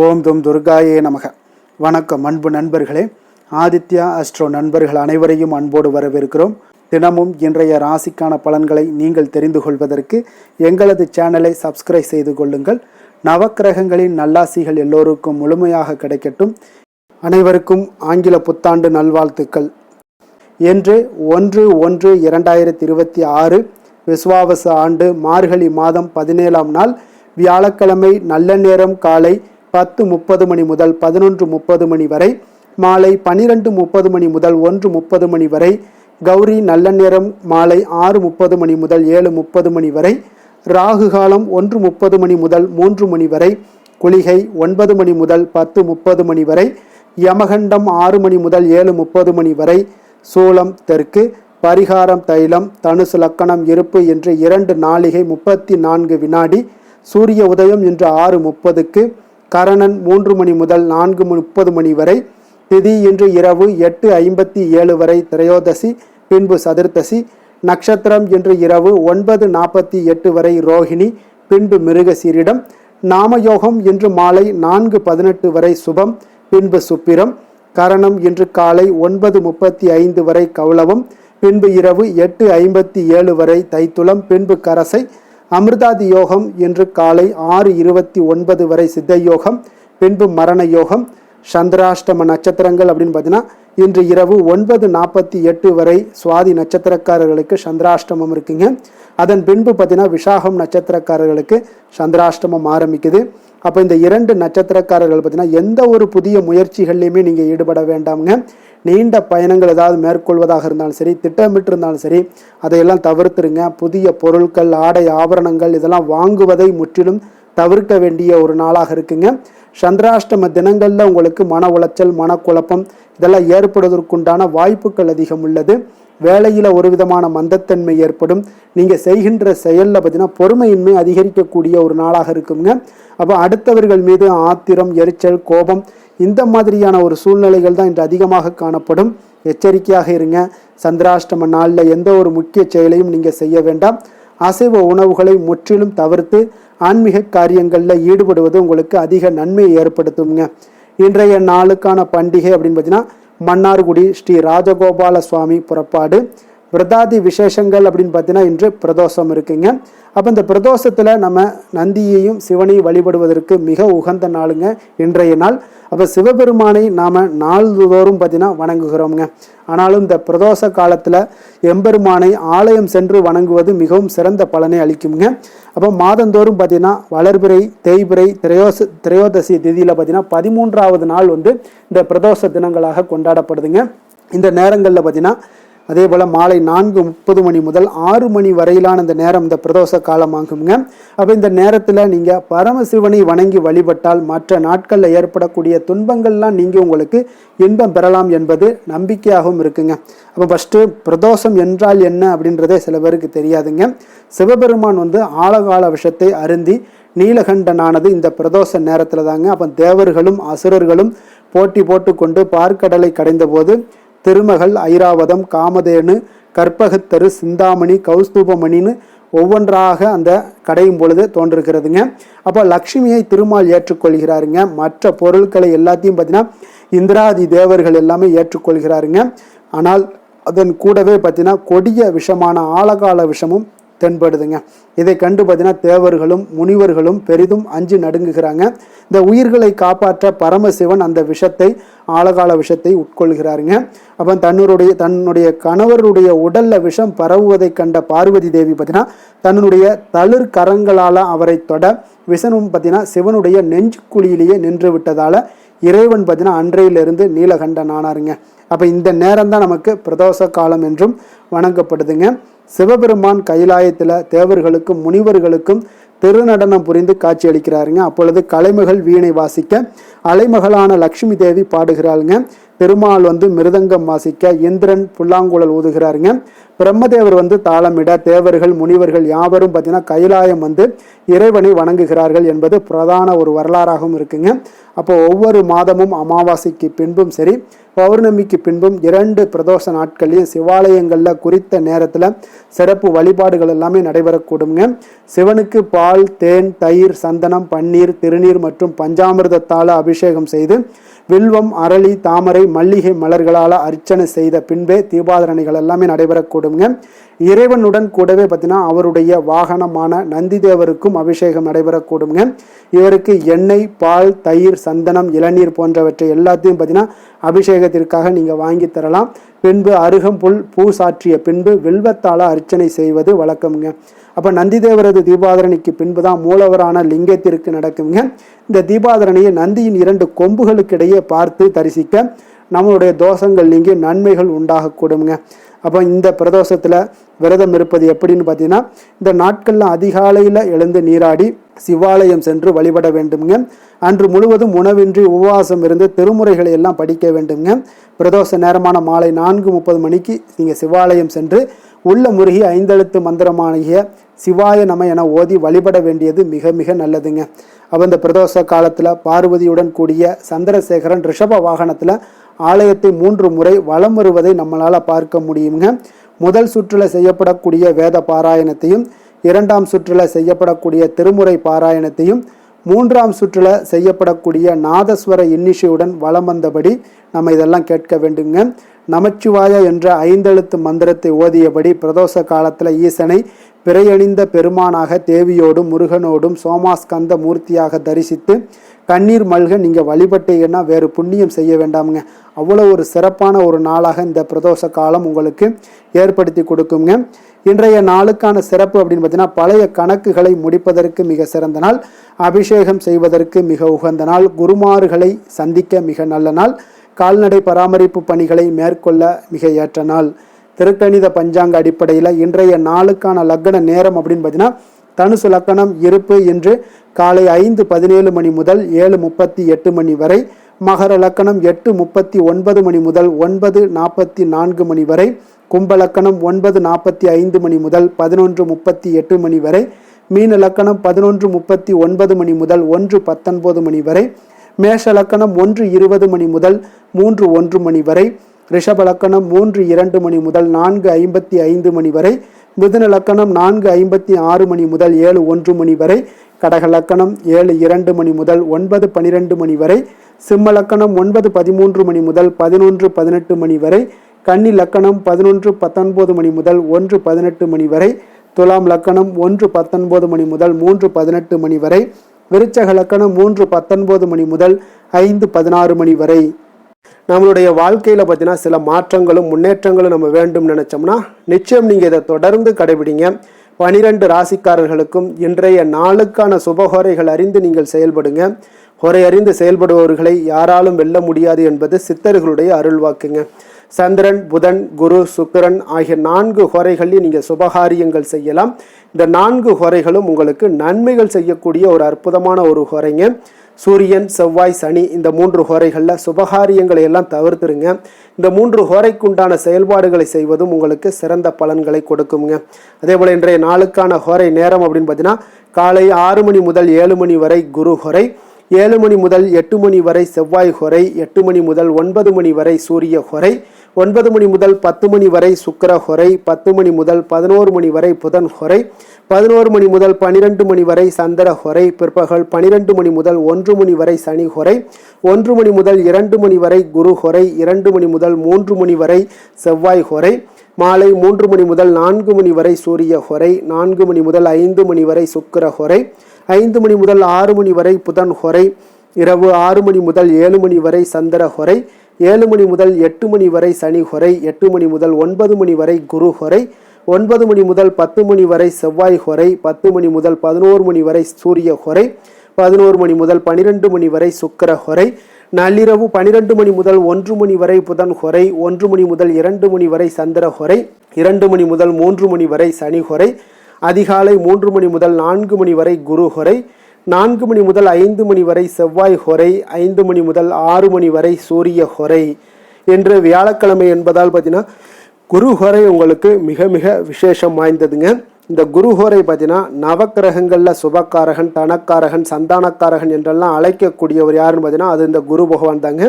ஓம் தும் துர்காயே நமக. வணக்கம் அன்பு நண்பர்களே. ஆதித்யா அஸ்ட்ரோ நண்பர்கள் அனைவரையும் அன்போடு வரவேற்கிறோம். தினமும் இன்றைய ராசிக்கான பலன்களை நீங்கள் தெரிந்து கொள்வதற்கு எங்களது சேனலை சப்ஸ்கிரைப் செய்து கொள்ளுங்கள். நவக்கிரகங்களின் நல்லாசிகள் எல்லோருக்கும் முழுமையாக கிடைக்கட்டும். அனைவருக்கும் ஆங்கில புத்தாண்டு நல்வாழ்த்துக்கள். இன்று 1/1/2026 விஸ்வாவசு ஆண்டு மார்கழி மாதம் 17ஆம் நாள் வியாழக்கிழமை. நல்ல நேரம் காலை 10:30 மணி முதல் 11:30 மணி வரை, மாலை 12:30 மணி முதல் 1:30 மணி வரை. கௌரி நல்ல நேரம் மாலை 6:30 மணி முதல் 7:30 மணி வரை. ராகு காலம் 1:30 மணி முதல் 3 மணி வரை. குளிகை 9 மணி முதல் 10:30 மணி வரை. யமகண்டம் 6 மணி முதல் 7:30 மணி வரை. சூலம் தெற்கு. பரிகாரம் தைலம். தனுசு லக்கணம் இருப்பு இன்று 2 நாழிகை 34 வினாடி. சூரிய உதயம் இன்று 6:30க்கு. கரணன் 3 மணி முதல் 4:30 மணி வரை. திதி இன்று இரவு 8:57 வரை திரையோதசி, பின்பு சதுர்த்தசி. நட்சத்திரம் இன்று இரவு 9:48 வரை ரோஹிணி, பின்பு மிருகசீரிடம். நாமயோகம் இன்று மாலை 4:18 வரை சுபம், பின்பு சுப்பிரம். கரணம் இன்று காலை 9:35 வரை கௌளவம், பின்பு இரவு 8:57 வரை தைத்துளம், பின்பு கரசை. அமிர்தாதி யோகம் இன்று காலை 6:29 வரை சித்த யோகம், பின்பு மரண யோகம். சந்திராஷ்டம நட்சத்திரங்கள் அப்படின்னு பார்த்தீங்கன்னா இன்று இரவு 9:48 வரை சுவாதி நட்சத்திரக்காரர்களுக்கு சந்திராஷ்டமம் இருக்குங்க. அதன் பின்பு பார்த்தீங்கன்னா விசாகம் நட்சத்திரக்காரர்களுக்கு சந்திராஷ்டமம் ஆரம்பிக்குது. அப்போ இந்த 2 நட்சத்திரக்காரர்கள் பார்த்தீங்கன்னா எந்த ஒரு புதிய முயற்சிகள்லையுமே நீங்கள் ஈடுபட வேண்டாமுங்க. நீண்ட பயணங்கள் ஏதாவது மேற்கொள்வதாக இருந்தாலும் சரி, திட்டமிட்டு இருந்தாலும் சரி, அதையெல்லாம் தவிர்த்துருங்க. புதிய பொருட்கள், ஆடை, ஆபரணங்கள் இதெல்லாம் வாங்குவதை முற்றிலும் தவிர்க்க வேண்டிய ஒரு நாளாக இருக்குங்க. சந்திராஷ்டம தினங்களில் உங்களுக்கு மன உளைச்சல், மனக்குழப்பம் இதெல்லாம் ஏற்படுவதற்குண்டான வாய்ப்புகள் அதிகம் உள்ளது. வேலையில் ஒரு விதமான மந்தத்தன்மை ஏற்படும். நீங்கள் செய்கின்ற செயலில் பார்த்தீங்கன்னா பொறுமையின்மை அதிகரிக்கக்கூடிய ஒரு நாளாக இருக்குங்க. அப்போ அடுத்தவர்கள் மீது ஆத்திரம், எரிச்சல், கோபம் இந்த மாதிரியான ஒரு சூழ்நிலைகள் தான் இன்று அதிகமாக காணப்படும். எச்சரிக்கையாக இருங்க. சந்திராஷ்டம நாளில் எந்த ஒரு முக்கிய செயலையும் நீங்கள் செய்ய வேண்டாம். அசைவ உணவுகளை முற்றிலும் தவிர்த்து ஆன்மீக காரியங்களில் ஈடுபடுவது உங்களுக்கு அதிக நன்மையை ஏற்படுத்துங்க. இன்றைய நாளுக்கான பண்டிகை அப்படின்னு பார்த்தீங்கன்னா மன்னார்குடி ஸ்ரீ ராஜகோபால சுவாமி புறப்பாடு. விரதாதி விசேஷங்கள் அப்படின்னு பார்த்தீங்கன்னா இன்று பிரதோஷம் இருக்குங்க. அப்போ இந்த பிரதோஷத்தில் நம்ம நந்தியையும் சிவனையும் வழிபடுவதற்கு மிக உகந்த நாளுங்க இன்றைய நாள். அப்போ சிவபெருமானை நாம் நாள்தோறும் பார்த்தீங்கன்னா வணங்குகிறோங்க. ஆனாலும் இந்த பிரதோஷ காலத்தில் எம்பெருமானை ஆலயம் சென்று வணங்குவது மிகவும் சிறந்த பலனை அளிக்குங்க. அப்போ மாதந்தோறும் பார்த்தீங்கன்னா வளர்பிறை, தேய்பிறை, திரையோதசி திதியில் பார்த்தீங்கன்னா 13ஆவது நாள் இந்த பிரதோஷ தினங்களாக கொண்டாடப்படுதுங்க. இந்த நேரங்களில் பார்த்தீங்கன்னா அதே போல் மாலை 4:30 மணி முதல் 6 மணி வரையிலான இந்த நேரம் இந்த பிரதோஷ காலமாகுங்க. அப்போ இந்த நேரத்தில் நீங்கள் பரமசிவனை வணங்கி வழிபட்டால் மற்ற நாட்களில் ஏற்படக்கூடிய துன்பங்கள்லாம் நீங்கள் உங்களுக்கு இன்பம் பெறலாம் என்பது நம்பிக்கையாகவும் இருக்குங்க. அப்போ ஃபஸ்ட்டு பிரதோஷம் என்றால் என்ன அப்படின்றதே சில பேருக்கு தெரியாதுங்க. சிவபெருமான் ஆழகால விஷத்தை அருந்தி நீலகண்டனானது இந்த பிரதோஷ நேரத்தில் தாங்க. அப்போ தேவர்களும் அசுரர்களும் போட்டி போட்டுக்கொண்டு பார்க்கடலை கடைந்த போது திருமகள், ஐராவதம், காமதேனு, கற்பகத்தரு, சிந்தாமணி, கௌஸ்தூபமணின்னு ஒவ்வொன்றாக அந்த கடையும் பொழுது தோன்றுகிறதுங்க. அப்போ லக்ஷ்மியை திருமால் ஏற்றுக்கொள்கிறாருங்க. மற்ற பொருட்களை எல்லாத்தையும் பார்த்தீங்கன்னா இந்திராதி தேவர்கள் எல்லாமே ஏற்றுக்கொள்கிறாருங்க. ஆனால் அதன் கூடவே பார்த்தீங்கன்னா கொடிய விஷமான ஆழகால விஷமும் தென்படுதுங்க. இதை கண்டு பார்த்தீங்கன்னா தேவர்களும் முனிவர்களும் பெரிதும் அஞ்சு நடுங்குகிறாங்க. இந்த உயிர்களை காப்பாற்ற பரமசிவன் அந்த விஷத்தை, ஆழகால விஷத்தை உட்கொள்கிறாருங்க. அப்போ தன்னுடைய கணவருடைய உடல்ல விஷம் பரவுவதை கண்ட பார்வதி தேவி பார்த்தீங்கன்னா தன்னுடைய தளிர் கரங்களால் அவரை தொட விஷனும் பார்த்தீங்கன்னா சிவனுடைய நெஞ்சு குழியிலேயே நின்று விட்டதால இறைவன் பார்த்தீங்கன்னா அன்றையிலிருந்து நீலகண்டன் ஆனாருங்க. அப்போ இந்த நேரம் தான் நமக்கு பிரதோஷ காலம் என்றும் வணங்கப்படுதுங்க. சிவபெருமான் கைலாயத்தில் தேவர்களுக்கும் முனிவர்களுக்கும் திருநடனம் புரிந்து காட்சி அளிக்கிறாருங்க. அப்பொழுது கலைமகள் வீணை வாசிக்க அலைமகளான லக்ஷ்மி தேவி பாடுகிறாளுங்க. திருமால் மிருதங்கம் வாசிக்க, இந்திரன் புல்லாங்குழல் ஊதுகிறாருங்க. பிரம்மதேவர் தாளமிட, தேவர்கள் முனிவர்கள் யாவரும் பார்த்தீங்கன்னா கைலாயம் இறைவனை வணங்குகிறார்கள் என்பது பிரதான ஒரு வரலாறாகவும் இருக்குங்க. அப்போ ஒவ்வொரு மாதமும் அமாவாசைக்கு பின்பும் சரி, பௌர்ணமிக்கு பின்பும் 2 பிரதோஷ நாட்களையும் சிவாலயங்களில் குறித்த நேரத்தில் சிறப்பு வழிபாடுகள் எல்லாமே நடைபெறக்கூடுங்க. சிவனுக்கு பால், தேன், தயிர், சந்தனம், பன்னீர், திருநீர் மற்றும் பஞ்சாமிர்தத்தால் அபிஷேகம் செய்து வில்வம், அரளி, தாமரை, மல்லிகை மலர்களால் அர்ச்சனை செய்த பின்பே தீபாதரணைகள் எல்லாமே நடைபெறக்கூடுங்க. இறைவனுடன் கூடவே பார்த்தீங்கன்னா அவருடைய வாகனமான நந்தி தேவருக்கும் அபிஷேகம் நடைபெறக்கூடுங்க. இவருக்கு எண்ணெய், பால், தயிர், சந்தனம், இளநீர் போன்றவற்றை எல்லாத்தையும் பார்த்தீங்கன்னா அபிஷேகத்திற்காக நீங்கள் வாங்கி தரலாம். பின்பு அருகம்புல் பூ சாற்றிய பின்பு வில்வத்தால அர்ச்சனை செய்வது வழக்கம்ங்க. அப்போ நந்தி தேவரது தீபாதரணைக்கு பின்பு தான் மூலவரான லிங்கத்திற்கு நடக்குங்க. இந்த தீபாதரணையை நந்தியின் 2 கொம்புகளுக்கு இடையே பார்த்து தரிசிக்க நம்மளுடைய தோஷங்கள் நீங்கி நன்மைகள் உண்டாகக்கூடுங்க. அப்போ இந்த பிரதோஷத்தில் விரதம் இருப்பது எப்படின்னு பார்த்தீங்கன்னா, இந்த நாட்களில் அதிகாலையில் எழுந்து நீராடி சிவாலயம் சென்று வழிபட வேண்டுங்க. அன்று முழுவதும் உணவின்றி உபவாசம் இருந்து திருமுறைகளை எல்லாம் படிக்க வேண்டுங்க. பிரதோஷ நேரமான மாலை 4:30 மணிக்கு நீங்கள் சிவாலயம் சென்று உள்ள முருகி 5 எழுத்து மந்திரமாகிய சிவாய நம என ஓதி வழிபட வேண்டியது மிக மிக நல்லதுங்க. அப்போ இந்த பிரதோஷ காலத்தில் பார்வதியுடன் கூடிய சந்திரசேகரன் ரிஷப வாகனத்தில் ஆலயத்தை 3 முறை வலம் வருவதை நம்மளால் பார்க்க முடியுங்க. முதல் சுற்றில் செய்யப்படக்கூடிய வேத பாராயணத்தையும், 2ஆம் சுற்றில் செய்யப்படக்கூடிய திருமுறை பாராயணத்தையும், 3ஆம் சுற்றில் செய்யப்படக்கூடிய நாதஸ்வர இன்னிசையுடன் வலம் வந்தபடி நம்ம இதெல்லாம் கேட்க வேண்டுங்க. நமச்சிவாய என்ற 5 எழுத்து மந்திரத்தை ஓதியபடி பிரதோஷ காலத்தில் ஈசனை பிறையணிந்த பெருமானாக தேவியோடும் முருகனோடும் சோமாஸ்கந்த மூர்த்தியாக தரிசித்து கண்ணீர் மல்க நீங்கள் வழிபட்டீங்கன்னா வேறு புண்ணியம் செய்ய வேண்டாமுங்க. அவ்வளோ ஒரு சிறப்பான ஒரு நாளாக இந்த பிரதோஷ காலம் உங்களுக்கு ஏற்படுத்தி கொடுக்குங்க. இன்றைய நாளுக்கான சிறப்பு அப்படின்னு பார்த்தீங்கன்னா, பழைய கணக்குகளை முடிப்பதற்கு மிக சிறந்த நாள், அபிஷேகம் செய்வதற்கு மிக உகந்த நாள், குருமார்களை சந்திக்க மிக நல்ல நாள், கால்நடை பராமரிப்பு பணிகளை மேற்கொள்ள மிக ஏற்ற நாள். திருக்கணித பஞ்சாங்க அடிப்படையில் இன்றைய நாளுக்கான லக்ன நேரம் அப்படின்னு பார்த்தீங்கன்னா, தனுசு லக்கணம் இருப்பு இன்று காலை 5:17 மணி முதல் 7:38 மணி வரை, மகர லக்கணம் 8:39 மணி முதல் 9:44 மணி வரை, கும்ப லக்கணம் 9:45 மணி முதல் 11:38 மணி வரை, மீன லக்கணம் 11:39 மணி முதல் 1:19 மணி வரை, மேஷ லக்கணம் 1:20 மணி முதல் 3:01 மணி வரை, ரிஷப லக்கணம் 3:02 மணி முதல் 4:55 மணி வரை, மிதுன லக்கணம் 4:56 மணி முதல் 7:01 மணி வரை, கடக லக்கணம் 7:02 மணி முதல் 9:12 மணி வரை, சிம்ம லக்கணம் 9:13 மணி முதல் 11:18 மணி வரை, கன்னி லக்கணம் 11:19 மணி முதல் 1:18 மணி வரை, துலாம் லக்கணம் 1:19 மணி முதல் 3:18 மணி வரை, விருச்சக லக்கணம் 3:19 மணி முதல் 5:16 மணி வரை. நம்மளுடைய வாழ்க்கையில் பார்த்தீங்கன்னா சில மாற்றங்களும் முன்னேற்றங்களும் நம்ம வேண்டும் நினைச்சோம்னா நிச்சயம் நீங்கள் இதை தொடர்ந்து கடைபிடிங்க. 12 ராசிக்காரர்களுக்கும் இன்றைய நாளுக்கான சுபஹோரைகள் அறிந்து நீங்கள் செயல்படுங்க. ஹோரை அறிந்து செயல்படுபவர்களை யாராலும் வெல்ல முடியாது என்பது சித்தர்களுடைய அருள்வாக்குங்க. சந்திரன், புதன், குரு, சுக்கிரன் ஆகிய 4 ஹோரைகளையும் நீங்கள் சுபகாரியங்கள் செய்யலாம். இந்த 4 ஹோரைகளும் உங்களுக்கு நன்மைகள் செய்யக்கூடிய ஒரு அற்புதமான ஒரு ஹோரைங்க. சூரியன், செவ்வாய், சனி இந்த 3 ஹோரைகளில் சுபகாரியங்களை எல்லாம் தவிர்த்துருங்க. இந்த 3 ஹோரைக்குண்டான செயல்பாடுகளை செய்வதும் உங்களுக்கு சிறந்த பலன்களை கொடுக்குங்க. அதே போல் இன்றைய நாளுக்கான ஹோரை நேரம் அப்படின்னு பார்த்தீங்கன்னா, காலை 6 மணி முதல் 7 மணி வரை குரு ஹோரை, 7 மணி முதல் 8 மணி வரை செவ்வாய் ஹோரை, 8 மணி முதல் 9 மணி வரை சூரிய ஹோரை, 9 மணி முதல் 10 மணி வரை சுக்கிர ஹோரை, 10 மணி முதல் 11 மணி வரை புதன் ஹோரை, 11 மணி முதல் 12 மணி வரை சந்திர ஹோரை, பிற்பகல் 12 மணி முதல் 1 மணி வரை சனி ஹோரை, 1 மணி முதல் 2 மணி வரை குரு ஹோரை, 2 மணி முதல் 3 மணி வரை செவ்வாய் ஹோரை, மாலை 3 மணி முதல் 4 மணி வரை சூரிய ஹோரை, 4 மணி முதல் 5 மணி வரை சுக்கிர ஹோரை, 5 மணி முதல் 6 மணி வரை புதன் ஹோரை, இரவு 6 மணி முதல் 7 மணி வரை சந்திர ஹோரை, 7 மணி முதல் 8 மணி வரை சனி ஹோரை, 8 மணி முதல் 9 மணி வரை குரு ஹோரை, 9 மணி முதல் 10 மணி வரை செவ்வாய் ஹோரை, 10 மணி முதல் 11 மணி வரை சூரிய ஹோரை, 11 மணி முதல் 12 மணி வரை சுக்கிர ஹோரை, நள்ளிரவு 12 மணி முதல் 1 மணி வரை புதன் ஹோரை, 1 மணி முதல் 2 மணி வரை சந்திர ஹோரை, 2 மணி முதல் 3 மணி வரை சனி ஹோரை, அதிகாலை 3 மணி முதல் 4 மணி வரை குரு ஹோரை, 4 மணி முதல் 5 மணி வரை செவ்வாய் ஹோரை, 5 மணி முதல் 6 மணி வரை சூரிய ஹோரை. இன்று வியாழக்கிழமை என்பதால் பார்த்தீங்கன்னா குருஹோரை உங்களுக்கு மிக மிக விசேஷம் வாய்ந்ததுங்க. இந்த குருஹோரை பார்த்தீங்கன்னா நவக்கிரகங்களில் சுபக்காரகன், தனக்காரகன், சந்தானக்காரகன் என்றெல்லாம் அழைக்கக்கூடியவர் யாருன்னு பார்த்தீங்கன்னா அது இந்த குரு பகவான் தாங்க.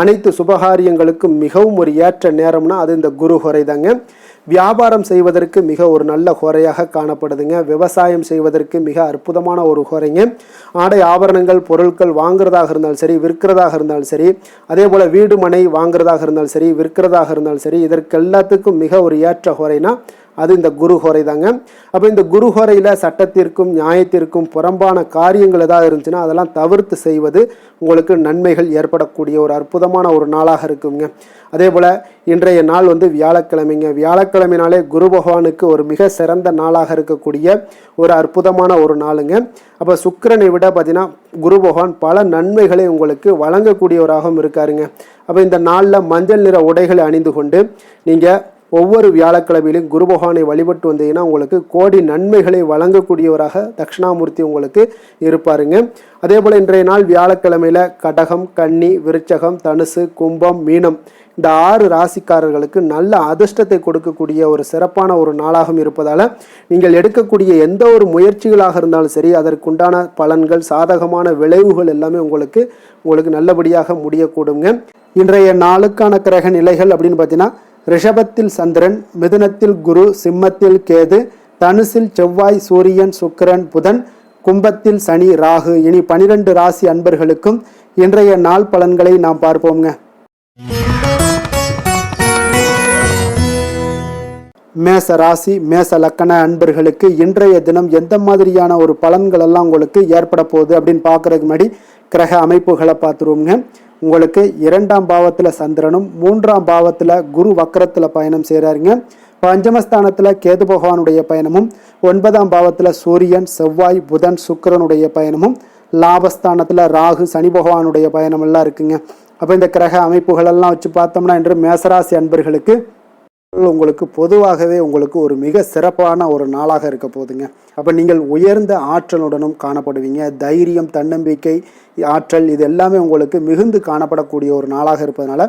அனைத்து சுபகாரியங்களுக்கும் மிகவும் ஒரு ஏற்ற நேரம்னா அது இந்த குருஹோரை தாங்க. வியாபாரம் செய்வதற்கு மிக ஒரு நல்ல ஹோரையாக காணப்படுதுங்க. விவசாயம் செய்வதற்கு மிக அற்புதமான ஒரு ஹோரைங்க. ஆடை ஆபரணங்கள் பொருட்கள் வாங்குறதாக இருந்தாலும் சரி, விற்கிறதாக இருந்தாலும் சரி, அதே போல் வீடு மனை வாங்குறதாக இருந்தாலும் சரி, விற்கிறதாக இருந்தாலும் சரி, இதற்கு எல்லாத்துக்கும் மிக ஒரு ஏற்ற ஹோரைனா அது இந்த குரு ஹோரை தாங்க. அப்போ இந்த குரு ஹோரையில் சட்டத்திற்கும் நியாயத்திற்கும் புறம்பான காரியங்கள் ஏதாவது இருந்துச்சுன்னா அதெல்லாம் தவிர்த்து செய்வது உங்களுக்கு நன்மைகள் ஏற்படக்கூடிய ஒரு அற்புதமான ஒரு நாளாக இருக்குங்க. அதே போல் இன்றைய நாள் வியாழக்கிழமைங்க. வியாழக்கிழமைனாலே குரு பகவானுக்கு ஒரு மிக சிறந்த நாளாக இருக்கக்கூடிய ஒரு அற்புதமான ஒரு நாளுங்க. அப்போ சுக்கிரனை விட பார்த்தீங்கன்னா குரு பகவான் பல நன்மைகளை உங்களுக்கு வழங்கக்கூடியவராகவும் இருக்காருங்க. அப்போ இந்த நாளில் மஞ்சள் நிற உடைகளை அணிந்து கொண்டு நீங்கள் ஒவ்வொரு வியாழக்கிழமையிலும் குரு பகவானை வழிபட்டு வந்தீங்கன்னா உங்களுக்கு கோடி நன்மைகளை வழங்கக்கூடியவராக தட்சிணாமூர்த்தி உங்களுக்கு இருப்பாருங்க. அதே போல் இன்றைய நாள் வியாழக்கிழமையில் கடகம், கன்னி, விருச்சகம், தனுசு, கும்பம், மீனம் இந்த 6 ராசிக்காரர்களுக்கு நல்ல அதிர்ஷ்டத்தை கொடுக்கக்கூடிய ஒரு சிறப்பான ஒரு நாளாகவும் இருப்பதால் நீங்கள் எடுக்கக்கூடிய எந்த ஒரு முயற்சிகளாக இருந்தாலும் சரி அதற்குண்டான பலன்கள், சாதகமான விளைவுகள் எல்லாமே உங்களுக்கு நல்லபடியாக முடியக்கூடுங்க. இன்றைய நாளுக்கான கிரக நிலைகள் அப்படின்னு பார்த்தீங்கன்னா ரிஷபத்தில் சந்திரன், மிதுனத்தில் குரு, சிம்மத்தில் கேது, தனுசில் செவ்வாய், சூரியன், சுக்கிரன், புதன், கும்பத்தில் சனி, ராகு. இனி 12 ராசி அன்பர்களுக்கும் இன்றைய நாள் பலன்களை நாம் பார்ப்போங்க. மேச ராசி, மேச லக்கண அன்பர்களுக்கு இன்றைய தினம் எந்த மாதிரியான ஒரு பலன்கள் எல்லாம் உங்களுக்கு ஏற்பட போகுது அப்படின்னு பார்க்கறதுக்கு முன்னாடி கிரக அமைப்புகளை பார்த்துருவோங்க. உங்களுக்கு 2ஆம் பாவத்தில் சந்திரனும் 3ஆம் பாவத்தில் குரு வக்கரத்தில் பயணம் செய்கிறாருங்க. பஞ்சமஸ்தானத்தில் கேது பகவானுடைய பயணமும், 9ஆம் பாவத்தில் சூரியன், செவ்வாய், புதன், சுக்கிரனுடைய பயணமும், லாபஸ்தானத்தில் ராகு, சனி பகவானுடைய பயணம் எல்லாம் இருக்குங்க. அப்போ இந்த கிரக அமைப்புகளெல்லாம் வச்சு பார்த்தோம்னா இன்று மேசராசி அன்பர்களுக்கு உங்களுக்கு பொதுவாகவே உங்களுக்கு ஒரு மிக சிறப்பான ஒரு நாளாக இருக்க போகுதுங்க. அப்போ நீங்கள் உயர்ந்த ஆற்றலுடனும் காணப்படுவீங்க. தைரியம், தன்னம்பிக்கை, ஆற்றல் இது எல்லாமே உங்களுக்கு மிகுந்து காணப்படக்கூடிய ஒரு நாளாக இருப்பதனால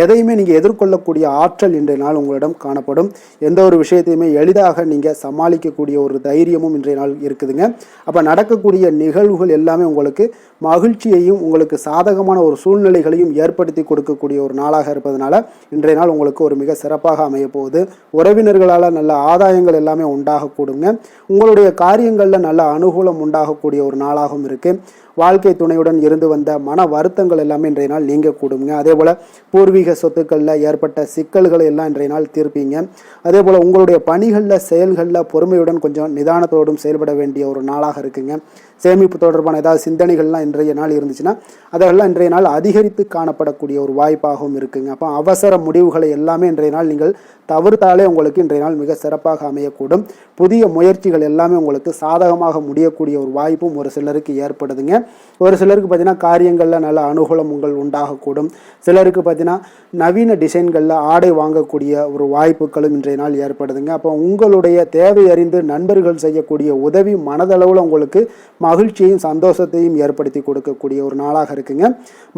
எதையுமே நீங்கள் எதிர்கொள்ளக்கூடிய ஆற்றல் இன்றைய நாள் உங்களிடம் காணப்படும். எந்த ஒரு விஷயத்தையுமே எளிதாக நீங்கள் சமாளிக்கக்கூடிய ஒரு தைரியமும் இன்றைய நாள் இருக்குதுங்க. அப்போ நடக்கக்கூடிய நிகழ்வுகள் எல்லாமே உங்களுக்கு மகிழ்ச்சியையும் உங்களுக்கு சாதகமான ஒரு சூழ்நிலைகளையும் ஏற்படுத்தி கொடுக்கக்கூடிய ஒரு நாளாக இருப்பதனால இன்றைய நாள் உங்களுக்கு ஒரு மிக சிறப்பாக அமைய போகுது. உறவினர்களால் நல்ல ஆதாயங்கள் எல்லாமே உண்டாகக்கூடுங்க. உங்களுடைய காரியங்களில் நல்ல அனுகூலம் உண்டாகக்கூடிய ஒரு நாளாகவும் இருக்குது. வாழ்க்கை துணையுடன் இருந்து வந்த மன வருத்தங்கள் எல்லாமே இன்றைய நாள் நீங்கக்கூடுங்க. அதே போல் பூர்வீக சொத்துக்களில் ஏற்பட்ட சிக்கல்களை எல்லாம் இன்றைய நாள் தீர்ப்பீங்க. அதே போல் உங்களுடைய பணிகளில், செயல்களில் பொறுமையுடன் கொஞ்சம் நிதானத்தோடும் செயல்பட வேண்டிய ஒரு நாளாக இருக்குங்க. சேமிப்பு தொடர்பான ஏதாவது சிந்தனைகள்லாம் இன்றைய நாள் இருந்துச்சுன்னா அதெல்லாம் இன்றைய நாள் அதிகரித்து காணப்படக்கூடிய ஒரு வாய்ப்பாகவும் இருக்குங்க. அப்போ அவசர முடிவுகளை எல்லாமே இன்றைய நாள் நீங்கள் தவிர்த்தாலே உங்களுக்கு இன்றைய நாள் மிக சிறப்பாக அமையக்கூடும். புதிய முயற்சிகள் எல்லாமே உங்களுக்கு சாதகமாக முடியக்கூடிய ஒரு வாய்ப்பும் ஒரு சிலருக்கு ஏற்படுதுங்க. ஒரு சிலருக்கு பார்த்தீங்கன்னா காரியங்களில் நல்ல அனுகூலம் உண்டாகக்கூடும். சிலருக்கு பார்த்தீங்கன்னா நவீன டிசைன்களில் ஆடை வாங்கக்கூடிய ஒரு வாய்ப்புகளும் இன்றைய நாள் ஏற்படுதுங்க. அப்போ உங்களுடைய தேவை அறிந்து நண்பர்கள் செய்யக்கூடிய உதவி மனதளவில் உங்களுக்கு மகிழ்ச்சியையும் சந்தோஷத்தையும் ஏற்படுத்தி கொடுக்கக்கூடிய ஒரு நாளாக இருக்குங்க.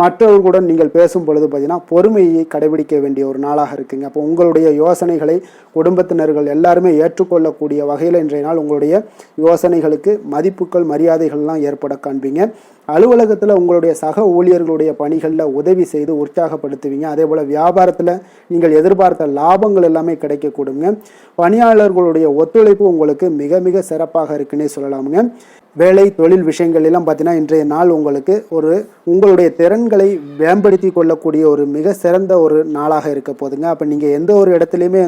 மற்றவர்களுடன் நீங்கள் பேசும் பொழுது பார்த்தீங்கன்னா பொறுமையை கடைபிடிக்க வேண்டிய ஒரு நாளாக இருக்குங்க. அப்போ உங்களுடைய யோசனைகளை குடும்பத்தினர்கள் எல்லாருமே ஏற்றுக்கொள்ளக்கூடிய வகையில் இன்றைய நாள் உங்களுடைய யோசனைகளுக்கு மதிப்புகள், மரியாதைகள்லாம் ஏற்பட காண்பீங்க. அலுவலகத்தில் உங்களுடைய சக ஊழியர்களுடைய பணிகளில் உதவி செய்து உற்சாகப்படுத்துவீங்க. அதே போல் வியாபாரத்தில் நீங்கள் எதிர்பார்த்த லாபங்கள் எல்லாமே கிடைக்கக்கூடுங்க. பணியாளர்களுடைய ஒத்துழைப்பு உங்களுக்கு மிக மிக சிறப்பாக இருக்குன்னே சொல்லலாமுங்க. வேலை, தொழில் விஷயங்கள் எல்லாம் பார்த்தீங்கன்னா இன்றைய நாள் உங்களுக்கு உங்களுடைய திறன்களை மேம்படுத்தி கொள்ளக்கூடிய ஒரு மிக சிறந்த ஒரு நாளாக இருக்க போதுங்க. அப்போ நீங்கள் எந்த ஒரு இடத்துலையுமே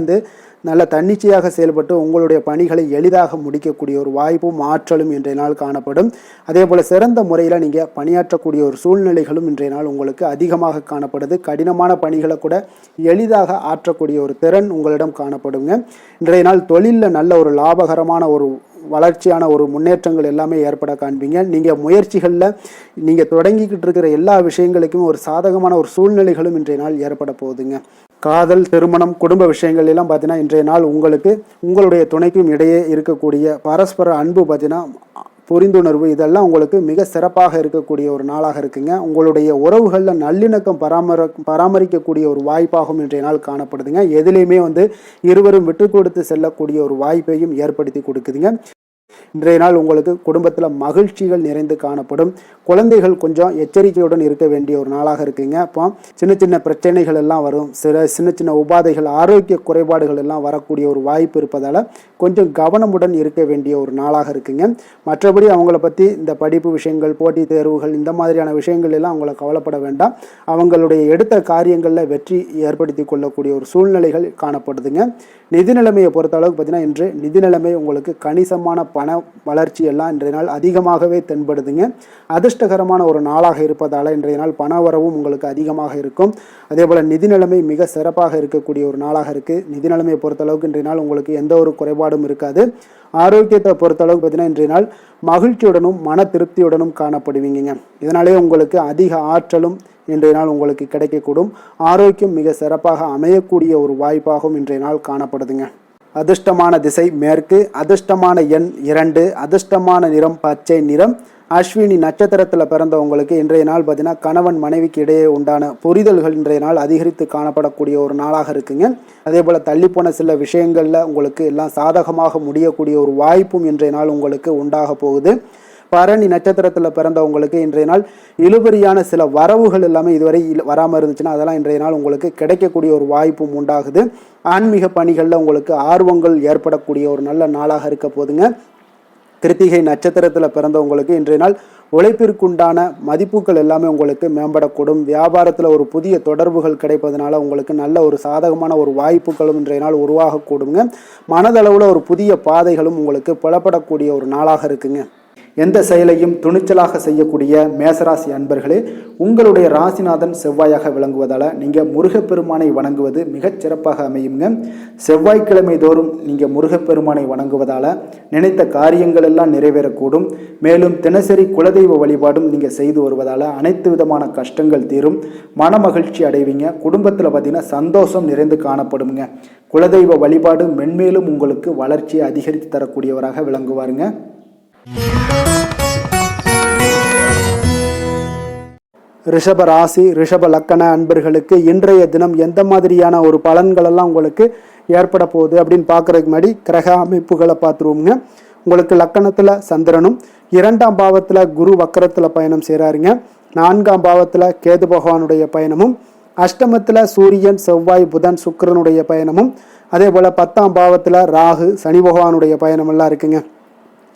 நல்ல தன்னிச்சையாக செயல்பட்டு உங்களுடைய பணிகளை எளிதாக முடிக்கக்கூடிய ஒரு வாய்ப்பும் ஆற்றலும் இன்றைய நாள் காணப்படும். அதே போல் சிறந்த முறையில் நீங்கள் பணியாற்றக்கூடிய ஒரு சூழ்நிலைகளும் இன்றைய நாள் உங்களுக்கு அதிகமாக காணப்படுது. கடினமான பணிகளை கூட எளிதாக ஆற்றக்கூடிய ஒரு திறன் உங்களிடம் காணப்படுங்க. இன்றைய நாள் தொழிலில் நல்ல ஒரு லாபகரமான ஒரு வளர்ச்சியான ஒரு முன்னேற்றங்கள் எல்லாமே ஏற்பட காண்பீங்க. நீங்கள் முயற்சிகளில் நீங்கள் தொடங்கிக்கிட்டு இருக்கிற எல்லா விஷயங்களுக்குமே ஒரு சாதகமான ஒரு சூழ்நிலைகளும் இன்றைய நாள் ஏற்பட போகுதுங்க. காதல், திருமணம், குடும்ப விஷயங்கள் எல்லாம் பார்த்தீங்கன்னா இன்றைய நாள் உங்களுக்கு உங்களுடைய துணைக்கும் இடையே இருக்கக்கூடிய பரஸ்பர அன்பு பார்த்தீங்கன்னா புரிந்துணர்வு இதெல்லாம் உங்களுக்கு மிக சிறப்பாக இருக்கக்கூடிய ஒரு நாளாக இருக்குங்க. உங்களுடைய உறவுகளில் நல்லிணக்கம் பராமரிக்கக்கூடிய ஒரு வாய்ப்பாகவும் இன்றைய நாள் காணப்படுதுங்க. எதுலேயுமே இருவரும் விட்டு கொடுத்து செல்லக்கூடிய ஒரு வாய்ப்பையும் ஏற்படுத்தி கொடுக்குதுங்க. இன்றைய நாள் உங்களுக்கு குடும்பத்தில் மகிழ்ச்சிகள் நிறைந்து காணப்படும். குழந்தைகள் கொஞ்சம் எச்சரிக்கையுடன் இருக்க வேண்டிய ஒரு நாளாக இருக்குங்க. அப்போ சின்ன சின்ன பிரச்சனைகள் எல்லாம் வரும், சின்ன சின்ன உபாதைகள், ஆரோக்கிய குறைபாடுகள் எல்லாம் வரக்கூடிய ஒரு வாய்ப்பு இருப்பதால் கொஞ்சம் கவனமுடன் இருக்க வேண்டிய ஒரு நாளாக இருக்குங்க. மற்றபடி அவங்கள பற்றி இந்த படிப்பு விஷயங்கள், போட்டித் தேர்வுகள், இந்த மாதிரியான விஷயங்கள் எல்லாம் அவங்கள கவலைப்பட வேண்டாம். அவங்களுடைய எடுத்த காரியங்களில் வெற்றி ஏற்படுத்தி கொள்ளக்கூடிய ஒரு சூழ்நிலைகள் காணப்படுதுங்க. நிதி நிலைமையை பொறுத்த அளவுக்கு பார்த்தீங்கன்னா, இன்று நிதி நிலைமை உங்களுக்கு கணிசமான பண வளர்ச்சி எல்லாம் இன்றைய நாள் அதிகமாகவே தென்படுதுங்க. அதிர்ஷ்டகரமான ஒரு நாளாக இருப்பதால் இன்றைய நாள் பண வரவும் உங்களுக்கு அதிகமாக இருக்கும். அதே போல் நிதி நிலைமை மிக சிறப்பாக இருக்கக்கூடிய ஒரு நாளாக இருக்குது. நிதி நிலைமையை பொறுத்தளவுக்கு இன்றைய நாள் உங்களுக்கு எந்த ஒரு குறைபாடும் இருக்காது. ஆரோக்கியத்தை பொறுத்தளவுக்கு பார்த்தீங்கன்னா, இன்றைய நாள் மகிழ்ச்சியுடனும் மன திருப்தியுடனும் காணப்படுவீங்க. இதனாலே உங்களுக்கு அதிக ஆற்றலும் இன்றைய நாள் உங்களுக்கு கிடைக்கக்கூடும். ஆரோக்கியம் மிக சிறப்பாக அமையக்கூடிய ஒரு வாய்ப்பாகவும் இன்றைய நாள் காணப்படுதுங்க. அதிர்ஷ்டமான திசை மேற்கு, அதிர்ஷ்டமான எண் 2, அதிர்ஷ்டமான நிறம் பச்சை நிறம். அஸ்வினி நட்சத்திரத்தில் பிறந்தவங்களுக்கு இன்றைய நாள் பார்த்தீங்கன்னா கணவன் மனைவிக்கு இடையே உண்டான புரிதல்கள் இன்றைய நாள் அதிகரித்து காணப்படக்கூடிய ஒரு நாளாக இருக்குங்க. அதே போல் தள்ளிப்போன சில விஷயங்களில் உங்களுக்கு எல்லாம் சாதகமாக முடியக்கூடிய ஒரு வாய்ப்பும் இன்றைய நாள் உங்களுக்கு உண்டாக போகுது. பரணி நட்சத்திரத்தில் பிறந்தவங்களுக்கு இன்றைய நாள் இழுபறியான சில வரவுகள் எல்லாமே இதுவரை வராமல் இருந்துச்சுன்னா அதெல்லாம் இன்றைய நாள் உங்களுக்கு கிடைக்கக்கூடிய ஒரு வாய்ப்பும் உண்டாகுது. ஆன்மீக பணிகளில் உங்களுக்கு ஆர்வங்கள் ஏற்படக்கூடிய ஒரு நல்ல நாளாக இருக்க போதுங்க. கிருத்திகை நட்சத்திரத்தில் பிறந்தவங்களுக்கு இன்றைய நாள் உழைப்பிற்குண்டான மதிப்புகள் எல்லாமே உங்களுக்கு மேம்படக்கூடும். வியாபாரத்தில் ஒரு புதிய தொடர்புகள் கிடைப்பதனால உங்களுக்கு நல்ல ஒரு சாதகமான ஒரு வாய்ப்புகளும் இன்றைய நாள் உருவாகக்கூடுங்க. மனதளவில் ஒரு புதிய பாதைகளும் உங்களுக்கு புலப்படக்கூடிய ஒரு நாளாக இருக்குங்க. எந்த செயலையும் துணிச்சலாக செய்யக்கூடிய மேசராசி அன்பர்களே, உங்களுடைய ராசிநாதன் செவ்வாயாக விளங்குவதால் நீங்கள் முருகப்பெருமானை வணங்குவது மிகச் சிறப்பாக அமையுங்க. செவ்வாய்க்கிழமை தோறும் நீங்கள் முருகப்பெருமானை வணங்குவதால் நினைத்த காரியங்கள் எல்லாம் நிறைவேறக்கூடும். மேலும் தினசரி குலதெய்வ வழிபாடும் நீங்கள் செய்து வருவதால் அனைத்து விதமான கஷ்டங்கள் தீரும், மன மகிழ்ச்சி அடைவீங்க. குடும்பத்தில் பார்த்தீங்கன்னா சந்தோஷம் நிறைந்து காணப்படுங்க. குலதெய்வ வழிபாடு மென்மேலும் உங்களுக்கு வளர்ச்சியை அதிகரித்து தரக்கூடியவராக விளங்குவாருங்க. ரிஷப ராசி ரிஷப லக்கண அன்பர்களுக்கு இன்றைய தினம் எந்த மாதிரியான ஒரு பலன்கள் எல்லாம் உங்களுக்கு ஏற்பட போகுது அப்படின்னு பார்க்கறதுக்கு முன்னாடி கிரக அமைப்புகளை பார்த்துருவோங்க. உங்களுக்கு லக்கணத்தில் சந்திரனும், 2ஆம் பாவத்தில் குரு வக்கரத்தில் பயணம் செய்கிறாருங்க. 4ஆம் பாவத்தில் கேது பகவானுடைய பயணமும், அஷ்டமத்தில் சூரியன் செவ்வாய் புதன் சுக்கிரனுடைய பயணமும், அதே போல் 10ஆம் பாவத்தில் ராகு சனி பகவானுடைய பயணமெல்லாம் இருக்குங்க.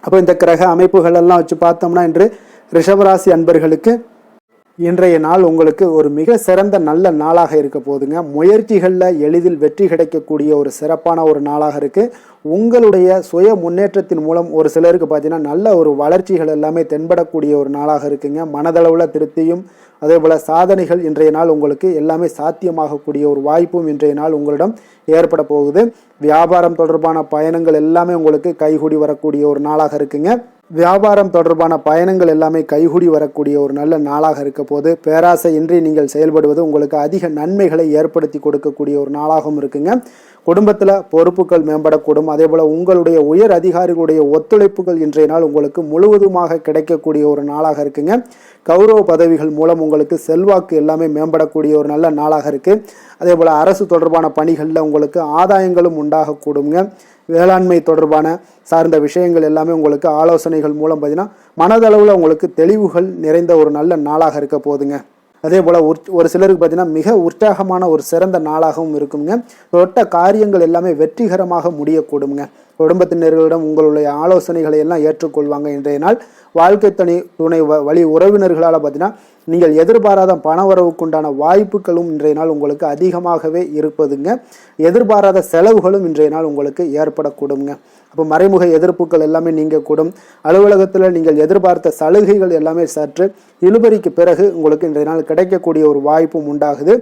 அப்போ இந்த கிரக அமைப்புகள் எல்லாம் வச்சு பார்த்தோம்னா இன்று ரிஷபராசி அன்பர்களுக்கு இன்றைய நாள் உங்களுக்கு ஒரு மிக சிறந்த நல்ல நாளாக இருக்க போதுங்க. முயற்சிகளில் எளிதில் வெற்றி கிடைக்கக்கூடிய ஒரு சிறப்பான ஒரு நாளாக இருக்குது. உங்களுடைய சுய முன்னேற்றத்தின் மூலம் ஒரு சிலருக்கு பார்த்தீங்கன்னா நல்ல ஒரு வளர்ச்சிகள் எல்லாமே தென்படக்கூடிய ஒரு நாளாக இருக்குங்க. மனதளவில் திருப்தியும் அதே போல் சாதனைகள் இன்றைய நாள் உங்களுக்கு எல்லாமே சாத்தியமாகக்கூடிய ஒரு வாய்ப்பும் இன்றைய நாள் உங்களிடம் ஏற்பட போகுது. வியாபாரம் தொடர்பான பயணங்கள் எல்லாமே உங்களுக்கு கைகூடி வரக்கூடிய ஒரு நாளாக இருக்குங்க. வியாபாரம் தொடர்பான பயணங்கள் எல்லாமே கைகூடி வரக்கூடிய ஒரு நல்ல நாளாக இருக்க போது பேராசை இன்றி நீங்கள் செயல்படுவது உங்களுக்கு அதிக நன்மைகளை ஏற்படுத்தி கொடுக்கக்கூடிய ஒரு நாளாகவும் இருக்குங்க. குடும்பத்தில் பொறுப்புகள் மேம்படக்கூடும். அதே போல் உங்களுடைய உயர் அதிகாரிகளுடைய ஒத்துழைப்புகள் இன்றைய நாள் உங்களுக்கு முழுவதுமாக கிடைக்கக்கூடிய ஒரு நாளாக இருக்குங்க. கௌரவ பதவிகள் மூலம் உங்களுக்கு செல்வாக்கு எல்லாமே மேம்படக்கூடிய ஒரு நல்ல நாளாக இருக்குது. அதே போல் அரசு தொடர்பான பணிகளில் உங்களுக்கு ஆதாயங்களும் உண்டாகக்கூடுங்க. வேளாண்மை தொடர்பான சார்ந்த விஷயங்கள் எல்லாமே உங்களுக்கு ஆலோசனைகள் மூலம் பார்த்தீங்கன்னா மனதளவில் உங்களுக்கு தெளிவுகள் நிறைந்த ஒரு நல்ல நாளாக இருக்க போதுங்க. அதே போல் ஒரு சிலருக்கு பார்த்தீங்கன்னா மிக உற்சாகமான ஒரு சிறந்த நாளாகவும் இருக்குங்க. தொட்ட காரியங்கள் எல்லாமே வெற்றிகரமாக முடியக்கூடுங்க. குடும்பத்தினர்களிடம் உங்களுடைய ஆலோசனைகளை எல்லாம் ஏற்றுக்கொள்வாங்க. இன்றைய நாள் வாழ்க்கை துணை வழி உறவினர்களால் பார்த்தீங்கன்னா நீங்கள் எதிர்பாராத பண வரவுக்குண்டான வாய்ப்புகளும் இன்றைய நாள் உங்களுக்கு அதிகமாகவே இருப்பதுங்க. எதிர்பாராத செலவுகளும் இன்றைய நாள் உங்களுக்கு ஏற்படக்கூடுங்க. அப்போ மறைமுக எதிர்ப்புகள் எல்லாமே நீங்கக்கூடும். அலுவலகத்தில் நீங்கள் எதிர்பார்த்த சலுகைகள் எல்லாமே சற்று இழுபறிக்கு பிறகு உங்களுக்கு இன்றைய நாள் கிடைக்கக்கூடிய ஒரு வாய்ப்பும் உண்டாகுது.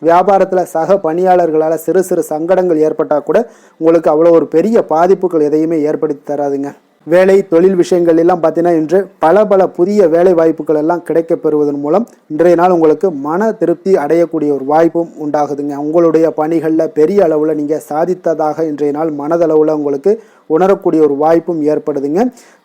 வியாபாரத்தில் சக பணியாளர்களால் சிறு சிறு சங்கடங்கள் ஏற்பட்டால் கூட உங்களுக்கு அவ்வளோ ஒரு பெரிய பாதிப்புகள் எதையுமே ஏற்படுத்தி தராதுங்க. வேலை தொழில் விஷயங்கள் எல்லாம் பார்த்தீங்கன்னா இன்று பல புதிய வேலை வாய்ப்புகள் எல்லாம் கிடைக்க பெறுவதன் மூலம் இன்றைய நாள் உங்களுக்கு மன திருப்தி அடையக்கூடிய ஒரு வாய்ப்பும் உண்டாகுதுங்க. உங்களுடைய பணிகளில் பெரிய அளவில் நீங்கள் சாதித்ததாக இன்றைய நாள் மனதளவில் உங்களுக்கு உணரக்கூடிய ஒரு வாய்ப்பும் ஏற்படுதுங்க.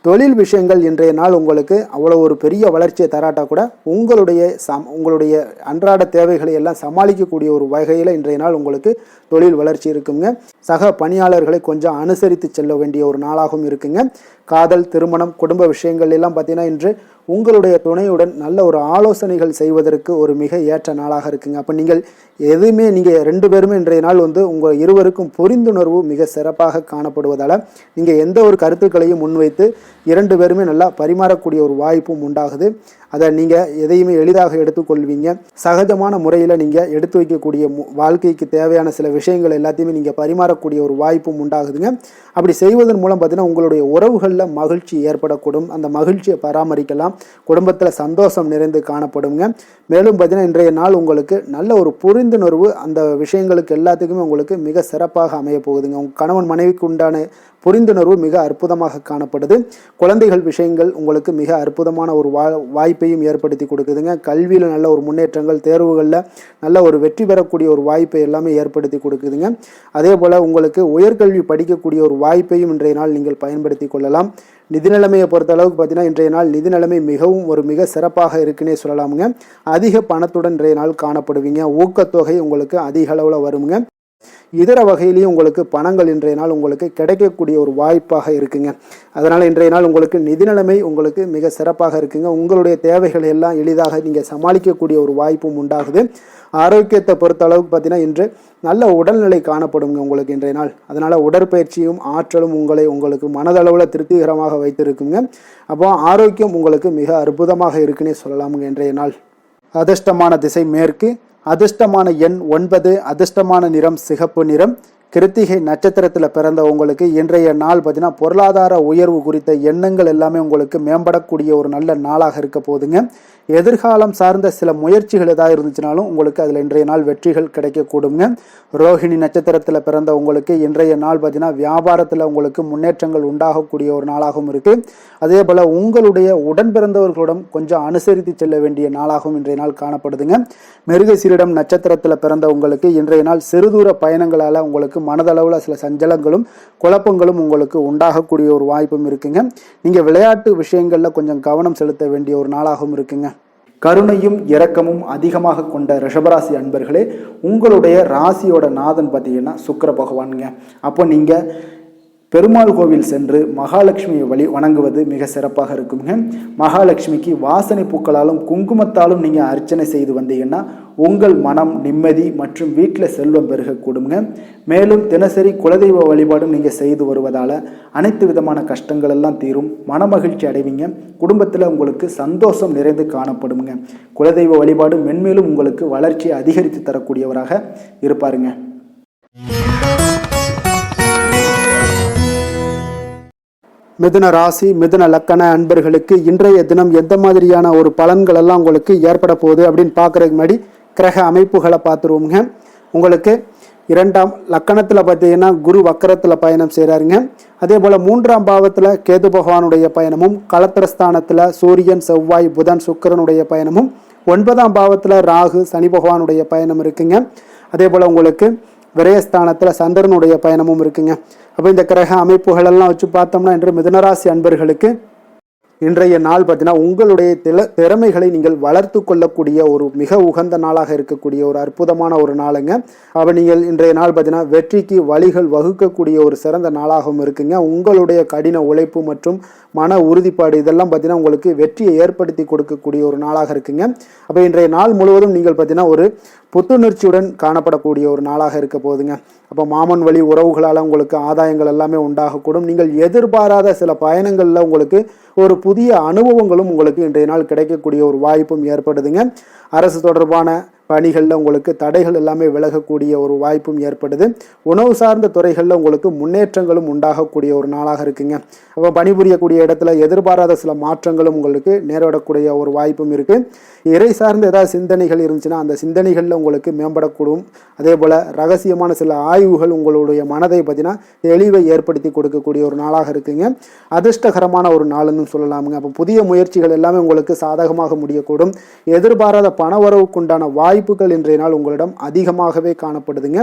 தொழில் விஷயங்கள் இன்றைய நாள் உங்களுக்கு அவ்வளோ ஒரு பெரிய வளர்ச்சியை தராட்டா கூட உங்களுடைய அன்றாட தேவைகளை எல்லாம் சமாளிக்கக்கூடிய ஒரு வகையில் இன்றைய நாள் உங்களுக்கு தொழில் வளர்ச்சி இருக்குங்க. சக பணியாளர்களை கொஞ்சம் அனுசரித்து செல்ல வேண்டிய ஒரு நாளாகவும் இருக்குங்க. காதல், திருமணம், குடும்ப விஷயங்கள் எல்லாம் பார்த்தீங்கன்னா இன்று உங்களுடைய துணையுடன் நல்ல ஒரு ஆலோசனைகள் செய்வதற்கு ஒரு மிக ஏற்ற நாளாக இருக்குங்க. அப்போ நீங்கள் நீங்கள் 2 பேருமே இன்றைய நாள் உங்கள் இருவருக்கும் புரிந்துணர்வு மிக சிறப்பாக காணப்படுவதால் நீங்கள் எந்த ஒரு கருத்துக்களையும் முன்வைத்து 2 பேருமே நல்லா பரிமாறக்கூடிய ஒரு வாய்ப்பும் உண்டாகுது. அதை நீங்கள் எதையுமே எளிதாக எடுத்துக்கொள்வீங்க. சகஜமான முறையில் நீங்கள் எடுத்து வைக்கக்கூடிய வாழ்க்கைக்கு தேவையான சில விஷயங்கள் எல்லாத்தையுமே நீங்கள் பரிமாறக்கூடிய ஒரு வாய்ப்பும் உண்டாகுதுங்க. அப்படி செய்வதன் மூலம் பார்த்தீங்கன்னா உங்களுடைய உறவுகளில் மகிழ்ச்சி ஏற்படக்கூடும். அந்த மகிழ்ச்சியை பராமரிக்கலாம். குடும்பத்தில் சந்தோஷம் நிறைந்து காணப்படுங்க. மேலும் பார்த்தீங்கன்னா இன்றைய நாள் உங்களுக்கு நல்ல ஒரு புரிந்துணர்வு அந்த விஷயங்களுக்கு எல்லாத்துக்குமே உங்களுக்கு மிக சிறப்பாக அமைய போகுதுங்க. உங்கள் கணவன் மனைவிக்கு உண்டான புரிந்துணர்வு மிக அற்புதமாக காணப்படுது. குழந்தைகள் விஷயங்கள் உங்களுக்கு மிக அற்புதமான ஒரு வாய்ப்பையும் ஏற்படுத்தி கொடுக்குதுங்க. கல்வியில் நல்ல ஒரு முன்னேற்றங்கள், தேர்வுகளில் நல்ல ஒரு வெற்றி பெறக்கூடிய ஒரு வாய்ப்பை எல்லாமே ஏற்படுத்தி கொடுக்குதுங்க. அதே போல் உங்களுக்கு உயர்கல்வி படிக்கக்கூடிய ஒரு வாய்ப்பையும் இன்றைய நாள் நீங்கள் பயன்படுத்தி கொள்ளலாம். நிதி நிலைமையை பொறுத்த அளவுக்கு பார்த்தீங்கன்னா இன்றைய நாள் நிதி நிலைமை மிக சிறப்பாக இருக்குன்னே சொல்லலாமுங்க. அதிக பணத்துடன் இன்றைய நாள் காணப்படுவீங்க. ஊக்கத்தொகை உங்களுக்கு அதிக அளவில் வருங்க. இதர வகையிலையும் உங்களுக்கு பணங்கள் இன்றைய நாள் உங்களுக்கு கிடைக்கக்கூடிய ஒரு வாய்ப்பாக இருக்குங்க. அதனால் இன்றைய நாள் உங்களுக்கு நிதி நிலைமை உங்களுக்கு மிக சிறப்பாக இருக்குங்க. உங்களுடைய தேவைகளை எல்லாம் எளிதாக நீங்கள் சமாளிக்கக்கூடிய ஒரு வாய்ப்பும் உண்டாகுது. ஆரோக்கியத்தை பொறுத்த அளவுக்கு பார்த்தீங்கன்னா இன்று நல்ல உடல்நிலை காணப்படுங்க உங்களுக்கு இன்றைய நாள். அதனால் உடற்பயிற்சியும் ஆற்றலும் உங்களுக்கு மனதளவில் திருப்திகரமாக வைத்திருக்குங்க. அப்போ ஆரோக்கியம் உங்களுக்கு மிக அற்புதமாக இருக்குன்னே சொல்லலாமுங்க இன்றைய நாள். அதிர்ஷ்டமான திசை மேற்கு. அதிர்ஷ்டமான எண் 9. அதிர்ஷ்டமான நிறம் சிகப்பு நிறம். கிருத்திகை நட்சத்திரத்தில் பிறந்த உங்களுக்கு இன்றைய நாள் பார்த்தீங்கன்னா பொருளாதார உயர்வு குறித்த எண்ணங்கள் எல்லாமே உங்களுக்கு மேம்படக்கூடிய ஒரு நல்ல நாளாக இருக்க போதுங்க. எதிர்காலம் சார்ந்த சில முயற்சிகள் ஏதாவது இருந்துச்சுனாலும் உங்களுக்கு அதில் இன்றைய நாள் வெற்றிகள் கிடைக்கக்கூடுங்க. ரோஹிணி நட்சத்திரத்தில் பிறந்த உங்களுக்கு இன்றைய நாள் பார்த்தீங்கன்னா வியாபாரத்தில் உங்களுக்கு முன்னேற்றங்கள் உண்டாகக்கூடிய ஒரு நாளாகவும் இருக்குது. அதே போல் உங்களுடைய உடன் பிறந்தவர்களிடம் கொஞ்சம் அனுசரித்து செல்ல வேண்டிய நாளாகவும் இன்றைய நாள் காணப்படுதுங்க. மிருகசீரிடம் நட்சத்திரத்தில் பிறந்த உங்களுக்கு இன்றைய நாள் சிறுதூர பயணங்களால் உங்களுக்கு மனதளவில் சில சஞ்சலங்களும் குழப்பங்களும் உங்களுக்கு உண்டாகக்கூடிய ஒரு வாய்ப்பும் இருக்குங்க. நீங்கள் விளையாட்டு விஷயங்களில் கொஞ்சம் கவனம் செலுத்த வேண்டிய ஒரு நாளாகவும் இருக்குங்க. கருணையும் இரக்கமும் அதிகமாக கொண்ட ரிஷபராசி அன்பர்களே, உங்களுடைய ராசியோட நாதன் பார்த்தீங்கன்னா சுக்கிர பகவானுங்க. அப்போ நீங்கள் பெருமாள் கோவில் சென்று மகாலட்சுமியை வணங்குவது மிக சிறப்பாக இருக்குங்க. மகாலட்சுமிக்கு வாசனை பூக்களாலும் குங்குமத்தாலும் நீங்கள் அர்ச்சனை செய்து வந்தீங்கன்னா உங்கள் மனம் நிம்மதி மற்றும் வீட்டில் செல்வம் பெருகக்கூடுங்க. மேலும் தினசரி குலதெய்வ வழிபாடும் நீங்கள் செய்து வருவதால் அனைத்து விதமான கஷ்டங்கள் எல்லாம் தீரும். மனமகிழ்ச்சி அடைவீங்க. குடும்பத்தில் உங்களுக்கு சந்தோஷம் நிறைந்து காணப்படுங்க. குலதெய்வ வழிபாடு மென்மேலும் உங்களுக்கு வளர்ச்சியை அதிகரித்து தரக்கூடியவராக இருப்பாருங்க. மிதுன ராசி மிதுன லக்கண அன்பர்களுக்கு இன்றைய தினம் எந்த மாதிரியான ஒரு பலன்கள் எல்லாம் உங்களுக்கு ஏற்பட போகுது அப்படின்னு பார்க்குறதுக்கு முன்னாடி கிரக அமைப்புகளை பார்த்துருவோங்க. உங்களுக்கு 2ஆம் லக்கணத்தில் பார்த்தீங்கன்னா குரு வக்கரத்தில் பயணம் செய்கிறாருங்க. அதே போல் 3ஆம் பாவத்தில் கேது பகவானுடைய பயணமும், களத்திரஸ்தானத்தில் சூரியன், செவ்வாய், புதன், சுக்கிரனுடைய பயணமும், 9ஆம் பாவத்தில் ராகு, சனி பகவானுடைய பயணம் இருக்குங்க. அதே போல் உங்களுக்கு விரயஸ்தானத்தில் சந்திரனுடைய பயணமும் இருக்குங்க. அப்போ இந்த கிரக அமைப்புகள் எல்லாம் வச்சு பார்த்தோம்னா இன்று மிதுனராசி அன்பர்களுக்கு இன்றைய நாள் பார்த்தீங்கன்னா உங்களுடைய திறமைகளை நீங்கள் வளர்த்து கொள்ளக்கூடிய ஒரு மிக உகந்த நாளாக இருக்கக்கூடிய ஒரு அற்புதமான ஒரு நாளுங்க. அப்போ நீங்கள் இன்றைய நாள் பார்த்தீங்கன்னா வெற்றிக்கு வழிகள் வகுக்கக்கூடிய ஒரு சிறந்த நாளாகவும் இருக்குங்க. உங்களுடைய கடின உழைப்பு மற்றும் மன உறுதிப்பாடு இதெல்லாம் பார்த்தீங்கன்னா உங்களுக்கு வெற்றியை ஏற்படுத்தி கொடுக்கக்கூடிய ஒரு நாளாக இருக்குங்க. அப்போ இன்றைய நாள் முழுவதும் நீங்கள் பார்த்தீங்கன்னா ஒரு புத்துணர்ச்சியுடன் காணப்படக்கூடிய ஒரு நாளாக இருக்க போகுதுங்க. அப்போ மாமன் வழி உறவுகளால் உங்களுக்கு ஆதாயங்கள் எல்லாமே உண்டாகக்கூடும். நீங்கள் எதிர்பாராத சில பயணங்களில் உங்களுக்கு ஒரு புதிய அனுபவங்களும் உங்களுக்கு இன்றைய நாள் கிடைக்கக்கூடிய ஒரு வாய்ப்பும் ஏற்படுதுங்க. அரசு தொடர்பான பணிகளில் உங்களுக்கு தடைகள் எல்லாமே விலகக்கூடிய ஒரு வாய்ப்பும் ஏற்படுது. உணவு சார்ந்த துறைகளில் உங்களுக்கு முன்னேற்றங்களும் உண்டாகக்கூடிய ஒரு நாளாக இருக்குங்க. அப்போ பணிபுரியக்கூடிய இடத்துல எதிர்பாராத சில மாற்றங்களும் உங்களுக்கு நேரிடக்கூடிய ஒரு வாய்ப்பும் இருக்குது. இறை சார்ந்த ஏதாவது சிந்தனைகள் இருந்துச்சுன்னா அந்த சிந்தனைகளில் உங்களுக்கு மேம்படக்கூடும். அதே போல் ரகசியமான சில ஆய்வுகள் உங்களுடைய மனதை பார்த்தீங்கன்னா தெளிவை ஏற்படுத்தி கொடுக்கக்கூடிய ஒரு நாளாக இருக்குங்க. அதிர்ஷ்டகரமான ஒரு நாளுன்னு சொல்லலாமுங்க. அப்போ புதிய முயற்சிகள் எல்லாமே உங்களுக்கு சாதகமாக முடியக்கூடும். எதிர்பாராத பண வரவுக்குண்டான வாய்ப்புகள் இன்றைய நாள் உங்களிடம் அதிகமாகவே காணப்படுதுங்க.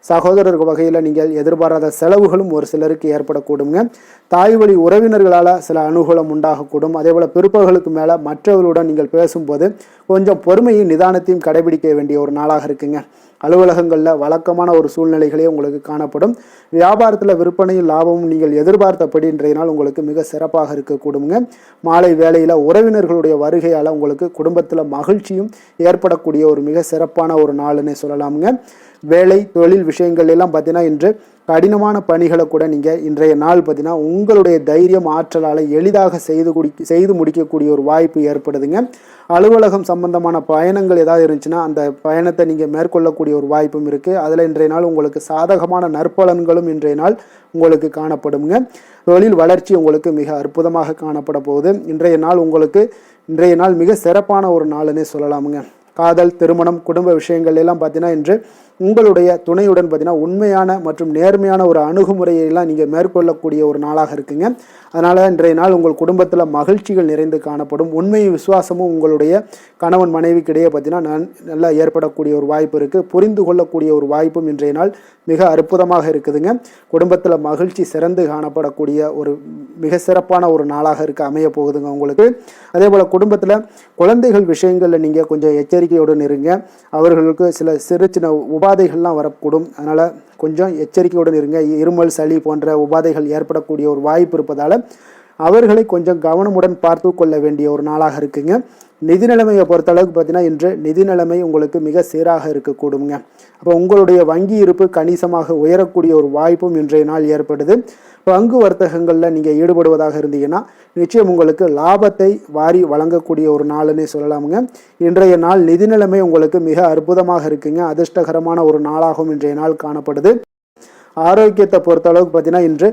சகோதரர் வகையில் நீங்கள் எதிர்பாராத செலவுகளும் ஒரு சிலருக்கு ஏற்படக்கூடுங்க. தாய் வழி உறவினர்களால் சில அனுகூலம் உண்டாகக்கூடும். அதே போல் பிற்பகலுக்கு மேலே மற்றவர்களுடன் நீங்கள் பேசும்போது கொஞ்சம் பொறுமையும் நிதானத்தையும் கடைபிடிக்க வேண்டிய ஒரு நாளாக இருக்குங்க. அலுவலகங்களில் வழக்கமான ஒரு சூழ்நிலைகளே உங்களுக்கு காணப்படும். வியாபாரத்தில் விற்பனையும் லாபமும் நீங்கள் எதிர்பார்த்தபடி இன்றைய நாள் உங்களுக்கு மிக சிறப்பாக இருக்கக்கூடுங்க. மாலை வேளையில் உறவினர்களுடைய வருகையால் உங்களுக்கு குடும்பத்தில் மகிழ்ச்சியும் ஏற்படக்கூடிய ஒரு மிக சிறப்பான ஒரு நாள்னே சொல்லலாமுங்க. வேலை தொழில் விஷயங்கள் எல்லாம் பார்த்தீங்கன்னா இன்று கடினமான பணிகளை கூட நீங்கள் இன்றைய நாள் பார்த்தீங்கன்னா உங்களுடைய தைரியம் ஆற்றலால் எளிதாக செய்து முடிக்கக்கூடிய ஒரு வாய்ப்பு ஏற்படுதுங்க. அலுவலகம் சம்பந்தமான பயணங்கள் ஏதாவது இருந்துச்சுன்னா அந்த பயணத்தை நீங்கள் மேற்கொள்ளக்கூடிய ஒரு வாய்ப்பும் இருக்குது. அதில் இன்றைய நாள் உங்களுக்கு சாதகமான நற்பலன்களும் இன்றைய நாள் உங்களுக்கு காணப்படுங்க. தொழில் வளர்ச்சி உங்களுக்கு மிக அற்புதமாக காணப்பட போகுது. இன்றைய நாள் மிக சிறப்பான ஒரு நாள்னே சொல்லலாமுங்க. காதல், திருமணம், குடும்ப விஷயங்கள் எல்லாம் பார்த்தீங்கன்னா இன்று உங்களுடைய துணையுடன் பார்த்தீங்கன்னா உண்மையான மற்றும் நேர்மையான ஒரு அணுகுமுறையெல்லாம் நீங்கள் மேற்கொள்ளக்கூடிய ஒரு நாளாக இருக்குங்க. அதனால் இன்றைய நாள் உங்கள் குடும்பத்தில் மகிழ்ச்சிகள் நிறைந்து காணப்படும். உண்மையும் விசுவாசமும் உங்களுடைய கணவன் மனைவிக்கிடையே பார்த்தீங்கன்னா நல்லா ஏற்படக்கூடிய ஒரு வாய்ப்பு இருக்குது. புரிந்து கொள்ளக்கூடிய ஒரு வாய்ப்பும் இன்றைய நாள் மிக அற்புதமாக இருக்குதுங்க. குடும்பத்தில் மகிழ்ச்சி சிறந்து காணப்படக்கூடிய ஒரு மிக சிறப்பான ஒரு நாளாக அமைய போகுதுங்க உங்களுக்கு. அதே போல் குடும்பத்தில் குழந்தைகள் விஷயங்களில் நீங்கள் கொஞ்சம் எச்சரிக்கையுடன் இருங்க. அவர்களுக்கு சில சிறு சின்ன உபாதைகள்லாம் வரக்கூடும். அதனால் கொஞ்சம் எச்சரிக்கையுடன் இருங்க. இருமல், சளி போன்ற உபாதைகள் ஏற்படக்கூடிய ஒரு வாய்ப்பு இருப்பதால் அவர்களை கொஞ்சம் கவனமுடன் பார்த்து கொள்ள வேண்டிய ஒரு நாளாக இருக்குங்க. நிதி நிலைமையை பொறுத்தளவுக்கு பார்த்தீங்கன்னா இன்று நிதி நிலைமை உங்களுக்கு மிக சீராக இருக்கக்கூடுங்க. அப்போ உங்களுடைய வங்கி இருப்பு கணிசமாக உயரக்கூடிய ஒரு வாய்ப்பும் இன்றைய நாள் ஏற்படுது. பங்கு வர்த்தகங்களில் நீங்கள் ஈடுபடுவதாக இருந்தீங்கன்னா நிச்சயம் உங்களுக்கு லாபத்தை வாரி வழங்கக்கூடிய ஒரு நாள்னே சொல்லலாமுங்க. இன்றைய நாள் நிதி நிலைமை உங்களுக்கு மிக அற்புதமாக இருக்குங்க. அதிர்ஷ்டகரமான ஒரு நாளாகவும் இன்றைய நாள் காணப்படுது. ஆரோக்கியத்தை பொறுத்த அளவுக்கு பார்த்தீங்கன்னா இன்று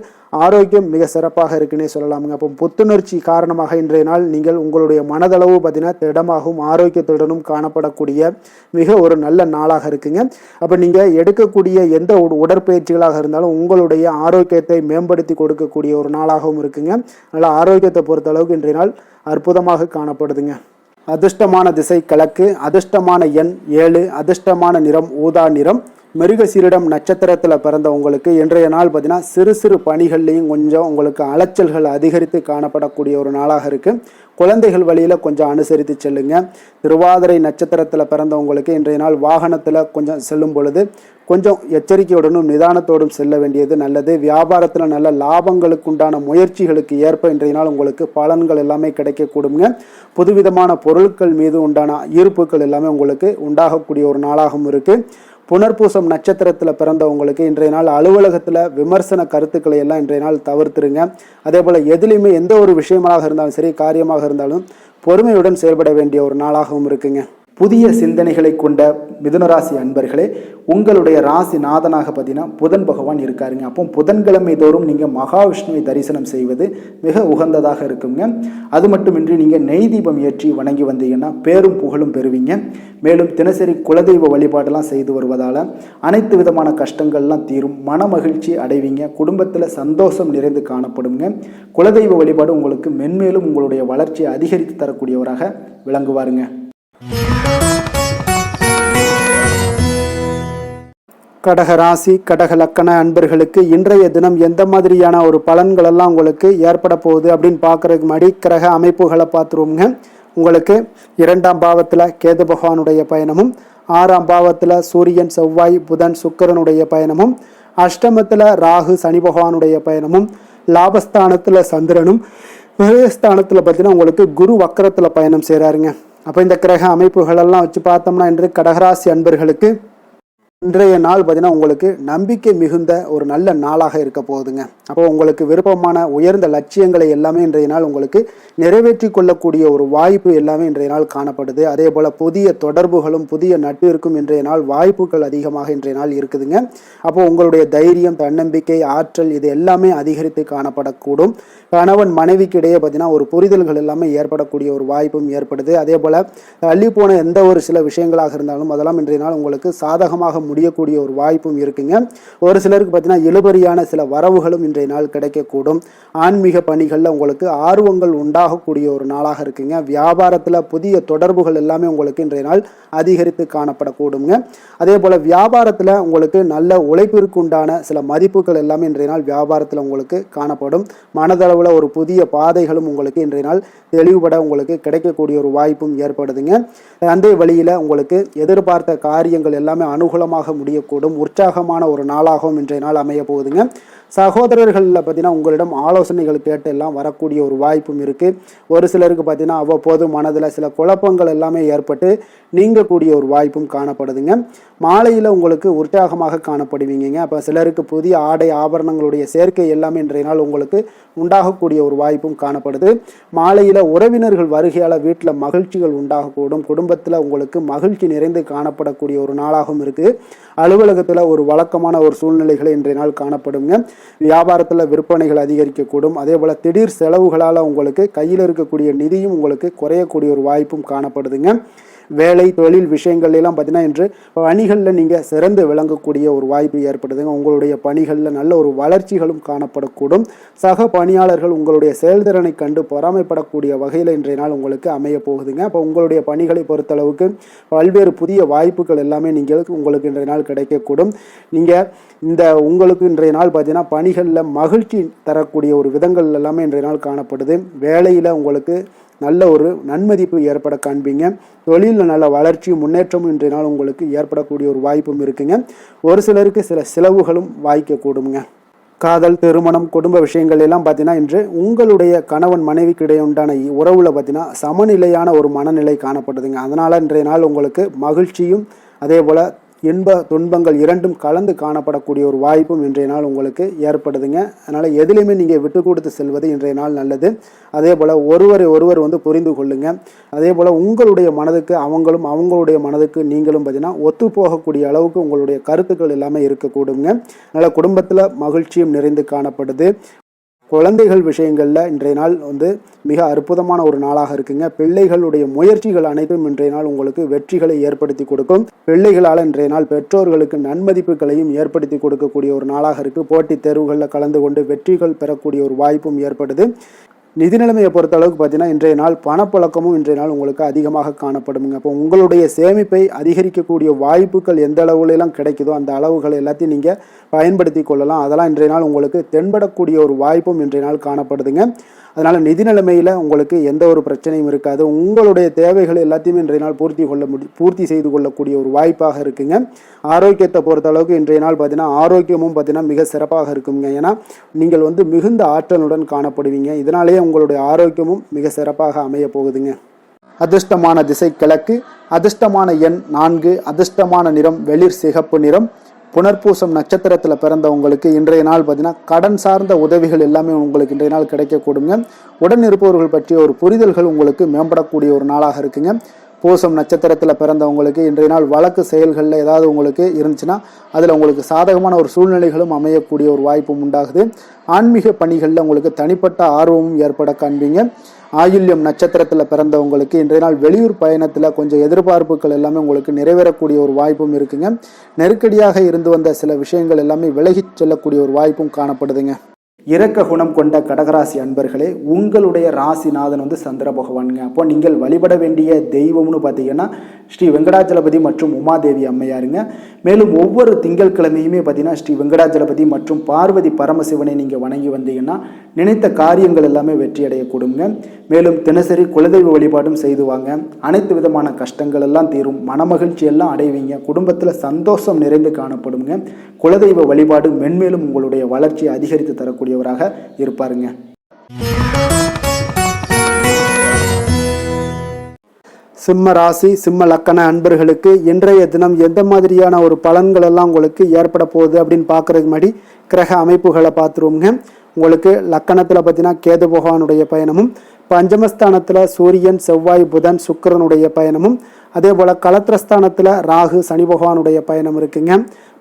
ஆரோக்கியம் மிக சிறப்பாக இருக்குன்னே சொல்லலாமுங்க. அப்போ புத்துணர்ச்சி காரணமாக இன்றைய நாள் நீங்கள் உங்களுடைய மனதளவு பார்த்தீங்கன்னா திடமாகவும் ஆரோக்கியத்துடனும் காணப்படக்கூடிய மிக ஒரு நல்ல நாளாக இருக்குங்க. அப்போ நீங்கள் எடுக்கக்கூடிய எந்த உடற்பயிற்சிகளாக இருந்தாலும் உங்களுடைய ஆரோக்கியத்தை மேம்படுத்தி கொடுக்கக்கூடிய ஒரு நாளாகவும் இருக்குங்க. அதனால் ஆரோக்கியத்தை பொறுத்த அளவுக்கு இன்றைய நாள் அற்புதமாக காணப்படுதுங்க. அதிர்ஷ்டமான திசை கிழக்கு, அதிர்ஷ்டமான எண் 7, அதிர்ஷ்டமான நிறம் ஊதா நிறம். மிருகசீரிடம் நட்சத்திரத்தில் பிறந்த உங்களுக்கு இன்றைய நாள் பார்த்தீங்கன்னா சிறு சிறு பணிகள்லையும் கொஞ்சம் உங்களுக்கு அலைச்சல்கள் அதிகரித்து காணப்படக்கூடிய ஒரு நாளாக இருக்குது. குழந்தைகள் வழியில் கொஞ்சம் அனுசரித்து செல்லுங்க. திருவாதிரை நட்சத்திரத்தில் பிறந்தவங்களுக்கு இன்றைய நாள் வாகனத்தில் கொஞ்சம் செல்லும் பொழுது கொஞ்சம் எச்சரிக்கையுடனும் நிதானத்தோடும் செல்ல வேண்டியது நல்லது. வியாபாரத்தில் நல்ல லாபங்களுக்கு உண்டான முயற்சிகளுக்கு ஏற்ப இன்றைய நாள் உங்களுக்கு பலன்கள் எல்லாமே கிடைக்கக்கூடுங்க. புதுவிதமான பொருட்கள் மீது உண்டான ஈர்ப்புகள் எல்லாமே உங்களுக்கு உண்டாகக்கூடிய ஒரு நாளாகவும் இருக்குது. புனர்பூசம் நட்சத்திரத்தில் பிறந்தவங்களுக்கு இன்றைய நாள் அலுவலகத்தில் விமர்சன கருத்துக்களை எல்லாம் இன்றைய நாள் தவிர்த்துருங்க. அதே போல் எதுலேயுமே எந்த ஒரு விஷயமாக இருந்தாலும் சரி, காரியமாக இருந்தாலும் பொறுமையுடன் செயல்பட வேண்டிய ஒரு நாளாகவும் இருக்குங்க. புதிய சிந்தனைகளை கொண்ட மிதுனராசி அன்பர்களே, உங்களுடைய ராசி நாதனாக பார்த்தீங்கன்னா புதன் பகவான் இருக்காருங்க. அப்போ புதன்கிழமை தோறும் நீங்கள் மகாவிஷ்ணுவை தரிசனம் செய்வது மிக உகந்ததாக இருக்குங்க. அது மட்டுமின்றி நீங்கள் நெய் தீபம் ஏற்றி வணங்கி வந்தீங்கன்னா பேரும் புகழும் பெறுவீங்க. மேலும் தினசரி குலதெய்வ வழிபாடெல்லாம் செய்து வருவதால் அனைத்து விதமான கஷ்டங்கள்லாம் தீரும், மன மகிழ்ச்சி அடைவீங்க, குடும்பத்தில் சந்தோஷம் நிறைந்து காணப்படுங்க. குலதெய்வ வழிபாடு உங்களுக்கு மென்மேலும் உங்களுடைய வளர்ச்சியை அதிகரித்து தரக்கூடியவராக விளங்குவாருங்க. கடக ராசி கடக லக்கண அன்பர்களுக்கு இன்றைய தினம் எந்த மாதிரியான ஒரு பலன்கள் எல்லாம் உங்களுக்கு ஏற்பட போகுது அப்படின்னு பார்க்கறதுக்கு முன்னாடி கிரக அமைப்புகளை பார்த்துருவோங்க. உங்களுக்கு 2ஆம் பாவத்தில் கேது பகவானுடைய பயணமும், 6ஆம் பாவத்தில் சூரியன், செவ்வாய், புதன், சுக்கிரனுடைய பயணமும், அஷ்டமத்தில் ராகு, சனி பகவானுடைய பயணமும், லாபஸ்தானத்தில் சந்திரனும், விரயஸ்தானத்தில் பார்த்தீங்கன்னா உங்களுக்கு குரு வக்கரத்தில் பயணம் செய்கிறாருங்க. அப்போ இந்த கிரக அமைப்புகளெல்லாம் வச்சு பார்த்தோம்னா இன்று கடகராசி அன்பர்களுக்கு இன்றைய நாள் பார்த்தீங்கன்னா உங்களுக்கு நம்பிக்கை மிகுந்த ஒரு நல்ல நாளாக இருக்க போகுதுங்க. அப்போ உங்களுக்கு விருப்பமான உயர்ந்த லட்சியங்களை எல்லாமே இன்றைய நாள் உங்களுக்கு நிறைவேற்றி கொள்ளக்கூடிய ஒரு வாய்ப்பு எல்லாமே இன்றைய நாள் காணப்படுது. அதே போல் புதிய தொடர்புகளும் புதிய நட்பிற்கும் இன்றைய நாள் வாய்ப்புகள் அதிகமாக இன்றைய நாள் இருக்குதுங்க. அப்போ உங்களுடைய தைரியம், தன்னம்பிக்கை, ஆற்றல் இது எல்லாமே அதிகரித்து காணப்படக்கூடும். கணவன் மனைவிக்கு இடையே பார்த்தீங்கன்னா ஒரு புரிதல்கள் எல்லாமே ஏற்படக்கூடிய ஒரு வாய்ப்பும் ஏற்படுது. அதே போல் தள்ளி போன எந்த ஒரு சில விஷயங்களாக இருந்தாலும் அதெல்லாம் இன்றைய நாள் உங்களுக்கு சாதகமாக முடியக்கூடிய ஒரு வாய்ப்பும் இருக்குங்க. ஒரு சிலருக்கு பார்த்தீங்கன்னா இழுபறியான சில வரவுகளும் இன்றைய நாள் கிடைக்கக்கூடும். ஆன்மீக பணிகளில் உங்களுக்கு ஆர்வங்கள் உண்டாகக்கூடிய ஒரு நாளாக இருக்குங்க. வியாபாரத்தில் புதிய தொடர்புகள் எல்லாமே உங்களுக்கு இன்றைய நாள் அதிகரித்து காணப்படக்கூடுங்க. அதே போல் வியாபாரத்தில் உங்களுக்கு நல்ல உழைப்பிற்கு உண்டான சில மதிப்புகள் எல்லாமே இன்றைய நாள் வியாபாரத்தில் உங்களுக்கு காணப்படும். மனதளவில் ஒரு புதிய பாதைகளும் உங்களுக்கு இன்றைய நாள் தெளிவுபட உங்களுக்கு கிடைக்கக்கூடிய ஒரு வாய்ப்பும் ஏற்படுதுங்க. அந்த வழியில் உங்களுக்கு எதிர்பார்த்த காரியங்கள் எல்லாமே அனுகூலமாக முடியக்கூடும். உற்சாகமான ஒரு நாளாகவும் இன்றைய நாள் அமைய போகுதுங்க. சகோதரர்களில் பார்த்தீங்கன்னா உங்களிடம் ஆலோசனைகள் கேட்டு எல்லாம் வரக்கூடிய ஒரு வாய்ப்பும் இருக்குது. ஒரு சிலருக்கு பார்த்தீங்கன்னா அவ்வப்போது மனதில் சில குழப்பங்கள் எல்லாமே ஏற்பட்டு நீங்கக்கூடிய ஒரு வாய்ப்பும் காணப்படுதுங்க. மாலையில் உங்களுக்கு உற்சாகமாக காணப்படுவீங்க. அப்போ சிலருக்கு புதிய ஆடை ஆபரணங்களுடைய சேர்க்கை எல்லாமே இன்றைய நாள் உங்களுக்கு உண்டாகக்கூடிய ஒரு வாய்ப்பும் காணப்படுது. மாலையில் உறவினர்கள் வருகையால் வீட்டில் மகிழ்ச்சிகள் உண்டாகக்கூடும். குடும்பத்தில் உங்களுக்கு மகிழ்ச்சி நிறைந்து காணப்படக்கூடிய ஒரு நாளாகவும் இருக்குது. அலுவலகத்தில் ஒரு வழக்கமான ஒரு சூழ்நிலைகளை இன்றைய நாள் காணப்படுங்க. வியாபாரத்தில் விற்பனைகள் அதிகரிக்கக்கூடும். அதே போல் திடீர் செலவுகளால் உங்களுக்கு கையில் இருக்கக்கூடிய நிதியும் உங்களுக்கு குறையக்கூடிய ஒரு வாய்ப்பும் காணப்படுதுங்க. வேலை தொழில் விஷயங்கள் எல்லாம் பார்த்தீங்கன்னா இன்று பணிகளில் நீங்கள் சிறந்து விளங்கக்கூடிய ஒரு வாய்ப்பு ஏற்படுதுங்க. உங்களுடைய பணிகளில் நல்ல ஒரு வளர்ச்சிகளும் காணப்படக்கூடும். சக பணியாளர்கள் உங்களுடைய செயல்திறனை கண்டு பொறாமைப்படக்கூடிய வகையில் இன்றைய நாள் உங்களுக்கு அமைய போகுதுங்க. அப்போ உங்களுடைய பணிகளை பொறுத்தளவுக்கு பல்வேறு புதிய வாய்ப்புகள் எல்லாமே உங்களுக்கு இன்றைய நாள் கிடைக்கக்கூடும். உங்களுக்கு இன்றைய நாள் பார்த்தீங்கன்னா பணிகளில் மகிழ்ச்சி தரக்கூடிய ஒரு விதங்கள் எல்லாமே இன்றைய நாள் காணப்படுது. வேலையில் உங்களுக்கு நல்ல ஒரு நன்மதிப்பு ஏற்பட காண்பீங்க. தொழிலில் நல்ல வளர்ச்சியும் முன்னேற்றமும் இன்றைய நாள் உங்களுக்கு ஏற்படக்கூடிய ஒரு வாய்ப்பும் இருக்குங்க. ஒரு சிலருக்கு சில செலவுகளும் வாய்க்கக்கூடுங்க. காதல், திருமணம், குடும்ப விஷயங்கள் எல்லாம் பார்த்தீங்கன்னா இன்று உங்களுடைய கணவன் மனைவிக்கு இடையே உண்டான உறவில் பார்த்தீங்கன்னா சமநிலையான ஒரு மனநிலை காணப்படுதுங்க. அதனால் இன்றைய நாள் உங்களுக்கு மகிழ்ச்சியும் அதே போல் இன்ப துன்பங்கள் இரண்டும் கலந்து காணப்படக்கூடிய ஒரு வாய்ப்பும் இன்றைய நாள் உங்களுக்கு ஏற்படுதுங்க. அதனால் எதுலையுமே நீங்கள் விட்டு கொடுத்து செல்வது இன்றைய நாள் நல்லது. அதே போல் ஒருவர் புரிந்து கொள்ளுங்க. அதே போல் உங்களுடைய மனதுக்கு அவங்களுடைய மனதுக்கு நீங்களும் பார்த்தீங்கன்னா ஒத்து போகக்கூடிய அளவுக்கு உங்களுடைய கருத்துக்கள் எல்லாமே இருக்கக்கூடுங்க. அதனால் குடும்பத்தில் மகிழ்ச்சியும் நிறைந்து காணப்படுது. குழந்தைகள் விஷயங்களில் இன்றைய நாள் மிக அற்புதமான ஒரு நாளாக இருக்குங்க. பிள்ளைகளுடைய முயற்சிகள் அனைத்தும் இன்றைய நாள் உங்களுக்கு வெற்றிகளை ஏற்படுத்தி கொடுக்கும். பிள்ளைகளால் இன்றைய நாள் பெற்றோர்களுக்கு நன்மதிப்புகளையும் ஏற்படுத்தி கொடுக்கக்கூடிய ஒரு நாளாக இருக்குது. போட்டித் தேர்வுகளில் கலந்து கொண்டு வெற்றிகள் பெறக்கூடிய ஒரு வாய்ப்பும் ஏற்படுது. நிதி நிலைமையை பொறுத்த அளவுக்கு பார்த்தீங்கன்னா இன்றைய நாள் பணப்புழக்கமும் இன்றைய நாள் உங்களுக்கு அதிகமாக காணப்படுங்க. அப்போ உங்களுடைய சேமிப்பை அதிகரிக்கக்கூடிய வாய்ப்புகள் எந்த அளவுலாம் கிடைக்குதோ அந்த அளவுகள் எல்லாத்தையும் நீங்கள் பயன்படுத்தி கொள்ளலாம். அதெல்லாம் இன்றைய நாள் உங்களுக்கு தென்படக்கூடிய ஒரு வாய்ப்பும் இன்றைய நாள் காணப்படுதுங்க. அதனால் நிதி நிலைமையில் உங்களுக்கு எந்த ஒரு பிரச்சனையும் இருக்காது. உங்களுடைய தேவைகள் எல்லாத்தையுமே இன்றைய நாள் பூர்த்தி செய்து கொள்ளக்கூடிய ஒரு வாய்ப்பாக இருக்குங்க. ஆரோக்கியத்தை பொறுத்த அளவுக்கு இன்றைய நாள் பார்த்தீங்கன்னா ஆரோக்கியமும் பார்த்தீங்கன்னா மிக சிறப்பாக இருக்குங்க. ஏன்னா நீங்கள் மிகுந்த ஆற்றலுடன் காணப்படுவீங்க. இதனாலேயே உங்களுடைய ஆரோக்கியமும் மிக சிறப்பாக அமைய போகுதுங்க. அதிர்ஷ்டமான திசை கிழக்கு, அதிர்ஷ்டமான எண் 4, அதிர்ஷ்டமான நிறம் வெளிர் சிகப்பு நிறம். புனர்பூசம் நட்சத்திரத்தில் பிறந்தவங்களுக்கு இன்றைய நாள் பார்த்தீங்கன்னா கடன் சார்ந்த உதவிகள் எல்லாமே உங்களுக்கு இன்றைய நாள் கிடைக்கக்கூடுங்க. உடன் இருப்பவர்கள் பற்றிய ஒரு புரிதல்கள் உங்களுக்கு மேம்படக்கூடிய ஒரு நாளாக இருக்குங்க. பூசம் நட்சத்திரத்தில் பிறந்தவங்களுக்கு இன்றைய நாள் வழக்கு செயல்களில் ஏதாவது உங்களுக்கு இருந்துச்சுன்னா அதில் உங்களுக்கு சாதகமான ஒரு சூழ்நிலைகளும் அமையக்கூடிய ஒரு வாய்ப்பும் உண்டாகுது. ஆன்மீக பணிகளில் உங்களுக்கு தனிப்பட்ட ஆர்வமும் ஏற்பட காண்பீங்க. ஆயில்யம் நட்சத்திரத்தில் பிறந்தவங்களுக்கு இன்றைய நாள் வெளியூர் பயணத்தில் கொஞ்சம் எதிர்பார்ப்புகள் எல்லாமே உங்களுக்கு நிறைவேறக்கூடிய ஒரு வாய்ப்பும் இருக்குங்க. நெருக்கடியாக இருந்து வந்த சில விஷயங்கள் எல்லாமே விலகிச் செல்லக்கூடிய ஒரு வாய்ப்பும் காணப்படுதுங்க. இரக்க குணம் கொண்ட கடகராசி அன்பர்களே, உங்களுடைய ராசிநாதன் சந்திர பகவானுங்க. அப்போ நீங்கள் வழிபட வேண்டிய தெய்வம்னு பார்த்தீங்கன்னா ஸ்ரீ வெங்கடாஜலபதி மற்றும் உமாதேவி அம்மையாருங்க. மேலும் ஒவ்வொரு திங்கட்கிழமையுமே பார்த்தீங்கன்னா ஸ்ரீ வெங்கடாஜலபதி மற்றும் பார்வதி பரமசிவனை நீங்கள் வணங்கி வந்தீங்கன்னா நினைத்த காரியங்கள் எல்லாமே வெற்றி அடையக்கூடுங்க. மேலும் தினசரி குலதெய்வ வழிபாடும் செய்து வாங்க. அனைத்து விதமான கஷ்டங்கள் எல்லாம் தீரும். மனமகிழ்ச்சி எல்லாம் அடைவீங்க. குடும்பத்தில் சந்தோஷம் நிறைந்து காணப்படுங்க. குலதெய்வ வழிபாடு மென்மேலும் உங்களுடைய வளர்ச்சியை அதிகரித்து தரக்கூடியவராக இருப்பாருங்க. சிம்ம ராசி சிம்ம லக்கண அன்பர்களுக்கு இன்றைய தினம் எந்த மாதிரியான ஒரு பலன்கள் எல்லாம் உங்களுக்கு ஏற்பட போகுது அப்படின்னு பார்க்கறதுக்கு முன்னாடி கிரக அமைப்புகளை பார்த்துருவோங்க. உங்களுக்கு லக்கணத்தில் பார்த்தீங்கன்னா கேது பகவானுடைய பயணமும், பஞ்சமஸ்தானத்தில் சூரியன் செவ்வாய் புதன் சுக்கிரனுடைய பயணமும், அதே போல் கலத்திரஸ்தானத்தில் ராகு சனி பகவானுடைய பயணம் இருக்குங்க.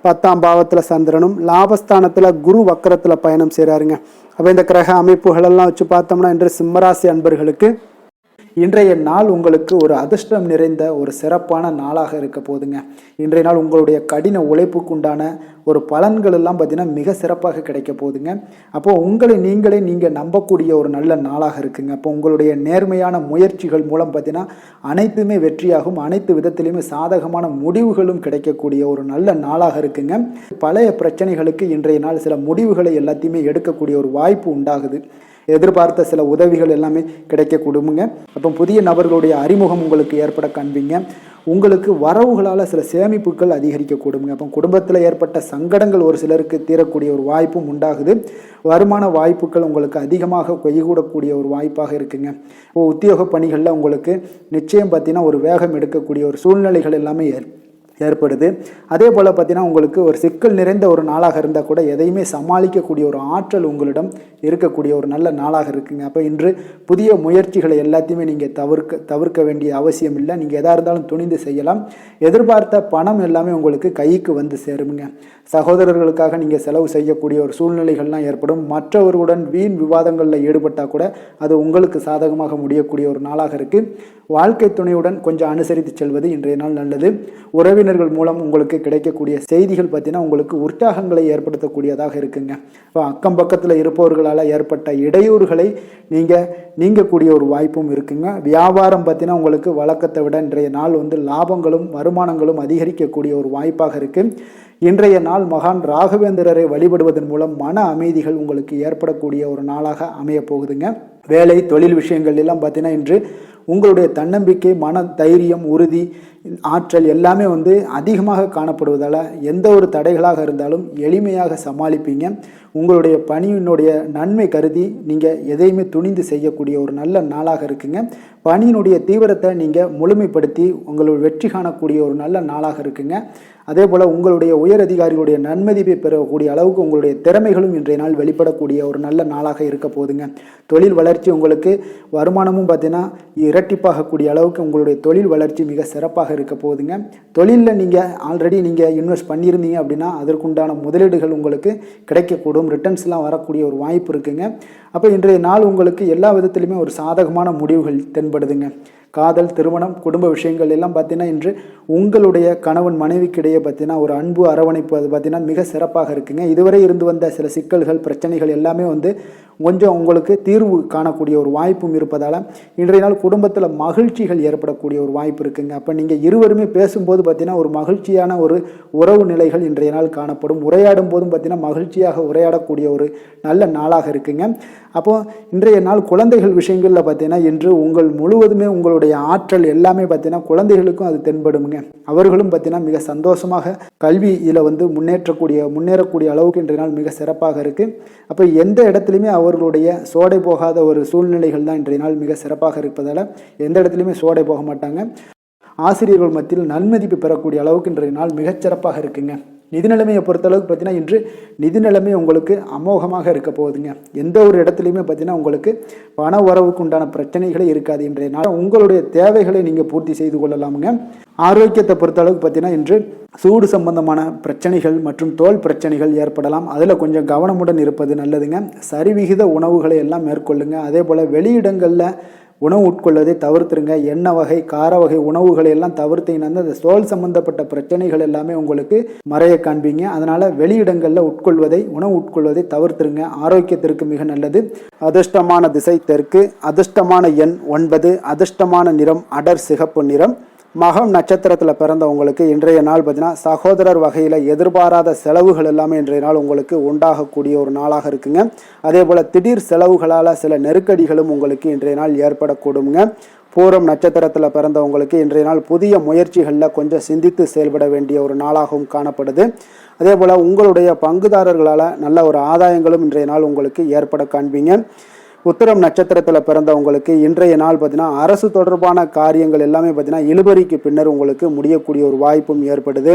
10ஆம் பாவத்தில் சந்திரனும், லாபஸ்தானத்தில் குரு வக்கரத்தில் பயணம் செய்கிறாருங்க. அப்போ இந்த கிரக அமைப்புகளெல்லாம் வச்சு பார்த்தோம்னா இன்று சிம்மராசி அன்பர்களுக்கு இன்றைய நாள் உங்களுக்கு ஒரு அதிர்ஷ்டம் நிறைந்த ஒரு சிறப்பான நாளாக இருக்க போதுங்க. இன்றைய நாள் உங்களுடைய கடின உழைப்புக்கு உண்டான ஒரு பலன்கள் எல்லாம் பார்த்தீங்கன்னா மிக சிறப்பாக கிடைக்க போகுதுங்க. அப்போ உங்களை நீங்கள் நம்பக்கூடிய ஒரு நல்ல நாளாக இருக்குங்க. அப்போ உங்களுடைய நேர்மையான முயற்சிகள் மூலம் பார்த்தீங்கன்னா அனைத்துமே வெற்றியாகும், அனைத்து விதத்திலையுமே சாதகமான முடிவுகளும் கிடைக்கக்கூடிய ஒரு நல்ல நாளாக இருக்குங்க. பழைய பிரச்சனைகளுக்கு இன்றைய நாள் சில முடிவுகளை எல்லாத்தையுமே எடுக்கக்கூடிய ஒரு வாய்ப்பு உண்டாகுது. எதிர்பார்த்த சில உதவிகள் எல்லாமே கிடைக்க கொடுங்க. அப்போ புதிய நபர்களுடைய அறிமுகம் உங்களுக்கு ஏற்பட காண்பீங்க. உங்களுக்கு வரவுகளால் சில சேமிப்புகள் அதிகரிக்க கொடுங்க. அப்போ குடும்பத்தில் ஏற்பட்ட சங்கடங்கள் ஒரு சிலருக்கு தீரக்கூடிய ஒரு வாய்ப்பும் உண்டாகுது. வருமான வாய்ப்புகள் உங்களுக்கு அதிகமாக கைகூடக்கூடிய ஒரு வாய்ப்பாக இருக்குங்க. உத்தியோக பணிகளில் உங்களுக்கு நிச்சயம் பார்த்தீங்கன்னா ஒரு வேகம் எடுக்கக்கூடிய ஒரு சூழ்நிலைகள் எல்லாமே ஏற்படுது. அதே போல் பார்த்தீங்கன்னா உங்களுக்கு ஒரு சிக்கல் நிறைந்த ஒரு நாளாக இருந்தால் கூட எதையுமே சமாளிக்கக்கூடிய ஒரு ஆற்றல் உங்களிடம் இருக்கக்கூடிய ஒரு நல்ல நாளாக இருக்குங்க. அப்போ இன்று புதிய முயற்சிகளை எல்லாத்தையுமே நீங்கள் தவிர்க்க வேண்டிய அவசியம் இல்லை. நீங்கள் எதாக இருந்தாலும் துணிந்து செய்யலாம். எதிர்பார்த்த பணம் எல்லாமே உங்களுக்கு கைக்கு வந்து சேருங்க. சகோதரர்களுக்காக நீங்கள் செலவு செய்யக்கூடிய ஒரு சூழ்நிலைகள்லாம் ஏற்படும். மற்றவர்களுடன் வீண் விவாதங்களில் ஈடுபட்டால் கூட அது உங்களுக்கு சாதகமாக முடியக்கூடிய ஒரு நாளாக இருக்குது. வாழ்க்கை துணையுடன் கொஞ்சம் அனுசரித்து செல்வது இன்றைய நாள் நல்லது. உறவினர்கள் மூலம் உங்களுக்கு கிடைக்கக்கூடிய செய்திகள் பார்த்தீங்கன்னா உங்களுக்கு உற்சாகங்களை ஏற்படுத்தக்கூடியதாக இருக்குங்க. இப்போ அக்கம் பக்கத்தில் இருப்பவர்களால் ஏற்பட்ட இடையூறுகளை நீங்கக்கூடிய ஒரு வாய்ப்பும் இருக்குங்க. வியாபாரம் பார்த்தீங்கன்னா உங்களுக்கு வழக்கத்தை விட இன்றைய நாள் லாபங்களும் வருமானங்களும் அதிகரிக்கக்கூடிய ஒரு வாய்ப்பாக இருக்குது. இன்றைய நாள் மகான் ராகவேந்திரரை வழிபடுவதன் மூலம் மன அமைதிகள் உங்களுக்கு ஏற்படக்கூடிய ஒரு நாளாக அமைய போகுதுங்க. வேலை தொழில் விஷயங்கள் எல்லாம் பார்த்தீங்கன்னா இன்று உங்களுடைய தன்னம்பிக்கை, மன தைரியம், உறுதி, ஆற்றல் எல்லாமே அதிகமாக காணப்படுவதால் எந்த ஒரு தடைகளாக இருந்தாலும் எளிமையாக சமாளிப்பீங்க. உங்களுடைய பணியினுடைய நன்மை கருதி நீங்கள் எதையுமே துணிந்து செய்யக்கூடிய ஒரு நல்ல நாளாக இருக்குங்க. பணியினுடைய தீவிரத்தை நீங்கள் முழுமைப்படுத்தி உங்களுடைய வெற்றி காணக்கூடிய ஒரு நல்ல நாளாக இருக்குங்க. அதே போல் உங்களுடைய உயர் அதிகாரிகளுடைய நன்மதிப்பை பெறக்கூடிய அளவுக்கு உங்களுடைய திறமைகளும் இன்றைய நாள் வெளிப்படக்கூடிய ஒரு நல்ல நாளாக இருக்க போதுங்க. தொழில் வளர்ச்சி உங்களுக்கு வருமானமும் பார்த்தீங்கன்னா இரட்டிப்பாகக்கூடிய அளவுக்கு உங்களுடைய தொழில் வளர்ச்சி மிக சிறப்பாக இருக்க போகுதுங்க. தொழிலில் நீங்கள் ஆல்ரெடி இன்வெஸ்ட் பண்ணியிருந்தீங்க அப்படின்னா அதற்குண்டான முதலீடுகள் உங்களுக்கு கிடைக்கக்கூடும். ரிட்டர்ன்ஸ்லாம் வரக்கூடிய ஒரு வாய்ப்பு இருக்குங்க. அப்போ இன்றைய நாள் உங்களுக்கு எல்லா விதத்திலுமே ஒரு சாதகமான முடிவுகள் தென்படுதுங்க. காதல், திருமணம், குடும்ப விஷயங்கள் எல்லாம் பார்த்தீங்கன்னா இன்று உங்களுடைய கணவன் மனைவிக்கிடையே பார்த்தீங்கன்னா ஒரு அன்பு அரவணைப்பு அது பார்த்தீங்கன்னா மிக சிறப்பாக இருக்குங்க. இதுவரை இருந்து வந்த சில சிக்கல்கள் பிரச்சனைகள் எல்லாமே கொஞ்சம் உங்களுக்கு தீர்வு காணக்கூடிய ஒரு வாய்ப்பும் இருப்பதால் இன்றைய நாள் குடும்பத்தில் மகிழ்ச்சிகள் ஏற்படக்கூடிய ஒரு வாய்ப்பு இருக்குங்க. அப்போ நீங்கள் இருவருமே பேசும்போது பார்த்தீங்கன்னா ஒரு மகிழ்ச்சியான ஒரு உறவு நிலைகள் இன்றைய நாள் காணப்படும். உரையாடும் போதும் பார்த்தீங்கன்னா மகிழ்ச்சியாக உரையாடக்கூடிய ஒரு நல்ல நாளாக இருக்குங்க. அப்போது இன்றைய நாள் குழந்தைகள் விஷயங்களில் பார்த்தீங்கன்னா இன்று முழுவதுமே உங்களுடைய ஆற்றல் எல்லாமே பார்த்தீங்கன்னா குழந்தைகளுக்கும் அது தென்படுங்க. அவர்களும் பார்த்தீங்கன்னா மிக சந்தோஷமாக கல்வியில் முன்னேறக்கூடிய அளவுக்கு இன்றைய நாள் மிக சிறப்பாக இருக்குது. அப்போ எந்த இடத்துலையுமே அவர்களுடைய சோடை போகாத ஒரு சூழ்நிலைகள் தான் இன்றைய நாள் மிக சிறப்பாக இருப்பதால் எந்த இடத்துலையுமே சோடை போக மாட்டாங்க. ஆசிரியர்கள் மத்தியில் நன்மதிப்பு பெறக்கூடிய அளவுக்கு இன்றைய நாள் மிகச்சிறப்பாக இருக்குங்க. நிதி நிலைமையை பொறுத்தளவுக்கு பார்த்தீங்கன்னா இன்று நிதி நிலைமை உங்களுக்கு அமோகமாக இருக்க போகுதுங்க. எந்த ஒரு இடத்துலையுமே பார்த்தீங்கன்னா உங்களுக்கு பண வரவுக்கு உண்டான பிரச்சனைகளே இருக்காது. இன்றைய நாள் உங்களுடைய தேவைகளை நீங்கள் பூர்த்தி செய்து கொள்ளலாமுங்க. ஆரோக்கியத்தை பொறுத்தளவுக்கு பார்த்தீங்கன்னா இன்று சூடு சம்பந்தமான பிரச்சனைகள் மற்றும் தோல் பிரச்சனைகள் ஏற்படலாம். அதில் கொஞ்சம் கவனமுடன் இருப்பது நல்லதுங்க. சரிவிகித உணவுகளை எல்லாம் மேற்கொள்ளுங்க. அதே போல் வெளியிடங்களில் உணவு உட்கொள்வதை தவிர்த்துருங்க. எண்ணெய் வகை, கார வகை உணவுகளை எல்லாம் தவிர்த்தீங்கன்னா அந்த தோல் சம்பந்தப்பட்ட பிரச்சனைகள் எல்லாமே உங்களுக்கு மறைய காண்பீங்க. அதனால் வெளியிடங்களில் உணவு உட்கொள்வதை தவிர்த்துருங்க. ஆரோக்கியத்திற்கு மிக நல்லது. அதிர்ஷ்டமான திசை தெற்கு, அதிர்ஷ்டமான எண் 9, அதிர்ஷ்டமான நிறம் அடர் சிகப்பு நிறம். மகம் நட்சத்திரத்தில் பிறந்தவங்களுக்கு இன்றைய நாள் பார்த்தீங்கன்னா சகோதரர் வகையில் எதிர்பாராத செலவுகள் எல்லாமே இன்றைய நாள் உங்களுக்கு உண்டாகக்கூடிய ஒரு நாளாக இருக்குங்க. அதே போல் திடீர் செலவுகளால் சில நெருக்கடிகளும் உங்களுக்கு இன்றைய நாள் ஏற்படக்கூடுங்க. பூரம் நட்சத்திரத்தில் பிறந்தவங்களுக்கு இன்றைய நாள் புதிய முயற்சிகளில் கொஞ்சம் சிந்தித்து செயல்பட வேண்டிய ஒரு நாளாகவும் காணப்படுது. அதே போல் உங்களுடைய பங்குதாரர்களால் நல்ல ஒரு ஆதாயங்களும் இன்றைய நாள் உங்களுக்கு ஏற்பட காண்பீங்க. உத்திரம் நட்சத்திரத்தில் பிறந்தவங்களுக்கு இன்றைய நாள் பார்த்தீங்கன்னா அரசு தொடர்பான காரியங்கள் எல்லாமே பார்த்தீங்கன்னா இழுபறிக்கு பின்னர் உங்களுக்கு முடியக்கூடிய ஒரு வாய்ப்பும் ஏற்படுது.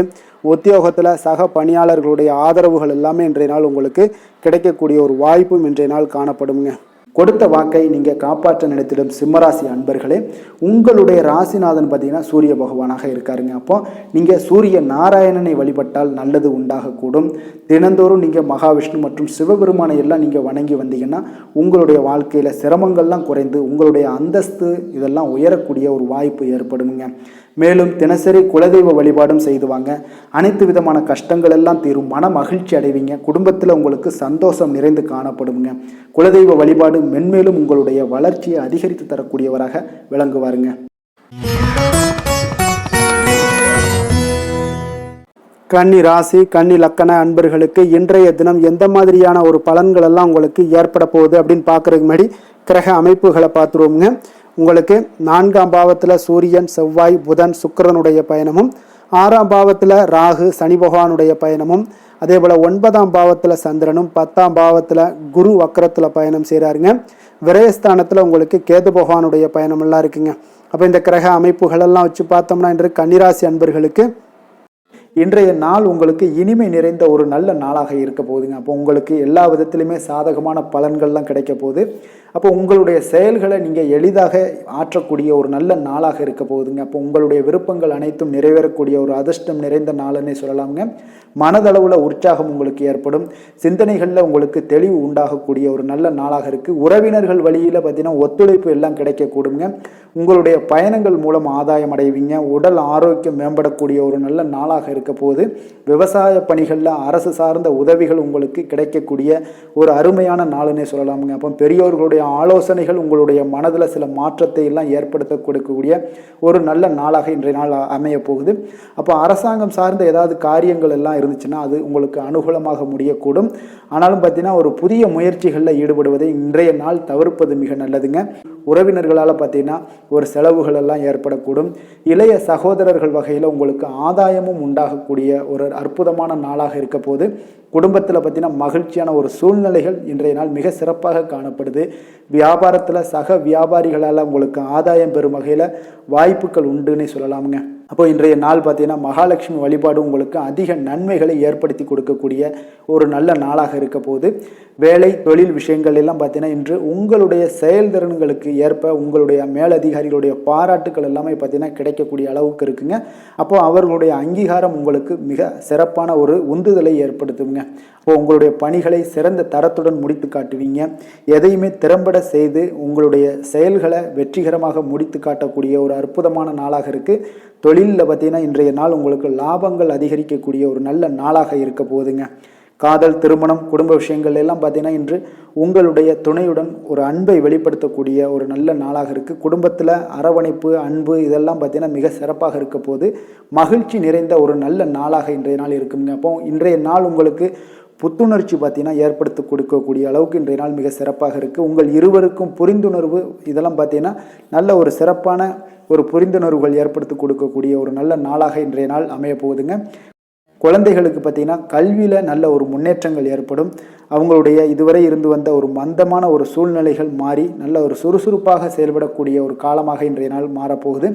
உத்தியோகத்தில் சக பணியாளர்களுடைய ஆதரவுகள் எல்லாமே இன்றைய நாள் உங்களுக்கு கிடைக்கக்கூடிய ஒரு வாய்ப்பும் இன்றைய நாள் காணப்படுங்க. கொடுத்த வாக்கை நீங்கள் காப்பாற்ற நினைத்திடும் சிம்மராசி அன்பர்களே, உங்களுடைய ராசிநாதன் பார்த்தீங்கன்னா சூரிய பகவானாக இருக்காருங்க. அப்போ நீங்கள் சூரிய நாராயணனை வழிபட்டால் நல்லது உண்டாகக்கூடும். தினந்தோறும் நீங்கள் மகாவிஷ்ணு மற்றும் சிவபெருமானை எல்லாம் நீங்கள் வணங்கி வந்தீங்கன்னா உங்களுடைய வாழ்க்கையில் சிரமங்கள்லாம் குறைந்து உங்களுடைய அந்தஸ்து இதெல்லாம் உயரக்கூடிய ஒரு வாய்ப்பு ஏற்படுங்க. மேலும் தினசரி குலதெய்வ வழிபாடும் செய்து வாங்க. அனைத்து விதமான கஷ்டங்கள் எல்லாம் தீரும். மன மகிழ்ச்சி அடைவீங்க. குடும்பத்தில் உங்களுக்கு சந்தோஷம் நிறைந்து காணப்படுங்க. குலதெய்வ வழிபாடு மென்மேலும் உங்களுடைய வளர்ச்சியை அதிகரித்து தரக்கூடியவராக விளங்குவாருங்க. கன்னி ராசி கன்னி லக்கண அன்பர்களுக்கு இன்றைய தினம் எந்த மாதிரியான ஒரு பலன்கள் எல்லாம் உங்களுக்கு ஏற்பட போகுது அப்படின்னு பார்க்கறதுக்கு முன்னாடி கிரக அமைப்புகளை பார்த்துருவோங்க. உங்களுக்கு 4ஆம் பாவத்தில் சூரியன் செவ்வாய் புதன் சுக்கிரனுடைய பயணமும், 6ஆம் பாவத்தில் ராகு சனி பகவானுடைய பயணமும், அதே போல் 9ஆம் பாவத்தில் சந்திரனும், 10ஆம் பாவத்தில் குரு வக்கரத்தில் பயணம் செய்கிறாருங்க. விரயஸ்தானத்தில் உங்களுக்கு கேது பகவானுடைய பயணமெல்லாம் இருக்குங்க. அப்போ இந்த கிரக அமைப்புகளெல்லாம் வச்சு பார்த்தோம்னா இன்று கன்னிராசி அன்பர்களுக்கு இன்றைய நாள் உங்களுக்கு இனிமை நிறைந்த ஒரு நல்ல நாளாக இருக்க போகுதுங்க. அப்போ உங்களுக்கு எல்லா விதத்திலுமே சாதகமான பலன்கள்லாம் கிடைக்க போகுது. அப்போ உங்களுடைய செயல்களை நீங்கள் எளிதாக ஆற்றக்கூடிய ஒரு நல்ல நாளாக இருக்க போகுதுங்க. அப்போ உங்களுடைய விருப்பங்கள் அனைத்தும் நிறைவேறக்கூடிய ஒரு அதிர்ஷ்டம் நிறைந்த நாளுன்னே சொல்லலாமுங்க. மனதளவில் உற்சாகம் உங்களுக்கு ஏற்படும். சிந்தனைகளில் உங்களுக்கு தெளிவு உண்டாகக்கூடிய ஒரு நல்ல நாளாக இருக்குது. உறவினர்கள் வழியில் பார்த்தீங்கன்னா ஒத்துழைப்பு எல்லாம் கிடைக்கக்கூடுங்க. உங்களுடைய பயணங்கள் மூலம் ஆதாயம் அடைவீங்க. உடல் ஆரோக்கியம் மேம்படக்கூடிய ஒரு நல்ல நாளாக இருக்க போது. விவசாய பணிகளில் அரசு சார்ந்த உதவிகள் உங்களுக்கு கிடைக்கக்கூடிய ஒரு அருமையான நாளுன்னே சொல்லலாமுங்க. அப்போ பெரியோர்களுடைய ஆலோசனைகள் உங்களுடைய மனதில் சில மாற்றத்தை எல்லாம் ஏற்படுத்த கொடுக்கக்கூடிய ஒரு நல்ல நாளாக இன்றைய நாள் அமைய போகுது. அப்போ அரசாங்கம் சார்ந்த ஏதாவது காரியங்கள் எல்லாம் இருந்துச்சுன்னா அது உங்களுக்கு அனுகூலமாக முடியக்கூடும். ஆனாலும் பார்த்தீங்கன்னா ஒரு புதிய முயற்சிகளில் ஈடுபடுவதை இன்றைய நாள் தவிர்ப்பது மிக நல்லதுங்க. உறவினர்களால் பார்த்தீங்கன்னா ஒரு செலவுகள் எல்லாம் ஏற்படக்கூடும். இளைய சகோதரர்கள் வகையில் உங்களுக்கு ஆதாயமும் உண்டாகக்கூடிய ஒரு அற்புதமான நாளாக இருக்க போது. குடும்பத்தில் பார்த்தீங்கன்னா மகிழ்ச்சியான ஒரு சூழ்நிலைகள் இன்றைய நாள் மிக சிறப்பாக காணப்படுது. வியாபாரத்தில் சக வியாபாரிகளால் உங்களுக்கு ஆதாயம் பெறும் வகையில் வாய்ப்புகள் உண்டுன்னு சொல்லலாமுங்க. அப்போ இன்றைய நாள் பார்த்தீங்கன்னா மகாலட்சுமி வழிபாடு உங்களுக்கு அதிக நன்மைகளை ஏற்படுத்தி கொடுக்கக்கூடிய ஒரு நல்ல நாளாக இருக்க போது. வேலை தொழில் விஷயங்கள் எல்லாம் பார்த்தீங்கன்னா இன்று உங்களுடைய செயல்திறன்களுக்கு ஏற்ப உங்களுடைய மேலதிகாரிகளுடைய பாராட்டுக்கள் எல்லாமே பார்த்தீங்கன்னா கிடைக்கக்கூடிய அளவுக்கு இருக்குங்க. அப்போ அவர்களுடைய அங்கீகாரம் உங்களுக்கு மிக சிறப்பான ஒரு உந்துதலை ஏற்படுத்துங்க. அப்போ உங்களுடைய பணிகளை சிறந்த தரத்துடன் முடித்து காட்டுவீங்க. எதையுமே திறம்பட செய்து உங்களுடைய செயல்களை வெற்றிகரமாக முடித்து காட்டக்கூடிய ஒரு அற்புதமான நாளாக இருக்குது. தொழிலில் பார்த்தீங்கன்னா இன்றைய நாள் உங்களுக்கு லாபங்கள் அதிகரிக்கக்கூடிய ஒரு நல்ல நாளாக இருக்க போகுதுங்க. காதல் திருமணம் குடும்ப விஷயங்கள் எல்லாம் பார்த்தீங்கன்னா இன்று உங்களுடைய துணையுடன் ஒரு அன்பை வெளிப்படுத்தக்கூடிய ஒரு நல்ல நாளாக இருக்குது. குடும்பத்தில் அரவணைப்பு அன்பு இதெல்லாம் பார்த்தீங்கன்னா மிக சிறப்பாக இருக்க போது. மகிழ்ச்சி நிறைந்த ஒரு நல்ல நாளாக இன்றைய நாள் இருக்குங்க. அப்போ இன்றைய நாள் உங்களுக்கு புத்துணர்ச்சி பார்த்தீங்கன்னா ஏற்படுத்தி கொடுக்கக்கூடிய அளவுக்கு இன்றைய நாள் மிக சிறப்பாக இருக்குது. உங்கள் இருவருக்கும் புரிந்துணர்வு இதெல்லாம் பார்த்தீங்கன்னா நல்ல ஒரு சிறப்பான ஒரு புரிந்துணர்வுகள் ஏற்படுத்தி கொடுக்கக்கூடிய ஒரு நல்ல நாளாக இன்றைய நாள் அமைய போகுதுங்க. குழந்தைகளுக்கு பார்த்தீங்கன்னா கல்வியில் நல்ல ஒரு முன்னேற்றங்கள் ஏற்படும். அவங்களுடைய இதுவரை இருந்து வந்த ஒரு மந்தமான ஒரு சூழ்நிலைகள் மாறி நல்ல ஒரு சுறுசுறுப்பாக செயல்படக்கூடிய ஒரு காலமாக இன்றைய நாள் மாறப்போகுது.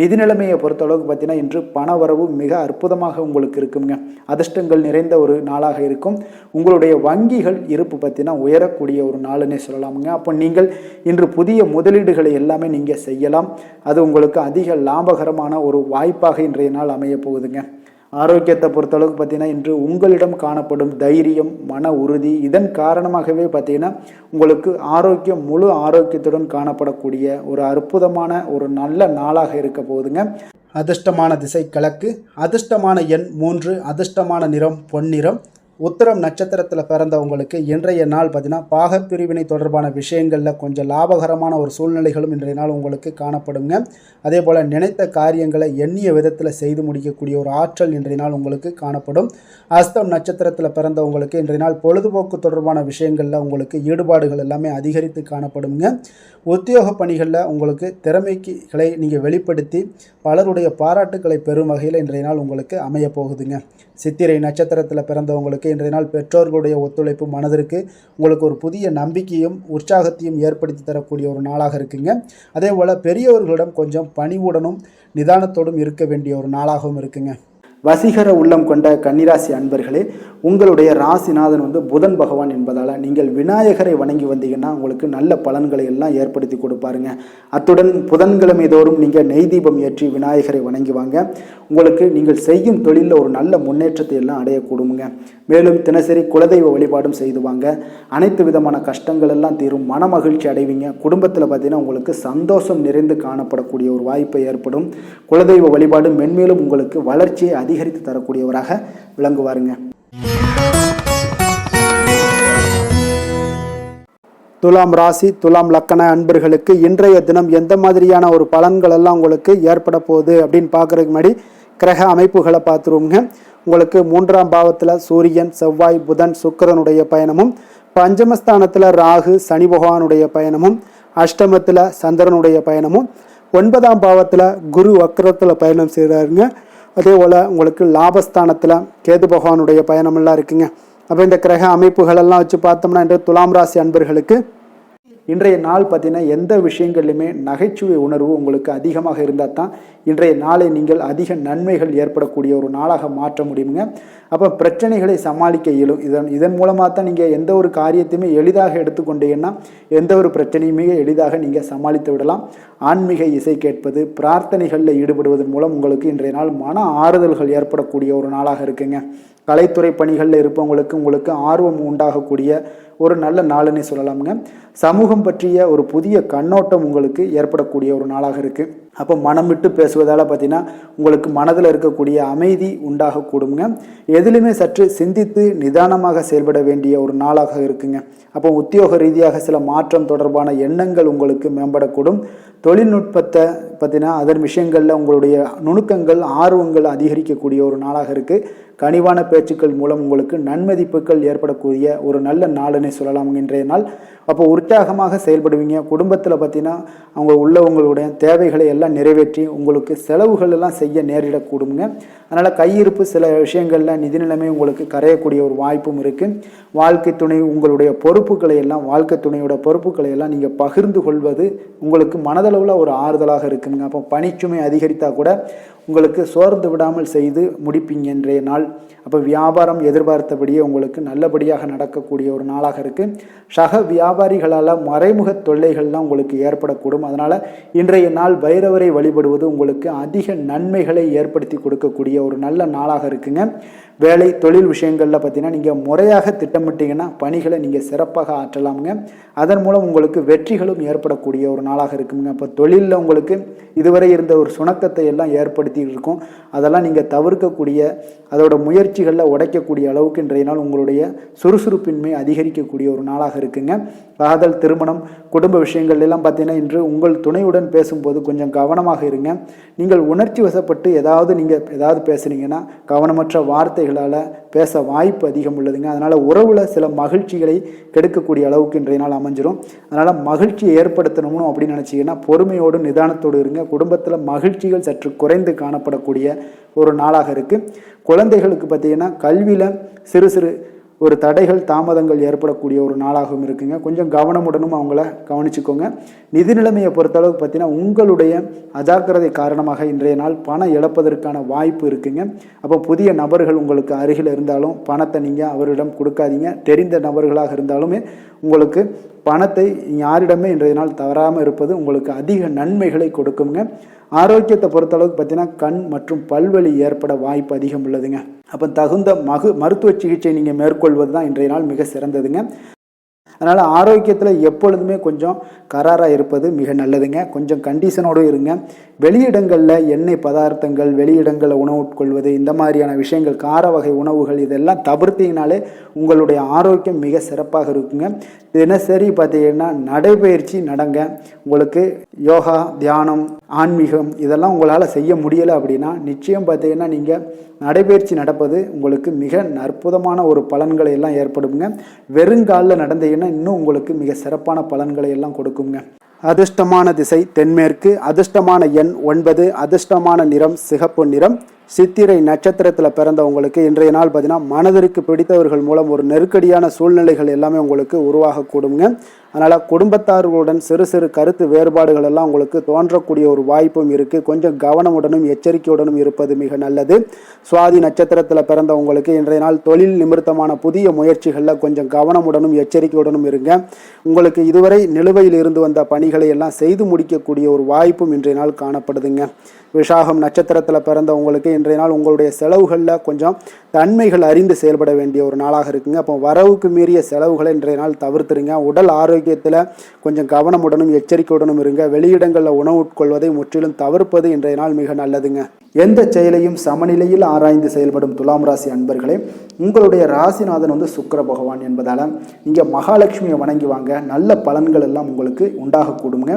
நிதி நிலைமையை பொறுத்தளவுக்கு பார்த்தீங்கன்னா இன்று பண வரவு மிக அற்புதமாக உங்களுக்கு இருக்குங்க. அதிர்ஷ்டங்கள் நிறைந்த ஒரு நாளாக இருக்கும். உங்களுடைய வங்கிகள் இருப்பு பார்த்தீங்கன்னா உயரக்கூடிய ஒரு நாளுன்னே சொல்லலாமுங்க. அப்போ நீங்கள் இன்று புதிய முதலீடுகளை எல்லாமே நீங்கள் செய்யலாம். அது உங்களுக்கு அதிக லாபகரமான ஒரு வாய்ப்பாக இன்றைய நாள் அமைய போகுதுங்க. ஆரோக்கியத்தை பொறுத்தளவுக்கு பார்த்தீங்கன்னா இன்று உங்களிடம் காணப்படும் தைரியம் மன உறுதி இதன் காரணமாகவே பார்த்தீங்கன்னா உங்களுக்கு ஆரோக்கியம் முழு ஆரோக்கியத்துடன் காணப்படக்கூடிய ஒரு அற்புதமான ஒரு நல்ல நாளாக இருக்க போகுதுங்க. அதிர்ஷ்டமான திசை கிழக்கு, அதிர்ஷ்டமான எண் 3, அதிர்ஷ்டமான நிறம் பொன்னிறம். உத்திரம் நட்சத்திரத்தில் பிறந்தவங்களுக்கு இன்றைய நாள் பார்த்தீங்கன்னா பாகப்பிரிவினை தொடர்பான விஷயங்களில் கொஞ்சம் லாபகரமான ஒரு சூழ்நிலைகளும் இன்றைய நாள் உங்களுக்கு காணப்படுங்க. அதே போல் நினைத்த காரியங்களை எண்ணிய விதத்தில் செய்து முடிக்கக்கூடிய ஒரு ஆற்றல் இன்றைய நாள் உங்களுக்கு காணப்படும். அஸ்தம் நட்சத்திரத்தில் பிறந்தவங்களுக்கு இன்றைய நாள் பொழுதுபோக்கு தொடர்பான விஷயங்களில் உங்களுக்கு ஈடுபாடுகள் எல்லாமே அதிகரித்து காணப்படுங்க. உத்தியோக பணிகளில் உங்களுக்கு திறமைகளை நீங்கள் வெளிப்படுத்தி பலருடைய பாராட்டுக்களை பெறும் வகையில் இன்றைய நாள் உங்களுக்கு அமைய போகுதுங்க. சித்திரை நட்சத்திரத்தில் பிறந்தவங்களுக்கு இன்றைய நாள் பெற்றோர்களுடைய ஒத்துழைப்பு மனதிற்கு உங்களுக்கு ஒரு புதிய நம்பிக்கையும் உற்சாகத்தையும் ஏற்படுத்தி தரக்கூடிய ஒரு நாளாக இருக்குங்க. அதே போல் பெரியவர்களிடம் கொஞ்சம் பணிவுடனும் நிதானத்தோடும் இருக்க வேண்டிய ஒரு நாளாகவும் இருக்குங்க. வசீகர உள்ளம் கொண்ட கன்னிராசி அன்பர்களே, உங்களுடைய ராசிநாதன் புதன் பகவான் என்பதால் நீங்கள் விநாயகரை வணங்கி வந்தீங்கன்னா உங்களுக்கு நல்ல பலன்களை எல்லாம் ஏற்படுத்தி கொடுப்பாருங்க. அத்துடன் புதன்கிழமை தோறும் நீங்கள் நெய் தீபம் ஏற்றி விநாயகரை வணங்கி வாங்க. உங்களுக்கு நீங்கள் செய்யும் தொழிலில் ஒரு நல்ல முன்னேற்றத்தை எல்லாம் அடையக்கூடுங்க. மேலும் தினசரி குலதெய்வ வழிபாடும் செய்து வாங்க. அனைத்து விதமான கஷ்டங்கள் எல்லாம் தீரும், மன மகிழ்ச்சி அடைவீங்க. குடும்பத்தில் பார்த்தீங்கன்னா உங்களுக்கு சந்தோஷம் நிறைந்து காணப்படக்கூடிய ஒரு வாய்ப்பு ஏற்படும். குலதெய்வ வழிபாடு மென்மேலும் உங்களுக்கு வளர்ச்சியை அதிகரித்து தரக்கூடியவராக விளங்குவாருங்க. துலாம் ராசி துலாம் லக்கண அன்பர்களுக்கு இன்றைய தினம் எந்த மாதிரியான ஒரு பலன்கள் எல்லாம் உங்களுக்கு ஏற்பட போகுது அப்படின்னு பார்க்கறதுக்கு முன்னாடி கிரக அமைப்புகளை பார்த்துருவோங்க. உங்களுக்கு 3ஆம் பாவத்தில் சூரியன், செவ்வாய், புதன், சுக்கிரனுடைய பயணமும், பஞ்சமஸ்தானத்தில் ராகு, சனி பகவானுடைய பயணமும், அஷ்டமத்தில் சந்திரனுடைய பயணமும், 9ஆம் பாவத்தில் குரு வக்ரத்தில் பயணம் செய்கிறாருங்க. அதே போல் உங்களுக்கு லாபஸ்தானத்தில் கேது பகவானுடைய பயணமெல்லாம் இருக்குங்க. அப்போ இந்த கிரக அமைப்புகளெல்லாம் வச்சு பார்த்தோம்னா இன்று துலாம் ராசி அன்பர்களுக்கு இன்றைய நாள் பார்த்தீங்கன்னா எந்த விஷயங்கள்லையுமே நகைச்சுவை உணர்வு உங்களுக்கு அதிகமாக இருந்தால் தான் இன்றைய நாளை நீங்கள் அதிக நன்மைகள் ஏற்படக்கூடிய ஒரு நாளாக மாற்ற முடியுங்க. அப்போ பிரச்சனைகளை சமாளிக்க இயலும். இதன் மூலமாக தான் நீங்கள் எந்த ஒரு காரியத்தையுமே எளிதாக எடுத்துக்கொண்டீங்கன்னா எந்த ஒரு பிரச்சனையுமே எளிதாக நீங்கள் சமாளித்து விடலாம். ஆன்மீக இசை கேட்பது, பிரார்த்தனைகளில் ஈடுபடுவதன் மூலம் உங்களுக்கு இன்றைய நாள் மன ஆறுதல்கள் ஏற்படக்கூடிய ஒரு நாளாக இருக்குங்க. கலைத்துறை பணிகளில் இருப்பவங்களுக்கு உங்களுக்கு ஆர்வம் உண்டாகக்கூடிய ஒரு நல்ல நாளுன்னு சொல்லலாமுங்க. சமூகம் பற்றிய ஒரு புதிய கண்ணோட்டம் உங்களுக்கு ஏற்படக்கூடிய ஒரு நாளாக இருக்குது. அப்போ மனம் விட்டு பேசுவதால் பார்த்தீங்கன்னா உங்களுக்கு மனதில் இருக்கக்கூடிய அமைதி உண்டாகக்கூடுங்க. எதிலுமே சற்று சிந்தித்து நிதானமாக செயல்பட வேண்டிய ஒரு நாளாக இருக்குங்க. அப்போ உத்தியோக ரீதியாக சில மாற்றம் தொடர்பான எண்ணங்கள் உங்களுக்கு மேம்படக்கூடும். தொழில்நுட்பத்தை பார்த்தீங்கன்னா அதன் விஷயங்களில் உங்களுடைய நுணுக்கங்கள், ஆர்வங்கள் அதிகரிக்கக்கூடிய ஒரு நாளாக இருக்குது. கனிவான பேச்சுக்கள் மூலம் உங்களுக்கு நன்மதிப்புகள் ஏற்படக்கூடிய ஒரு நல்ல நாளுன்னு சொல்லலாம் இன்றைய நாள். அப்போ உற்சாகமாக செயல்படுவீங்க. குடும்பத்தில் பார்த்தீங்கன்னா அவங்க உள்ளவங்களுடைய தேவைகளை எல்லாம் நிறைவேற்றி உங்களுக்கு செலவுகள் எல்லாம் செய்ய நேரிடக்கூடுங்க. அதனால் கையிருப்பு சில விஷயங்களில் நிதி நிலைமை உங்களுக்கு கரையக்கூடிய ஒரு வாய்ப்பும் இருக்குது. வாழ்க்கை துணை உங்களுடைய பொறுப்புகளை எல்லாம் வாழ்க்கை துணையோட பொறுப்புகளை எல்லாம் நீங்கள் பகிர்ந்து கொள்வது உங்களுக்கு மனதளவில் ஒரு ஆறுதலாக இருக்குங்க. அப்போ பணிச்சுமை அதிகரித்தா கூட உங்களுக்கு சோர்ந்து விடாமல் செய்து முடிப்பீங்க இன்றைய நாள். அப்போ வியாபாரம் எதிர்பார்த்தபடியே உங்களுக்கு நல்லபடியாக நடக்கக்கூடிய ஒரு நாளாக இருக்குது. சக வியாபாரிகளால் மறைமுக தொல்லைகள்லாம் உங்களுக்கு ஏற்படக்கூடும். அதனால் இன்றைய நாள் பைரவரை வழிபடுவது உங்களுக்கு அதிக நன்மைகளை ஏற்படுத்தி கொடுக்கக்கூடிய ஒரு நல்ல நாளாக இருக்குங்க. வேலை தொழில் விஷயங்களில் பார்த்தீங்கன்னா நீங்கள் முறையாக திட்டமிட்டீங்கன்னா பணிகளை நீங்கள் சிறப்பாக ஆற்றலாமுங்க. அதன் மூலம் உங்களுக்கு வெற்றிகளும் ஏற்படக்கூடிய ஒரு நாளாக இருக்குங்க. அப்போ தொழிலில் உங்களுக்கு இதுவரை இருந்த ஒரு சுணக்கத்தை எல்லாம் ஏற்படுத்தி இருக்கும். அதெல்லாம் நீங்கள் தவிர்க்கக்கூடிய அதோட முயற்சிகளில் உடைக்கக்கூடிய அளவுக்கு இன்றைய நாள் உங்களுடைய சுறுசுறுப்பின்மை அதிகரிக்கக்கூடிய ஒரு நாளாக இருக்குங்க. காதல், திருமணம், குடும்ப விஷயங்கள் எல்லாம் பார்த்தீங்கன்னா இன்று உங்கள் துணையுடன் பேசும்போது கொஞ்சம் கவனமாக இருங்க. நீங்கள் உணர்ச்சி வசப்பட்டு ஏதாவது பேசுனீங்கன்னா கவனமற்ற வார்த்தைகளால் பேச வாய்ப்பு அதிகம் உள்ளதுங்க. அதனால் உறவில் சில மகிழ்ச்சிகளை கெடுக்கக்கூடிய அளவுக்கு இன்றைய நாள் அமைஞ்சிரும். அதனால் மகிழ்ச்சியை ஏற்படுத்தணும்னு அப்படின்னு நினச்சிங்கன்னா பொறுமையோடு நிதானத்தோடு இருங்க. குடும்பத்தில் மகிழ்ச்சிகள் சற்று குறைந்து காணப்படக்கூடிய ஒரு நாளாக இருக்குது. குழந்தைகளுக்கு பார்த்தீங்கன்னா கல்வியில் சிறு சிறு ஒரு தடைகள், தாமதங்கள் ஏற்படக்கூடிய ஒரு நாளாகவும் இருக்குங்க. கொஞ்சம் கவனமுடனும் அவங்கள கவனிச்சுக்கோங்க. நிதி நிலைமையை பொறுத்தளவுக்கு பார்த்தீங்கன்னா உங்களுடைய அஜாக்கிரதை காரணமாக இன்றைய நாள் பணம் இழப்பதற்கான வாய்ப்பு இருக்குங்க. அப்போ புதிய நபர்கள் உங்களுக்கு அருகில் இருந்தாலும் பணத்தை நீங்கள் அவரிடம் கொடுக்காதீங்க. தெரிந்த நபர்களாக இருந்தாலுமே உங்களுக்கு பணத்தை யாரிடமே இன்றைய நாள் தவறாமல் இருப்பது உங்களுக்கு அதிக நன்மைகளை கொடுக்குங்க. ஆரோக்கியத்தை பொறுத்தளவுக்கு பார்த்தீங்கன்னா கண் மற்றும் பல்வலி ஏற்பட வாய்ப்பு அதிகம் உள்ளதுங்க. அப்போ தகுந்த மருத்துவ சிகிச்சை நீங்கள் மேற்கொள்வது தான் இன்றைய நாள் மிக சிறந்ததுங்க. அதனால் ஆரோக்கியத்தில் எப்பொழுதுமே கொஞ்சம் கராராக இருப்பது மிக நல்லதுங்க. கொஞ்சம் கண்டிஷனோடு இருங்க. வெளியிடங்களில் எண்ணெய் பதார்த்தங்கள், வெளியிடங்களில் உணவு உட்கொள்வது, இந்த மாதிரியான விஷயங்கள், கார வகை உணவுகள் இதெல்லாம் தவிர்த்தீங்கனாலே உங்களுடைய ஆரோக்கியம் மிக சிறப்பாக இருக்குங்க. தினசரி பார்த்தீங்கன்னா நடைபயிற்சி நடங்க. உங்களுக்கு யோகா, தியானம், ஆன்மீகம் இதெல்லாம் உங்களால் செய்ய முடியலை அப்படின்னா நிச்சயம் பார்த்தீங்கன்னா நீங்கள் நடைபயிற்சி நடப்பது உங்களுக்கு மிக அற்புதமான ஒரு பலன்களை எல்லாம் ஏற்படுங்க. வெறுங்காலில் நடந்தீங்கன்னா இன்னும் உங்களுக்கு மிக சிறப்பான பலன்களை எல்லாம் கொடுக்குங்க. அதிர்ஷ்டமான திசை தென்மேற்கு, அதிர்ஷ்டமான எண் 9, அதிர்ஷ்டமான நிறம் சிகப்பு நிறம், சித்திரை நட்சத்திரத்தில் பிறந்தவங்களுக்கு இன்றைய நாள் பார்த்தீங்கன்னா மனதிற்கு பிடித்தவர்கள் மூலம் ஒரு நெருக்கடியான சூழ்நிலைகள் எல்லாமே உங்களுக்கு உருவாகக்கூடுங்க. அதனால் குடும்பத்தார்களுடன் சிறு சிறு கருத்து வேறுபாடுகள் எல்லாம் உங்களுக்கு தோன்றக்கூடிய ஒரு வாய்ப்பும் இருக்குது. கொஞ்சம் கவனமுடனும் எச்சரிக்கையுடனும் இருப்பது மிக நல்லது. சுவாதி நட்சத்திரத்தில் பிறந்தவங்களுக்கு இன்றைய நாள் தொழில் நிமித்தமான புதிய முயற்சிகளில் கொஞ்சம் கவனமுடனும் எச்சரிக்கையுடனும் இருங்க. உங்களுக்கு இதுவரை நிலுவையில் இருந்து வந்த பணிகளை எல்லாம் செய்து முடிக்கக்கூடிய ஒரு வாய்ப்பும் இன்றைய நாள் காணப்படுதுங்க. விசாகம் நட்சத்திரத்தில் பிறந்தவங்களுக்கு இன்றைய நாள் உங்களுடைய செலவுகளில் கொஞ்சம் தன்மைகள் அறிந்து செயல்பட வேண்டிய ஒரு நாளாக இருக்குங்க. அப்போ வரவுக்கு மீறிய செலவுகளை இன்றைய நாள் தவிர்த்துருங்க. உடல் ஆரோக்கியத்தில் கொஞ்சம் கவனமுடனும் எச்சரிக்கையுடனும் இருங்க. வெளியிடங்களில் உணவு உட்கொள்வதை முற்றிலும் தவிர்ப்பது இன்றைய நாள் மிக நல்லதுங்க. எந்த செயலையும் சமநிலையில் ஆராய்ந்து செயல்படும் துலாம் ராசி அன்பர்களே, உங்களுடைய ராசிநாதன் சுக்கிர பகவான் என்பதால் நீங்கள் மகாலட்சுமியை வணங்கி வாங்க. நல்ல பலன்கள் எல்லாம் உங்களுக்கு உண்டாகக்கூடுங்க.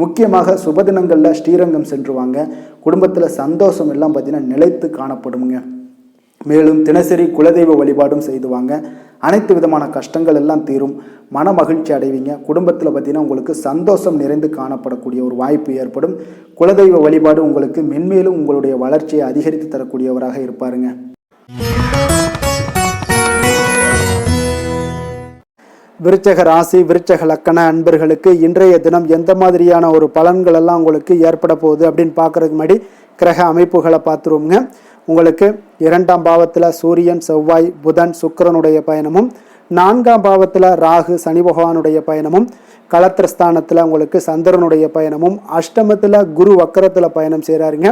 முக்கியமாக சுபதினங்களில் ஸ்ரீரங்கம் சென்று வாங்க. குடும்பத்தில் சந்தோஷம் எல்லாம் பார்த்தீங்கன்னா நிலைத்து காணப்படுங்க. மேலும் தினசரி குலதெய்வ வழிபாடும் செய்து வாங்க. அனைத்து விதமான கஷ்டங்கள் எல்லாம் தீரும். மன மகிழ்ச்சி அடைவீங்க. குடும்பத்தில் பார்த்தீங்கன்னா உங்களுக்கு சந்தோஷம் நிறைந்து காணப்படக்கூடிய ஒரு வாய்ப்பு ஏற்படும். குலதெய்வ வழிபாடு உங்களுக்கு மென்மேலும் உங்களுடைய வளர்ச்சியை அதிகரித்து தரக்கூடியவராக இருப்பாருங்க. விருச்சக ராசி விருச்சக லக்கண அன்பர்களுக்கு இன்றைய தினம் எந்த மாதிரியான ஒரு பலன்கள் எல்லாம் உங்களுக்கு ஏற்பட போகுது அப்படின்னு பார்க்கறதுக்கு முன்னாடி கிரக அமைப்புகளை பார்த்துருவோங்க. உங்களுக்கு 2ஆம் பாவத்தில் சூரியன் செவ்வாய் புதன் சுக்கிரனுடைய பயணமும், 4ஆம் பாவத்தில் ராகு சனி பகவானுடைய பயணமும், களத்திரஸ்தானத்தில் உங்களுக்கு சந்திரனுடைய பயணமும், அஷ்டமத்தில் குரு வக்கரத்தில் பயணம் செய்கிறாருங்க.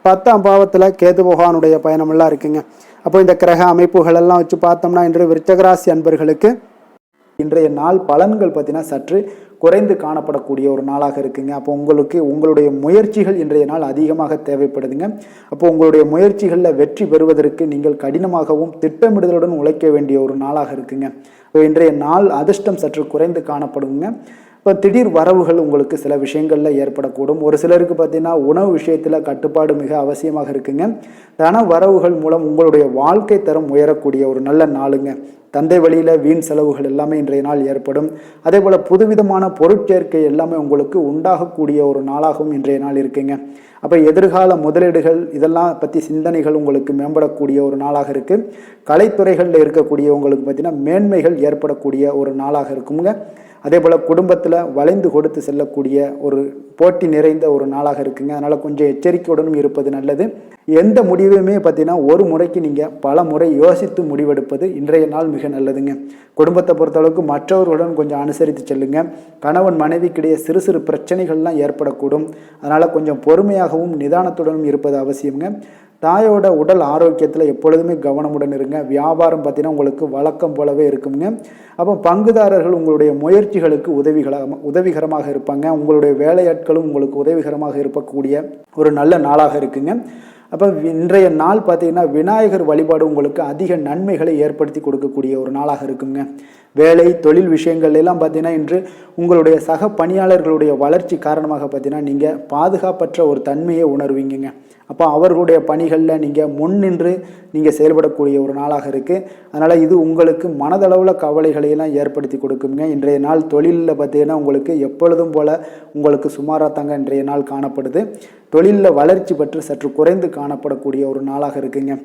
10ஆம் பாவத்தில் கேது பகவானுடைய பயணமெல்லாம் இருக்குங்க. அப்போ இந்த கிரக அமைப்புகள் எல்லாம் வச்சு பார்த்தோம்னா இன்று விருச்சகராசி அன்பர்களுக்கு இன்றைய நாள் பலன்கள் பார்த்தீங்கன்னா சற்று குறைந்து காணப்படக்கூடிய ஒரு நாளாக இருக்குங்க. அப்போ உங்களுடைய முயற்சிகள் இன்றைய நாள் அதிகமாக தேவைப்படுதுங்க. அப்போ உங்களுடைய முயற்சிகளில் வெற்றி பெறுவதற்கு நீங்கள் கடினமாகவும் திட்டமிடுதலுடன் உழைக்க வேண்டிய ஒரு நாளாக இருக்குங்க. இன்றைய நாள் அதிர்ஷ்டம் சற்று குறைந்து காணப்படுங்க. இப்போ திடீர் வரவுகள் உங்களுக்கு சில விஷயங்களில் ஏற்படக்கூடும். ஒரு சிலருக்கு பார்த்தீங்கன்னா உணவு விஷயத்தில் கட்டுப்பாடு மிக அவசியமாக இருக்குங்க. தன வரவுகள் மூலம் உங்களுடைய வாழ்க்கை தரம் உயரக்கூடிய ஒரு நல்ல நாளுங்க. தந்தை வழியில் வீண் செலவுகள் எல்லாமே இன்றைய நாள் ஏற்படும். அதே போல் புதுவிதமான பொருட்சேர்க்கை எல்லாமே உங்களுக்கு உண்டாகக்கூடிய ஒரு நாளாகவும் இன்றைய நாள் இருக்குங்க. அப்போ எதிர்கால முதலீடுகள் இதெல்லாம் பற்றி சிந்தனைகள் உங்களுக்கு மேம்படக்கூடிய ஒரு நாளாக இருக்குது. கலைத்துறைகளில் இருக்கக்கூடியவங்களுக்கு பார்த்தீங்கன்னா மேன்மைகள் ஏற்படக்கூடிய ஒரு நாளாக இருக்குங்க. அதே போல் குடும்பத்தில் வளைந்து கொடுத்து செல்லக்கூடிய ஒரு போட்டி நிறைந்த ஒரு நாளாக இருக்குங்க. அதனால் கொஞ்சம் எச்சரிக்கையுடனும் இருப்பது நல்லது. எந்த முடிவையுமே பார்த்தீங்கன்னா ஒரு முறைக்கு நீங்கள் பல முறை யோசித்து முடிவெடுப்பது இன்றைய நாள் மிக நல்லதுங்க. குடும்பத்தை பொறுத்தளவுக்கு மற்றவர்களுடன் கொஞ்சம் அனுசரித்து செல்லுங்க. கணவன் மனைவிக்கிடையே சிறு சிறு பிரச்சனைகள்லாம் ஏற்படக்கூடும். அதனால் கொஞ்சம் பொறுமையாகவும் நிதானத்துடனும் இருப்பது அவசியங்க. தாயோட உடல் ஆரோக்கியத்தில் எப்பொழுதுமே கவனமுடன் இருங்க. வியாபாரம் பார்த்தீங்கன்னா உங்களுக்கு வழக்கம் போலவே இருக்குங்க. அப்போ பங்குதாரர்கள் உங்களுடைய முயற்சிகளுக்கு உதவிகரமாக இருப்பாங்க. உங்களுடைய வேலையாட்களும் உங்களுக்கு உதவிகரமாக இருக்கக்கூடிய ஒரு நல்ல நாளாக இருக்குங்க. அப்போ இன்றைய நாள் பார்த்தீங்கன்னா விநாயகர் வழிபாடு உங்களுக்கு அதிக நன்மைகளை ஏற்படுத்தி கொடுக்கக்கூடிய ஒரு நாளாக இருக்குங்க. வேலை தொழில் விஷயங்கள் எல்லாம் பார்த்தீங்கன்னா இன்று உங்களுடைய சக பணியாளர்களுடைய வளர்ச்சி காரணமாக பார்த்தீங்கன்னா நீங்கள் பாதுகாப்பற்ற ஒரு தன்மையை உணர்வீங்க. அப்போ அவர்களுடைய பணிகளில் நீங்கள் முன்னின்று நீங்கள் செயல்படக்கூடிய ஒரு நாளாக இருக்குது. அதனால் இது உங்களுக்கு மனதளவில் கவலைகளையெல்லாம் ஏற்படுத்தி கொடுக்குங்க. இன்றைய நாள் தொழிலில் பார்த்தீங்கன்னா உங்களுக்கு எப்பொழுதும் போல் உங்களுக்கு சுமாராக தாங்க இன்றைய நாள் காணப்படுது. தொழிலில் வளர்ச்சி பற்றி சற்று குறைந்து காணப்படக்கூடிய ஒரு நாளாக இருக்குங்க.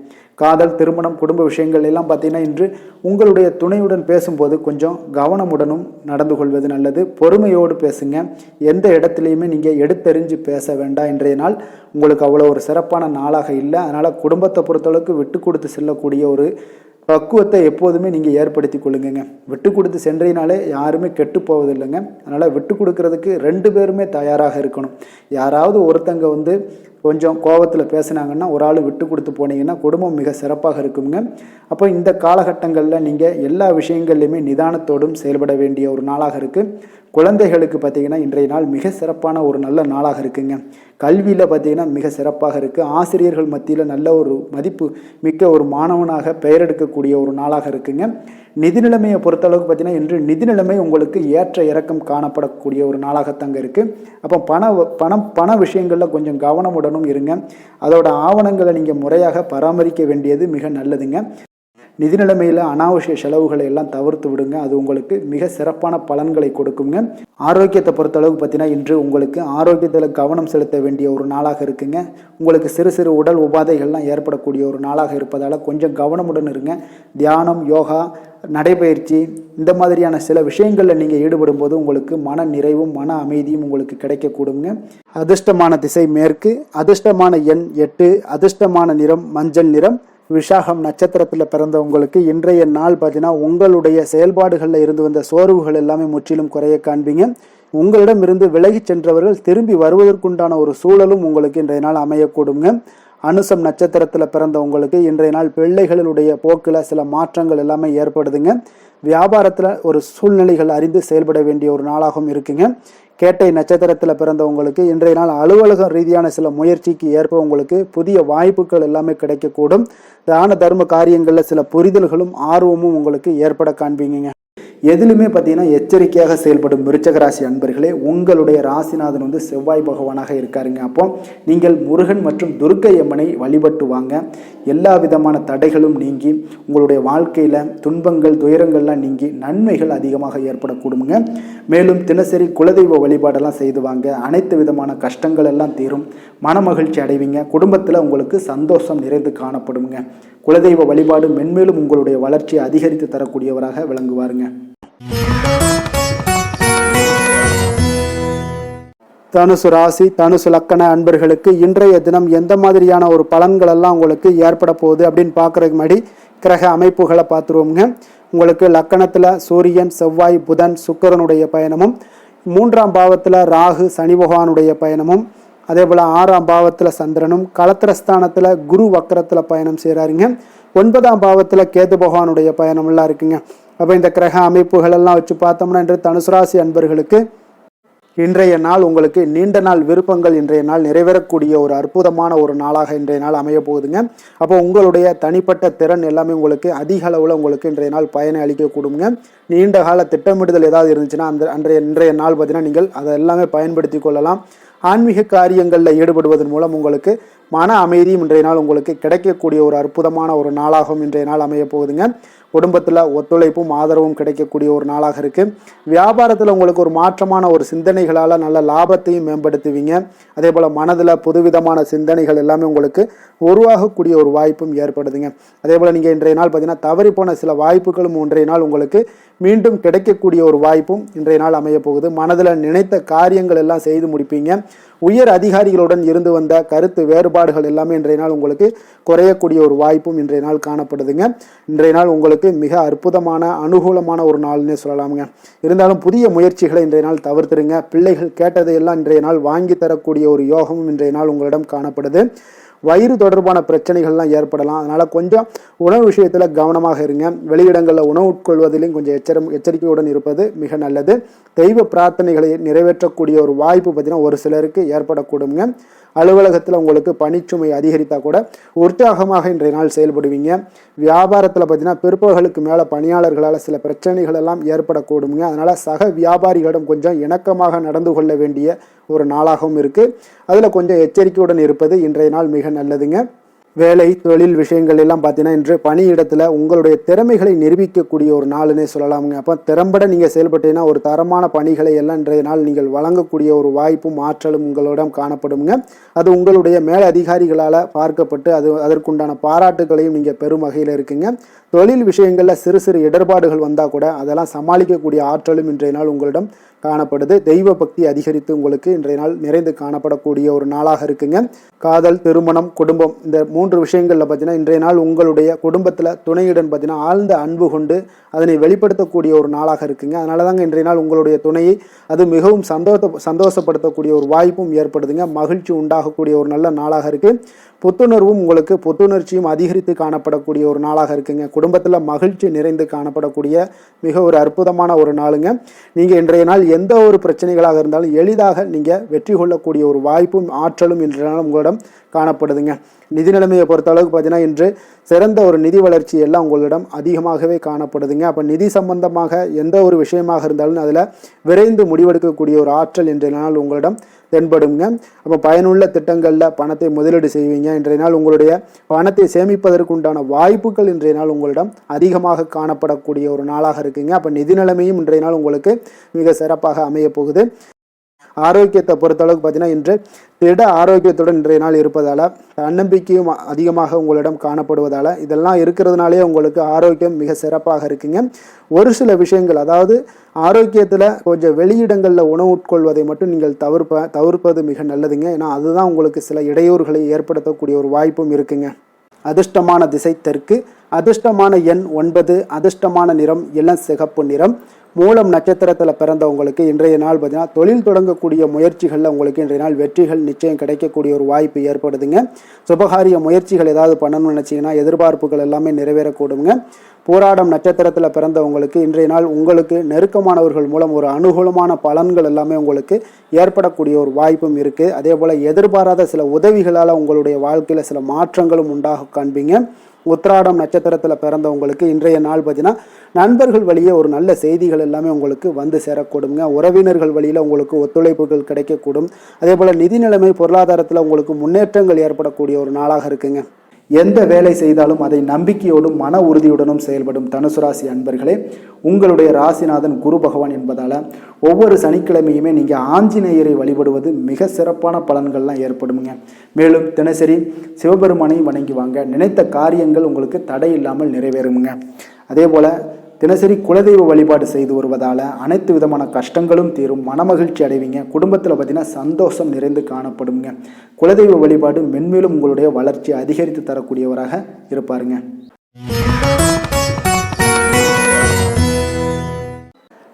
காதல் திருமணம் குடும்ப விஷயங்கள் எல்லாம் பார்த்தீங்கன்னா இன்று உங்களுடைய துணையுடன் பேசும்போது கொஞ்சம் கவனமுடனும் நடந்து கொள்வது நல்லது. பொறுமையோடு பேசுங்க. எந்த இடத்துலையுமே நீங்கள் எடுத்தெறிஞ்சு பேச வேண்டாம். இன்றைய நாள் உங்களுக்கு அவ்வளோ ஒரு சிறப்பான நாளாக இல்லை. அதனால் குடும்பத்தை பொறுத்தளவுக்கு விட்டு கொடுத்து செல்லக்கூடிய ஒரு பக்குவத்தை எப்போதுமே நீங்கள் ஏற்படுத்தி கொள்ளுங்க. விட்டு கொடுத்து சென்றீனாலே யாருமே கெட்டு போவதில்லைங்க. அதனால் விட்டு கொடுக்கறதுக்கு 2 பேருமே தயாராக இருக்கணும். யாராவது ஒருத்தங்க கொஞ்சம் கோபத்தில் பேசுனாங்கன்னா ஒரு ஆள் விட்டு கொடுத்து போனீங்கன்னா குடும்பம் மிக சிறப்பாக இருக்குங்க. அப்போ இந்த காலகட்டங்களில் நீங்கள் எல்லா விஷயங்கள்லையுமே நிதானத்தோடும் செயல்பட வேண்டிய ஒரு நாளாக இருக்குது. குழந்தைகளுக்கு பார்த்தீங்கன்னா இன்றைய நாள் மிக சிறப்பான ஒரு நல்ல நாளாக இருக்குங்க. கல்வியில் பார்த்தீங்கன்னா மிக சிறப்பாக இருக்குது. ஆசிரியர்கள் மத்தியில் நல்ல ஒரு மதிப்பு மிக்க ஒரு மாணவனாக பெயர் எடுக்கக்கூடிய ஒரு நாளாக இருக்குங்க. நிதி நிலைமையை பொறுத்தளவுக்கு பார்த்தீங்கன்னா இன்று நிதி நிலைமை உங்களுக்கு ஏற்ற இறக்கம் காணப்படக்கூடிய ஒரு நாளாகத்தாங்க இருக்குது. அப்போ பண விஷயங்களில் கொஞ்சம் கவனமுடனும் இருங்க. அதோட ஆவணங்களை நீங்கள் முறையாக பராமரிக்க வேண்டியது மிக நல்லதுங்க. நிதி நிலைமையில் அனாவசிய செலவுகளை எல்லாம் தவிர்த்து விடுங்க. அது உங்களுக்கு மிக சிறப்பான பலன்களை கொடுக்குங்க. ஆரோக்கியத்தை பொறுத்தளவுக்கு பார்த்தீங்கன்னா இன்று உங்களுக்கு ஆரோக்கியத்தில் கவனம் செலுத்த வேண்டிய ஒரு நாளாக இருக்குங்க. உங்களுக்கு சிறு சிறு உடல் உபாதைகள்லாம் ஏற்படக்கூடிய ஒரு நாளாக இருப்பதால் கொஞ்சம் கவனமுடன் இருங்க. தியானம், யோகா, நடைபயிற்சி இந்த மாதிரியான சில விஷயங்களில் நீங்கள் ஈடுபடும் போது உங்களுக்கு மன நிறைவும் மன அமைதியும் உங்களுக்கு கிடைக்கக்கூடுங்க. அதிர்ஷ்டமான திசை மேற்கு, அதிர்ஷ்டமான எண் 8, அதிர்ஷ்டமான நிறம் மஞ்சள் நிறம். விஷாகம் நட்சத்திரத்தில் பிறந்தவங்களுக்கு இன்றைய நாள் பார்த்தீங்கன்னா உங்களுடைய செயல்பாடுகளில் இருந்து வந்த சோர்வுகள் எல்லாமே முற்றிலும் குறைய காண்பீங்க. உங்களிடம் இருந்து விலகி சென்றவர்கள் திரும்பி வருவதற்குண்டான ஒரு சூழலும் உங்களுக்கு இன்றைய நாள் அமையக்கூடுங்க. அனுசம் நட்சத்திரத்தில் பிறந்தவங்களுக்கு இன்றைய நாள் பிள்ளைகளுடைய போக்கில் சில மாற்றங்கள் எல்லாமே ஏற்படுதுங்க. வியாபாரத்தில் ஒரு சூழ்நிலைகள் அறிந்து செயல்பட வேண்டிய ஒரு நாளாகவும் இருக்குங்க. கேட்டை நட்சத்திரத்தில் பிறந்தவங்களுக்கு இன்றைய நாள் அலுவலக ரீதியான சில முயற்சிக்கு ஏற்ப உங்களுக்கு புதிய வாய்ப்புகள் எல்லாமே கிடைக்கக்கூடும். தான தர்ம காரியங்களில் சில புரிதல்களும் ஆர்வமும் உங்களுக்கு ஏற்பட காண்பீங்க. எதிலுமே பார்த்தீங்கன்னா எச்சரிக்கையாக செயல்படும் விருச்சக ராசி அன்பர்களே, உங்களுடைய ராசிநாதன் செவ்வாய் பகவானாக இருக்காருங்க. அப்போ நீங்கள் முருகன் மற்றும் துர்க்கை அம்மனை வழிபட்டு வாங்க. எல்லா விதமான தடைகளும் நீங்கி உங்களுடைய வாழ்க்கையில் துன்பங்கள் துயரங்கள்லாம் நீங்கி நன்மைகள் அதிகமாக ஏற்படக்கூடுங்க. மேலும் தினசரி குலதெய்வ வழிபாடெல்லாம் செய்து வாங்க. அனைத்து விதமான கஷ்டங்கள் எல்லாம் தீரும். மன மகிழ்ச்சி அடைவீங்க. குடும்பத்தில் உங்களுக்கு சந்தோஷம் நிறைந்து காணப்படுங்க. குலதெய்வ வழிபாடு மென்மேலும் உங்களுடைய வளர்ச்சியை அதிகரித்து தரக்கூடியவராக விளங்குவாருங்க. தனுசு ராசி, தனுசு லக்கண அன்பர்களுக்கு இன்றைய தினம் எந்த மாதிரியான ஒரு பலன்கள் எல்லாம் உங்களுக்கு ஏற்பட போகுது அப்படின்னு பார்க்கறதுக்கு முன்னாடி கிரக அமைப்புகளை பார்த்துருவோங்க. உங்களுக்கு லக்கணத்தில் சூரியன், செவ்வாய், புதன், சுக்கிரனுடைய பயணமும், 3ஆம் பாவத்தில் ராகு, சனி பகவானுடைய பயணமும், அதே போல் 6ஆம் பாவத்தில் சந்திரனும், களத்திரஸ்தானத்தில் குரு வக்கரத்தில் பயணம் செய்கிறாருங்க. 9ஆம் பாவத்தில் கேது பகவானுடைய பயணமெல்லாம் இருக்குங்க. அப்போ இந்த கிரக அமைப்புகளெல்லாம் வச்சு பார்த்தோம்னா இன்று தனுசு ராசி அன்பர்களுக்கு இன்றைய நாள் உங்களுக்கு நீண்ட நாள் விருப்பங்கள் இன்றைய நாள் நிறைவேறக்கூடிய ஒரு அற்புதமான ஒரு நாளாக இன்றைய நாள் அமைய போகுதுங்க. அப்போ உங்களுடைய தனிப்பட்ட திறன் எல்லாமே உங்களுக்கு அதிக அளவில் உங்களுக்கு இன்றைய நாள் பயனை அளிக்கக்கூடுங்க. நீண்ட கால திட்டமிடுதல் ஏதாவது இருந்துச்சுன்னா இன்றைய நாள் பார்த்தீங்கன்னா நீங்கள் அதை எல்லாமே பயன்படுத்தி கொள்ளலாம். ஆன்மீக காரியங்களில் ஈடுபடுவதன் மூலம் உங்களுக்கு மன அமைதியும் இன்றைய நாள் உங்களுக்கு கிடைக்கக்கூடிய ஒரு அற்புதமான ஒரு நாளாகவும் இன்றைய நாள் அமைய போகுதுங்க. குடும்பத்தில் ஒத்துழைப்பும் ஆதரவும் கிடைக்கக்கூடிய ஒரு நாளாக இருக்குது. வியாபாரத்தில் உங்களுக்கு ஒரு மாற்றமான ஒரு சிந்தனைகளால் நல்ல லாபத்தையும் மேம்படுத்துவீங்க. அதே போல் மனதில் புதுவிதமான சிந்தனைகள் எல்லாமே உங்களுக்கு உருவாகக்கூடிய ஒரு வாய்ப்பும் ஏற்படுதுங்க. அதே போல் நீங்கள் இன்றைய நாள் பார்த்தீங்கன்னா தவறி போன சில வாய்ப்புகளும் இன்றைய நாள் உங்களுக்கு மீண்டும் கிடைக்கக்கூடிய ஒரு வாய்ப்பும் இன்றைய நாள் அமைய போகுது. மனதில் நினைத்த காரியங்கள் எல்லாம் செய்து முடிப்பீங்க. உயர் அதிகாரிகளுடன் இருந்து வந்த கருத்து வேறுபாடுகள் எல்லாமே இன்றைய நாள் உங்களுக்கு குறையக்கூடிய ஒரு வாய்ப்பும் இன்றைய நாள் காணப்படுதுங்க. இன்றைய நாள் உங்களுக்கு மிக அற்புதமான அனுகூலமான ஒரு நாள்னே சொல்லலாமுங்க. இருந்தாலும் புதிய முயற்சிகளை இன்றைய நாள் தவிர்த்துருங்க. பிள்ளைகள் கேட்டதையெல்லாம் இன்றைய நாள் வாங்கி தரக்கூடிய ஒரு யோகமும் இன்றைய நாள் உங்களிடம் காணப்படுது. வயிறு தொடர்பான பிரச்சனைகள்லாம் ஏற்படலாம். அதனால் கொஞ்சம் உணவு விஷயத்தில் கவனமாக இருங்க. வெளியிடங்களில் உணவு உட்கொள்வதிலும் கொஞ்சம் எச்சரிக்கையுடன் இருப்பது மிக நல்லது. தெய்வ பிரார்த்தனைகளை நிறைவேற்றக்கூடிய ஒரு வாய்ப்பு பார்த்தீங்கன்னா ஒரு சிலருக்கு ஏற்படக்கூடுங்க. அலுவலகத்தில் உங்களுக்கு பணிச்சுமை அதிகரித்தால் கூட உற்சாகமாக இன்றைய நாள் செயல்படுவீங்க. வியாபாரத்தில் பார்த்தீங்கன்னா பிற்பகலுக்கு மேலே பணியாளர்களால் சில பிரச்சனைகள் எல்லாம் ஏற்படக்கூடுங்க. அதனால் சக வியாபாரிகளிடம் கொஞ்சம் இணக்கமாக நடந்து கொள்ள வேண்டிய ஒரு நாளாகவும் இருக்குது. அதில் கொஞ்சம் எச்சரிக்கையுடன் இருப்பது இன்றைய நாள் மிக நல்லதுங்க. வேலை தொழில் விஷயங்கள் எல்லாம் பார்த்தீங்கன்னா இன்று பணியிடத்தில் உங்களுடைய திறமைகளை நிரூபிக்கக்கூடிய ஒரு நாளுன்னே சொல்லலாமுங்க. அப்போ திறம்பட நீங்கள் செயல்பட்டீங்கன்னா ஒரு தரமான பணிகளை எல்லாம் இன்றைய நாள் நீங்கள் வழங்கக்கூடிய ஒரு வாய்ப்பும் ஆற்றலும் உங்களிடம் காணப்படுங்க. அது உங்களுடைய மேல் அதிகாரிகளால் பார்க்கப்பட்டு அதற்குண்டான பாராட்டுகளையும் நீங்கள் பெரும் வகையில் இருக்குங்க. தொழில் விஷயங்களில் சிறு சிறு இடர்பாடுகள் வந்தால் கூட அதெல்லாம் சமாளிக்கக்கூடிய ஆற்றலும் இன்றைய நாள் உங்களிடம் காணப்படுது. தெய்வ பக்தி அதிகரித்து உங்களுக்கு இன்றைய நாள் நிறைந்து காணப்படக்கூடிய ஒரு நாளாக இருக்குங்க. காதல், திருமணம், குடும்பம் இந்த 3 விஷயங்களில் பார்த்தீங்கன்னா இன்றைய நாள் உங்களுடைய குடும்பத்தில் துணையுடன் பார்த்தீங்கன்னா ஆழ்ந்த அன்பு கொண்டு அதனை வெளிப்படுத்தக்கூடிய ஒரு நாளாக இருக்குங்க. அதனால தாங்க இன்றைய நாள் உங்களுடைய துணையை அது மிகவும் சந்தோஷப்படுத்தக்கூடிய ஒரு வாய்ப்பும் ஏற்படுதுங்க. மகிழ்ச்சி உண்டாகக்கூடிய ஒரு நல்ல நாளாக இருக்குது. புத்துணர்வும் உங்களுக்கு புத்துணர்ச்சியும் அதிகரித்து காணப்படக்கூடிய ஒரு நாளாக இருக்குங்க. குடும்பத்தில் மகிழ்ச்சி நிறைந்து காணப்படக்கூடிய மிக ஒரு அற்புதமான ஒரு நாளுங்க. நீங்கள் இன்றைய நாள் எந்த ஒரு பிரச்சனைகளாக இருந்தாலும் எளிதாக நீங்கள் வெற்றி கொள்ளக்கூடிய ஒரு வாய்ப்பும் ஆற்றலும் இன்றைய நாள் உங்களிடம் காணப்படுதுங்க. நிதி நிலைமை நிதிநிலைமையை பொறுத்த அளவுக்கு பார்த்தீங்கன்னா இன்று சிறந்த ஒரு நிதி வளர்ச்சி எல்லாம் உங்களிடம் அதிகமாகவே காணப்படுதுங்க. அப்போ நிதி சம்பந்தமாக எந்த ஒரு விஷயமாக இருந்தாலும் அதில் விரைந்து முடிவெடுக்கக்கூடிய ஒரு ஆற்றல் இன்றைய நாள் உங்களிடம் தென்படுங்க. அப்போ பயனுள்ள திட்டங்களில் பணத்தை முதலீடு செய்வீங்க. இன்றைய நாள் உங்களுடைய பணத்தை சேமிப்பதற்கு உண்டான வாய்ப்புகள் இன்றைய நாள் உங்களிடம் அதிகமாக காணப்படக்கூடிய ஒரு நாளாக இருக்குங்க. அப்போ நிதி நிலைமையும் இன்றைய நாள் உங்களுக்கு மிக சிறப்பாக அமைய போகுது. ஆரோக்கியத்தை பொறுத்தளவுக்கு பார்த்தீங்கன்னா இன்று திட ஆரோக்கியத்துடன் இன்றைய நாள் இருப்பதால் தன்னம்பிக்கையும் அதிகமாக உங்களிடம் காணப்படுவதால் இதெல்லாம் இருக்கிறதுனாலே உங்களுக்கு ஆரோக்கியம் மிக சிறப்பாக இருக்குங்க. ஒரு சில விஷயங்கள், அதாவது ஆரோக்கியத்தில் கொஞ்சம் வெளியிடங்களில் உணவு உட்கொள்வதை மட்டும் நீங்கள் தவிர்ப்பது மிக நல்லதுங்க. ஏன்னா அதுதான் உங்களுக்கு சில இடையூறுகளை ஏற்படுத்தக்கூடிய ஒரு வாய்ப்பும் இருக்குங்க. அதிர்ஷ்டமான திசை தெற்கு, அதிர்ஷ்டமான எண் 9, அதிர்ஷ்டமான நிறம் இளம் சிகப்பு நிறம். மூலம் நட்சத்திரத்தில் பிறந்தவங்களுக்கு இன்றைய நாள் பார்த்தீங்கன்னா தொழில் தொடங்கக்கூடிய முயற்சிகளில் உங்களுக்கு இன்றைய நாள் வெற்றிகள் நிச்சயம் கிடைக்கக்கூடிய ஒரு வாய்ப்பு ஏற்படுதுங்க. சுபகாரிய முயற்சிகள் ஏதாவது பண்ணணும்னு நினச்சிங்கன்னா எதிர்பார்ப்புகள் எல்லாமே நிறைவேறக்கூடுங்க. போராடம் நட்சத்திரத்தில் பிறந்தவங்களுக்கு இன்றைய நாள் உங்களுக்கு நெருக்கமானவர்கள் மூலம் ஒரு அனுகூலமான பலன்கள் எல்லாமே உங்களுக்கு ஏற்படக்கூடிய ஒரு வாய்ப்பும் இருக்குது. அதே போல் எதிர்பாராத சில உதவிகளால் உங்களுடைய வாழ்க்கையில் சில மாற்றங்களும் உண்டாக காண்பீங்க. உத்திராடம் நட்சத்திரத்தில் பிறந்தவங்களுக்கு இன்றைய நாள் பார்த்தீங்கன்னா நண்பர்கள் வழியே ஒரு நல்ல செய்திகள் எல்லாமே உங்களுக்கு வந்து சேரக்கூடுங்க. உறவினர்கள் வழியில் உங்களுக்கு ஒத்துழைப்புகள் கிடைக்கக்கூடும். அதே போல் நிதி நிலைமை பொருளாதாரத்தில் உங்களுக்கு முன்னேற்றங்கள் ஏற்படக்கூடிய ஒரு நாளாக இருக்குங்க. எந்த வேலை செய்தாலும் அதை நம்பிக்கையோடும் மன உறுதியுடனும் செயல்படும் தனுசு ராசி அன்பர்களே, உங்களுடைய ராசிநாதன் குரு பகவான் என்பதால் ஒவ்வொரு சனிக்கிழமையுமே நீங்கள் ஆஞ்சநேயரை வழிபடுவது மிக சிறப்பான பலன்கள்லாம் ஏற்படுங்க. மேலும் தினசரி சிவபெருமானை வணங்கி வாங்க, நினைத்த காரியங்கள் உங்களுக்கு தடை இல்லாமல் நிறைவேறுங்க. அதே போல் தினசரி குலதெய்வ வழிபாடு செய்து வருவதால் அனைத்து விதமான கஷ்டங்களும் தீரும், மனமகிழ்ச்சி அடைவீங்க. குடும்பத்தில் பார்த்தீங்கன்னா சந்தோஷம் நிறைந்து காணப்படுங்க. குலதெய்வ வழிபாடு மென்மேலும் உங்களுடைய வளர்ச்சி அதிகரித்து தரக்கூடியவராக இருப்பாருங்க.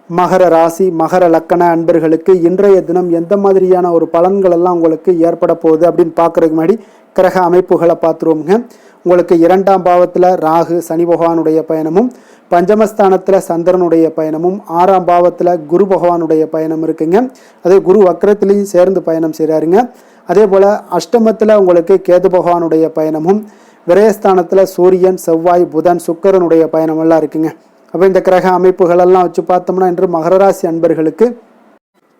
மகர ராசி மகர லக்கண அன்பர்களுக்கு இன்றைய தினம் எந்த மாதிரியான ஒரு பலன்கள் எல்லாம் உங்களுக்கு ஏற்பட போகுது அப்படின்னு பார்க்கறதுக்கு முன்னாடி கிரக அமைப்புகளை பார்த்துருவோங்க. உங்களுக்கு 2ஆம் பாவத்தில் ராகு சனி பகவானுடைய பயணமும், பஞ்சமஸ்தானத்தில் சந்திரனுடைய பயணமும், 6ஆம் பாவத்தில் குரு பகவானுடைய பயணம் இருக்குங்க. அதே குரு வக்கரத்திலையும் சேர்ந்து பயணம் செய்கிறாருங்க. அதே போல் அஷ்டமத்தில் உங்களுக்கு கேது பகவானுடைய பயணமும், விரயஸ்தானத்தில் சூரியன் செவ்வாய் புதன் சுக்கிரனுடைய பயணமெல்லாம் இருக்குங்க. அப்போ இந்த கிரக அமைப்புகளெல்லாம் வச்சு பார்த்தோம்னா இன்று மகர ராசி அன்பர்களுக்கு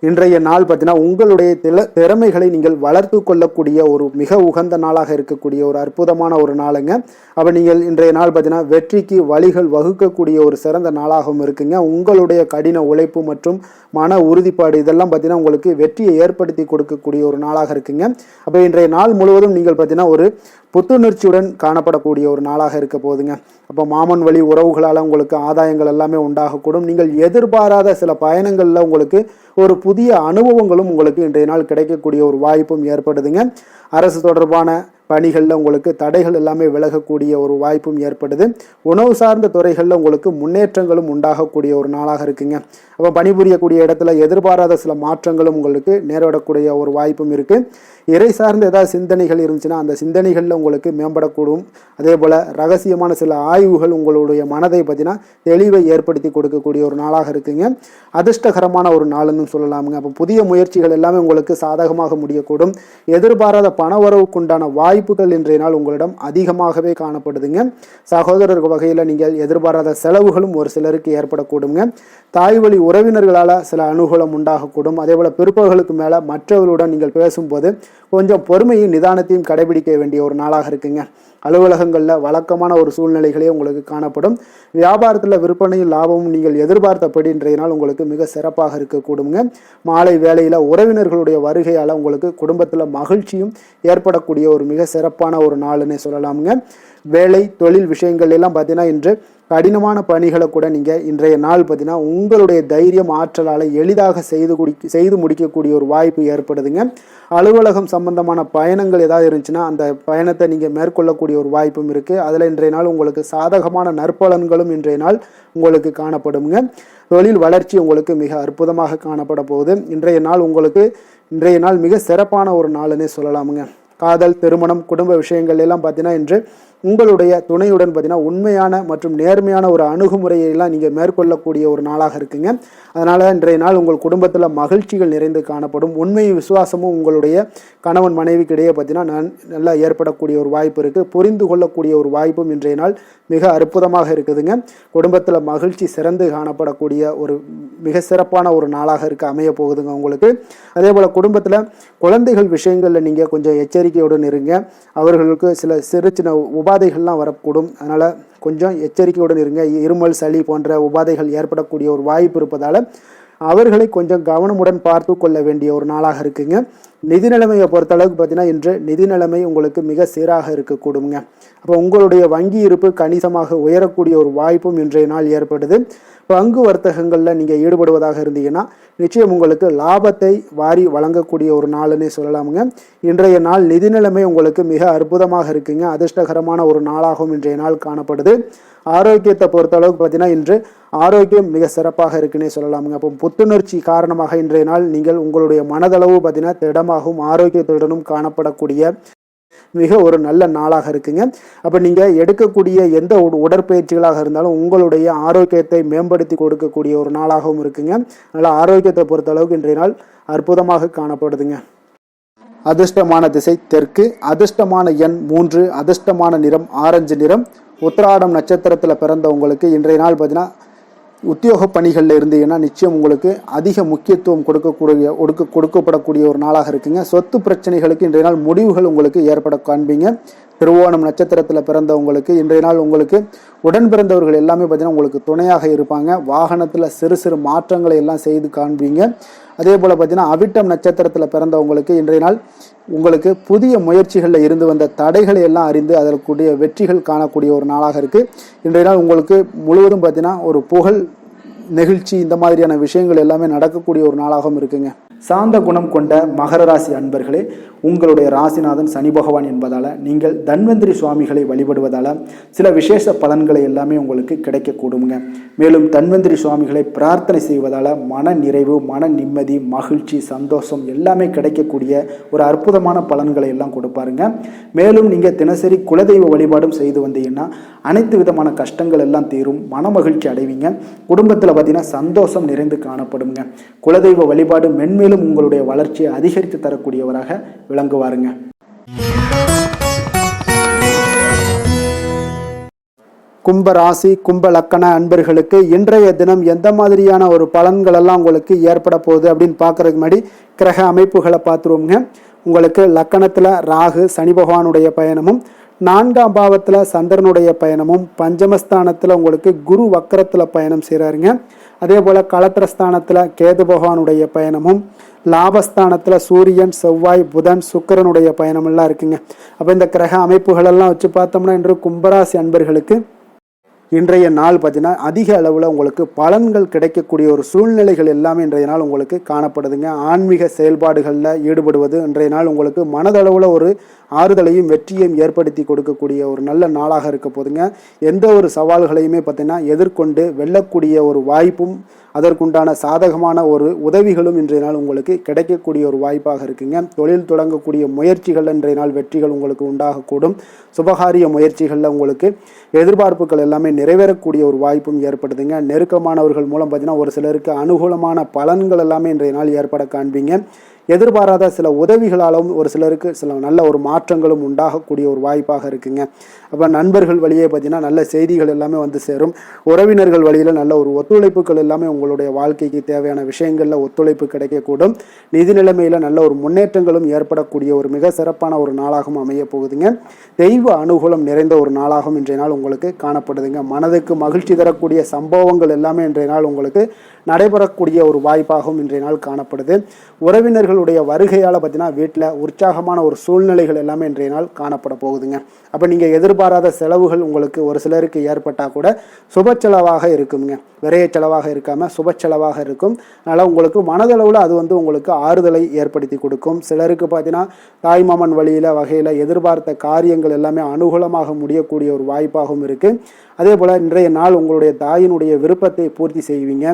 இன்றைய நாள் பார்த்தீங்கன்னா உங்களுடைய திறமைகளை நீங்கள் வளர்த்து கொள்ளக்கூடிய ஒரு மிக உகந்த நாளாக இருக்கக்கூடிய ஒரு அற்புதமான ஒரு நாளுங்க. அப்போ நீங்கள் இன்றைய நாள் பார்த்தீங்கன்னா வெற்றிக்கு வழிகள் வகுக்கக்கூடிய ஒரு சிறந்த நாளாகவும் இருக்குங்க. உங்களுடைய கடின உழைப்பு மற்றும் மன உறுதிப்பாடு இதெல்லாம் பார்த்தீங்கன்னா உங்களுக்கு வெற்றியை ஏற்படுத்தி கொடுக்கக்கூடிய ஒரு நாளாக இருக்குங்க. அப்போ இன்றைய நாள் முழுவதும் நீங்கள் பார்த்தீங்கன்னா ஒரு புத்துணர்ச்சியுடன் காணப்படக்கூடிய ஒரு நாளாக இருக்க போகுதுங்க. அப்போ மாமன் வழி உறவுகளால் உங்களுக்கு ஆதாயங்கள் எல்லாமே உண்டாகக்கூடும். நீங்கள் எதிர்பாராத சில பயணங்களில் உங்களுக்கு ஒரு புதிய அனுபவங்களும் உங்களுக்கு இன்றைய நாள் கிடைக்கக்கூடிய ஒரு வாய்ப்பும் ஏற்படுதுங்க. அரசு தொடர்பான பணிகளில் உங்களுக்கு தடைகள் எல்லாமே விலகக்கூடிய ஒரு வாய்ப்பும் ஏற்படுது. உணவு சார்ந்த துறைகளில் உங்களுக்கு முன்னேற்றங்களும் உண்டாகக்கூடிய ஒரு நாளாக இருக்குங்க. அப்போ பணிபுரியக்கூடிய இடத்துல எதிர்பாராத சில மாற்றங்களும் உங்களுக்கு நேரிடக்கூடிய ஒரு வாய்ப்பும் இருக்குது. இறை சார்ந்த ஏதாவது சிந்தனைகள் இருந்துச்சுன்னா அந்த சிந்தனைகளில் உங்களுக்கு மேம்படக்கூடும். அதே போல் ரகசியமான சில ஆய்வுகள் உங்களுடைய மனதை பார்த்தீங்கன்னா தெளிவை ஏற்படுத்தி கொடுக்கக்கூடிய ஒரு நாளாக இருக்குங்க. அதிர்ஷ்டகரமான ஒரு நாளுன்னு சொல்லலாமுங்க. அப்போ புதிய முயற்சிகள் எல்லாமே உங்களுக்கு சாதகமாக முடியக்கூடும். எதிர்பாராத பண வரவுக்குண்டான வாய்ப்புகள் இன்றைய நாள் உங்களிடம் அதிகமாகவே காணப்படுதுங்க. சகோதரர் வகையில் நீங்கள் எதிர்பாராத செலவுகளும் ஒரு சிலருக்கு ஏற்படக்கூடுங்க. தாய் வழி உறவினர்களால் சில அனுகூலம் உண்டாகக்கூடும். அதே போல் பிற்பகலுக்கு மேலே மற்றவர்களுடன் நீங்கள் பேசும்போது கொஞ்சம் பொறுமையும் நிதானத்தையும் கடைபிடிக்க வேண்டிய ஒரு நாளாக இருக்குங்க. அலுவலகங்களில் வழக்கமான ஒரு சூழ்நிலைகளே உங்களுக்கு காணப்படும். வியாபாரத்தில் விற்பனையும் லாபமும் நீங்கள் எதிர்பார்த்தபடி இன்றைய நாள் உங்களுக்கு மிக சிறப்பாக இருக்கக்கூடுங்க. மாலை வேளையில் உறவினர்களுடைய வருகையால் உங்களுக்கு குடும்பத்தில் மகிழ்ச்சியும் ஏற்படக்கூடிய ஒரு மிக சிறப்பான ஒரு நாளுன்னே சொல்லலாமுங்க. வேலை தொழில் விஷயங்கள் எல்லாம் பார்த்தீங்கன்னா இன்று கடினமான பணிகளை கூட நீங்கள் இன்றைய நாள் பார்த்தீங்கன்னா உங்களுடைய தைரியம் ஆற்றலால் எளிதாக செய்து முடிக்கக்கூடிய ஒரு வாய்ப்பு ஏற்படுதுங்க. அலுவலகம் சம்பந்தமான பயணங்கள் ஏதாவது இருந்துச்சுன்னா அந்த பயணத்தை நீங்கள் மேற்கொள்ளக்கூடிய ஒரு வாய்ப்பும் இருக்குது. அதில் இன்றைய நாள் உங்களுக்கு சாதகமான நற்பலன்களும் இன்றைய நாள் உங்களுக்கு காணப்படுங்க. தொழில் வளர்ச்சி உங்களுக்கு மிக அற்புதமாக காணப்பட போகுது. இன்றைய நாள் மிக சிறப்பான ஒரு நாளுன்னே சொல்லலாமுங்க. காதல் திருமணம் குடும்ப விஷயங்கள் எல்லாம் பார்த்தீங்கன்னா இன்று உங்களுடைய துணையுடன் பார்த்தீங்கன்னா உண்மையான மற்றும் நேர்மையான ஒரு அணுகுமுறையெல்லாம் நீங்கள் மேற்கொள்ளக்கூடிய ஒரு நாளாக இருக்குங்க. அதனால் இன்றைய நாள் உங்கள் குடும்பத்தில் மகிழ்ச்சிகள் நிறைந்து காணப்படும். உண்மையும் விசுவாசமும் உங்களுடைய கணவன் மனைவிக்கு இடையே பார்த்தீங்கன்னா நல்லா ஏற்படக்கூடிய ஒரு வாய்ப்பு இருக்குது. புரிந்து கொள்ளக்கூடிய ஒரு வாய்ப்பும் இன்றைய நாள் மிக அற்புதமாக இருக்குதுங்க. குடும்பத்தில் மகிழ்ச்சி சிறந்து காணப்படக்கூடிய ஒரு மிக சிறப்பான ஒரு நாளாக அமைய போகுதுங்க உங்களுக்கு. அதே போல் குடும்பத்தில் குழந்தைகள் விஷயங்களில் நீங்கள் கொஞ்சம் எச்சரிக்கையுடன் இருங்க. அவர்களுக்கு சில சிறு சின்ன உபாதைகள்லாம் வரக்கூடும். அதனால் கொஞ்சம் எச்சரிக்கையுடன் இருங்க. இருமல் சளி போன்ற உபாதைகள் ஏற்படக்கூடிய ஒரு வாய்ப்பு இருப்பதால் அவர்களை கொஞ்சம் கவனமுடன் பார்த்து கொள்ள வேண்டிய ஒரு நாளாக இருக்குங்க. நிதி நிலைமையை பொறுத்தளவுக்கு பார்த்தீங்கன்னா இன்று நிதி நிலைமை உங்களுக்கு மிக சீராக இருக்கக்கூடுங்க. அப்போ உங்களுடைய வங்கி இருப்பு கணிசமாக உயரக்கூடிய ஒரு வாய்ப்பும் இன்றைய நாள் ஏற்படுது. பங்கு வர்த்தகங்களில் நீங்கள் ஈடுபடுவதாக இருந்தீங்கன்னா நிச்சயம் உங்களுக்கு லாபத்தை வாரி வழங்கக்கூடிய ஒரு நாள்னே சொல்லலாமுங்க. இன்றைய நாள் நிதி நிலைமை உங்களுக்கு மிக அற்புதமாக இருக்குங்க. அதிர்ஷ்டகரமான ஒரு நாளாகவும் இன்றைய நாள் காணப்படுது. ஆரோக்கியத்தை பொறுத்தளவுக்கு பார்த்தீங்கன்னா இன்று ஆரோக்கியம் மிக சிறப்பாக இருக்குன்னே சொல்லலாமுங்க. அப்போ புத்துணர்ச்சி காரணமாக இன்றைய நாள் நீங்கள் உங்களுடைய மனதளவு பார்த்தீங்கன்னா திடமாகவும் ஆரோக்கியத்துடனும் காணப்படக்கூடிய மிக ஒரு நல்ல நாளாக இருக்குங்க. அப்போ நீங்கள் எடுக்கக்கூடிய எந்த உடற்பயிற்சிகளாக இருந்தாலும் உங்களுடைய ஆரோக்கியத்தை மேம்படுத்தி கொடுக்கக்கூடிய ஒரு நாளாகவும் இருக்குங்க. அதனால் ஆரோக்கியத்தை பொறுத்த அளவுக்கு இன்றைய நாள் அற்புதமாக காணப்படுதுங்க. அதிர்ஷ்டமான திசை தெற்கு, அதிர்ஷ்டமான எண் 3, அதிர்ஷ்டமான நிறம் ஆரஞ்சு நிறம். உத்திராடம் நட்சத்திரத்தில் பிறந்தவங்களுக்கு இன்றைய நாள் பார்த்தீங்கன்னா உத்தியோக பணிகளில் இருந்தீங்கன்னா நிச்சயம் உங்களுக்கு அதிக முக்கியத்துவம் கொடுக்கப்படக்கூடிய ஒரு நாளாக இருக்குங்க. சொத்து பிரச்சனைகளுக்கு இன்றைய நாள் முடிவுகள் உங்களுக்கு ஏற்பட காண்பீங்க. திருவோணம் நட்சத்திரத்தில் பிறந்தவங்களுக்கு இன்றைய நாள் உங்களுக்கு உடன் பிறந்தவர்கள் எல்லாமே பார்த்தீங்கன்னா உங்களுக்கு துணையாக இருப்பாங்க. வாகனத்தில் சிறு சிறு மாற்றங்களை எல்லாம் செய்து காண்பீங்க. அதே போல் பார்த்தீங்கன்னா அவிட்டம் நட்சத்திரத்தில் பிறந்தவங்களுக்கு இன்றைய நாள் உங்களுக்கு புதிய முயற்சிகளில் இருந்து வந்த தடைகளை எல்லாம் அறிந்து அதற்குரிய வெற்றிகள் காணக்கூடிய ஒரு நாளாக இருக்குது. இன்றைய நாள் உங்களுக்கு முழுவதும் பார்த்தீங்கன்னா ஒரு புகழ் நெகிழ்ச்சி இந்த மாதிரியான விஷயங்கள் எல்லாமே நடக்கக்கூடிய ஒரு நாளாகவும் இருக்குங்க. சாந்த குணம் கொண்ட மகர ராசி அன்பர்களே, உங்களுடைய ராசிநாதன் சனி பகவான் என்பதால் நீங்கள் தன்வந்திரி சுவாமிகளை வழிபடுவதால் சில விசேஷ பலன்களை எல்லாமே உங்களுக்கு கிடைக்கக்கூடுங்க. மேலும் தன்வந்திரி சுவாமிகளை பிரார்த்தனை செய்வதால் மன நிறைவு, மன நிம்மதி, மகிழ்ச்சி, சந்தோஷம் எல்லாமே கிடைக்கக்கூடிய ஒரு அற்புதமான பலன்களை எல்லாம் கொடுப்பாருங்க. மேலும் நீங்கள் தினசரி குலதெய்வ வழிபாடும் செய்து வந்தீங்கன்னா அனைத்து விதமான கஷ்டங்கள் எல்லாம் தீரும், மன மகிழ்ச்சி அடைவீங்க. குடும்பத்தில் பார்த்தீங்கன்னா சந்தோஷம் நிறைந்து காணப்படுங்க. குலதெய்வ வழிபாடு மென்மேலும் உங்களுடைய வளர்ச்சியை அதிகரித்து தரக்கூடியவராக விளங்குவாருங்க. கும்ப ராசி, கும்ப லக்கண அன்பர்களுக்கு இன்றைய தினம் எந்த மாதிரியான ஒரு பலன்கள் எல்லாம் உங்களுக்கு ஏற்பட போகுது அப்படின்னு பார்க்கறதுக்கு முன்னாடி கிரக அமைப்புகளை பார்த்துருவோங்க. உங்களுக்கு லக்கணத்தில் ராகு சனி பகவானுடைய பயணமும், 4ஆம் பாவத்தில் சந்திரனுடைய பயணமும், பஞ்சமஸ்தானத்தில் உங்களுக்கு குரு வக்கரத்தில் பயணம் செய்கிறாருங்க. அதே போல் களத்திரஸ்தானத்தில் கேது பகவானுடைய பயணமும், லாபஸ்தானத்தில் சூரியன், செவ்வாய், புதன், சுக்கிரனுடைய பயணமெல்லாம் இருக்குங்க. அப்போ இந்த கிரக அமைப்புகளெல்லாம் வச்சு பார்த்தோம்னா இன்று கும்பராசி அன்பர்களுக்கு இன்றைய நாள் பார்த்தீங்கன்னா அதிக அளவில் உங்களுக்கு பலன்கள் கிடைக்கக்கூடிய ஒரு சூழ்நிலைகள் எல்லாமே இன்றைய நாள் உங்களுக்கு காணப்படுதுங்க. ஆன்மீக செயல்பாடுகளில் ஈடுபடுவது இன்றைய நாள் உங்களுக்கு மனதளவில் ஒரு ஆறுதலையும் வெற்றியையும் ஏற்படுத்தி கொடுக்கக்கூடிய ஒரு நல்ல நாளாக இருக்க போதுங்க. எந்த ஒரு சவால்களையுமே பார்த்தீங்கன்னா எதிர்கொண்டு வெல்லக்கூடிய ஒரு வாய்ப்பும் அதற்குண்டான சாதகமான ஒரு உதவிகளும் இன்றைய நாள் உங்களுக்கு கிடைக்கக்கூடிய ஒரு வாய்ப்பாக இருக்குங்க. தொழில் தொடங்கக்கூடிய முயற்சிகள் இன்றைய நாள் வெற்றிகள் உங்களுக்கு உண்டாகக்கூடும். சுபகாரிய முயற்சிகளில் உங்களுக்கு எதிர்பார்ப்புகள் எல்லாமே நிறைவேறக்கூடிய ஒரு வாய்ப்பும் ஏற்படுதுங்க. நெருக்கமானவர்கள் மூலம் பார்த்தீங்கன்னா ஒரு சிலருக்கு அனுகூலமான பலன்கள் எல்லாமே இன்றைய நாள் ஏற்பட காண்பீங்க. எதிர்பாராத சில உதவிகளாலும் ஒரு சிலருக்கு சில நல்ல ஒரு மாற்றங்களும் உண்டாகக்கூடிய ஒரு வாய்ப்பாக இருக்குங்க. அப்போ நண்பர்கள் வழியே பார்த்தீங்கன்னா நல்ல செய்திகள் எல்லாமே வந்து சேரும். உறவினர்கள் வழியில் நல்ல ஒரு ஒத்துழைப்புகள் எல்லாமே உங்களுடைய வாழ்க்கைக்கு தேவையான விஷயங்களில் ஒத்துழைப்பு கிடைக்கக்கூடும். நிதி நிலைமையில் நல்ல ஒரு முன்னேற்றங்களும் ஏற்படக்கூடிய ஒரு மிக சிறப்பான ஒரு நாளாகவும் அமைய போகுதுங்க. தெய்வ அனுகூலம் நிறைந்த ஒரு நாளாகவும் இன்றைய நாள் உங்களுக்கு காணப்படுதுங்க. மனதுக்கு மகிழ்ச்சி தரக்கூடிய சம்பவங்கள் எல்லாமே இன்றைய நாள் உங்களுக்கு நடைபெறக்கூடிய ஒரு வாய்ப்பாகவும் இன்றைய நாள் காணப்படுது. உறவினர்களுடைய வருகையால் பார்த்தீங்கன்னா வீட்டில் உற்சாகமான ஒரு சூழ்நிலைகள் எல்லாமே இன்றைய நாள் காணப்பட போகுதுங்க. அப்போ நீங்கள் எதிர்பாராத செலவுகள் உங்களுக்கு ஒரு சிலருக்கு ஏற்பட்டால் கூட சுப செலவாக இருக்குங்க. விரைய செலவாக இருக்காமல் சுப செலவாக இருக்கும். அதனால் உங்களுக்கு மனதளவில் அது உங்களுக்கு ஆறுதலை ஏற்படுத்தி கொடுக்கும். சிலருக்கு பார்த்தீங்கன்னா தாய்மாமன் வழியில் வகையில் எதிர்பார்த்த காரியங்கள் எல்லாமே அனுகூலமாக முடியக்கூடிய ஒரு வாய்ப்பாகவும் இருக்குது. அதே போல் இன்றைய நாள் உங்களுடைய தாயினுடைய விருப்பத்தை பூர்த்தி செய்வீங்க.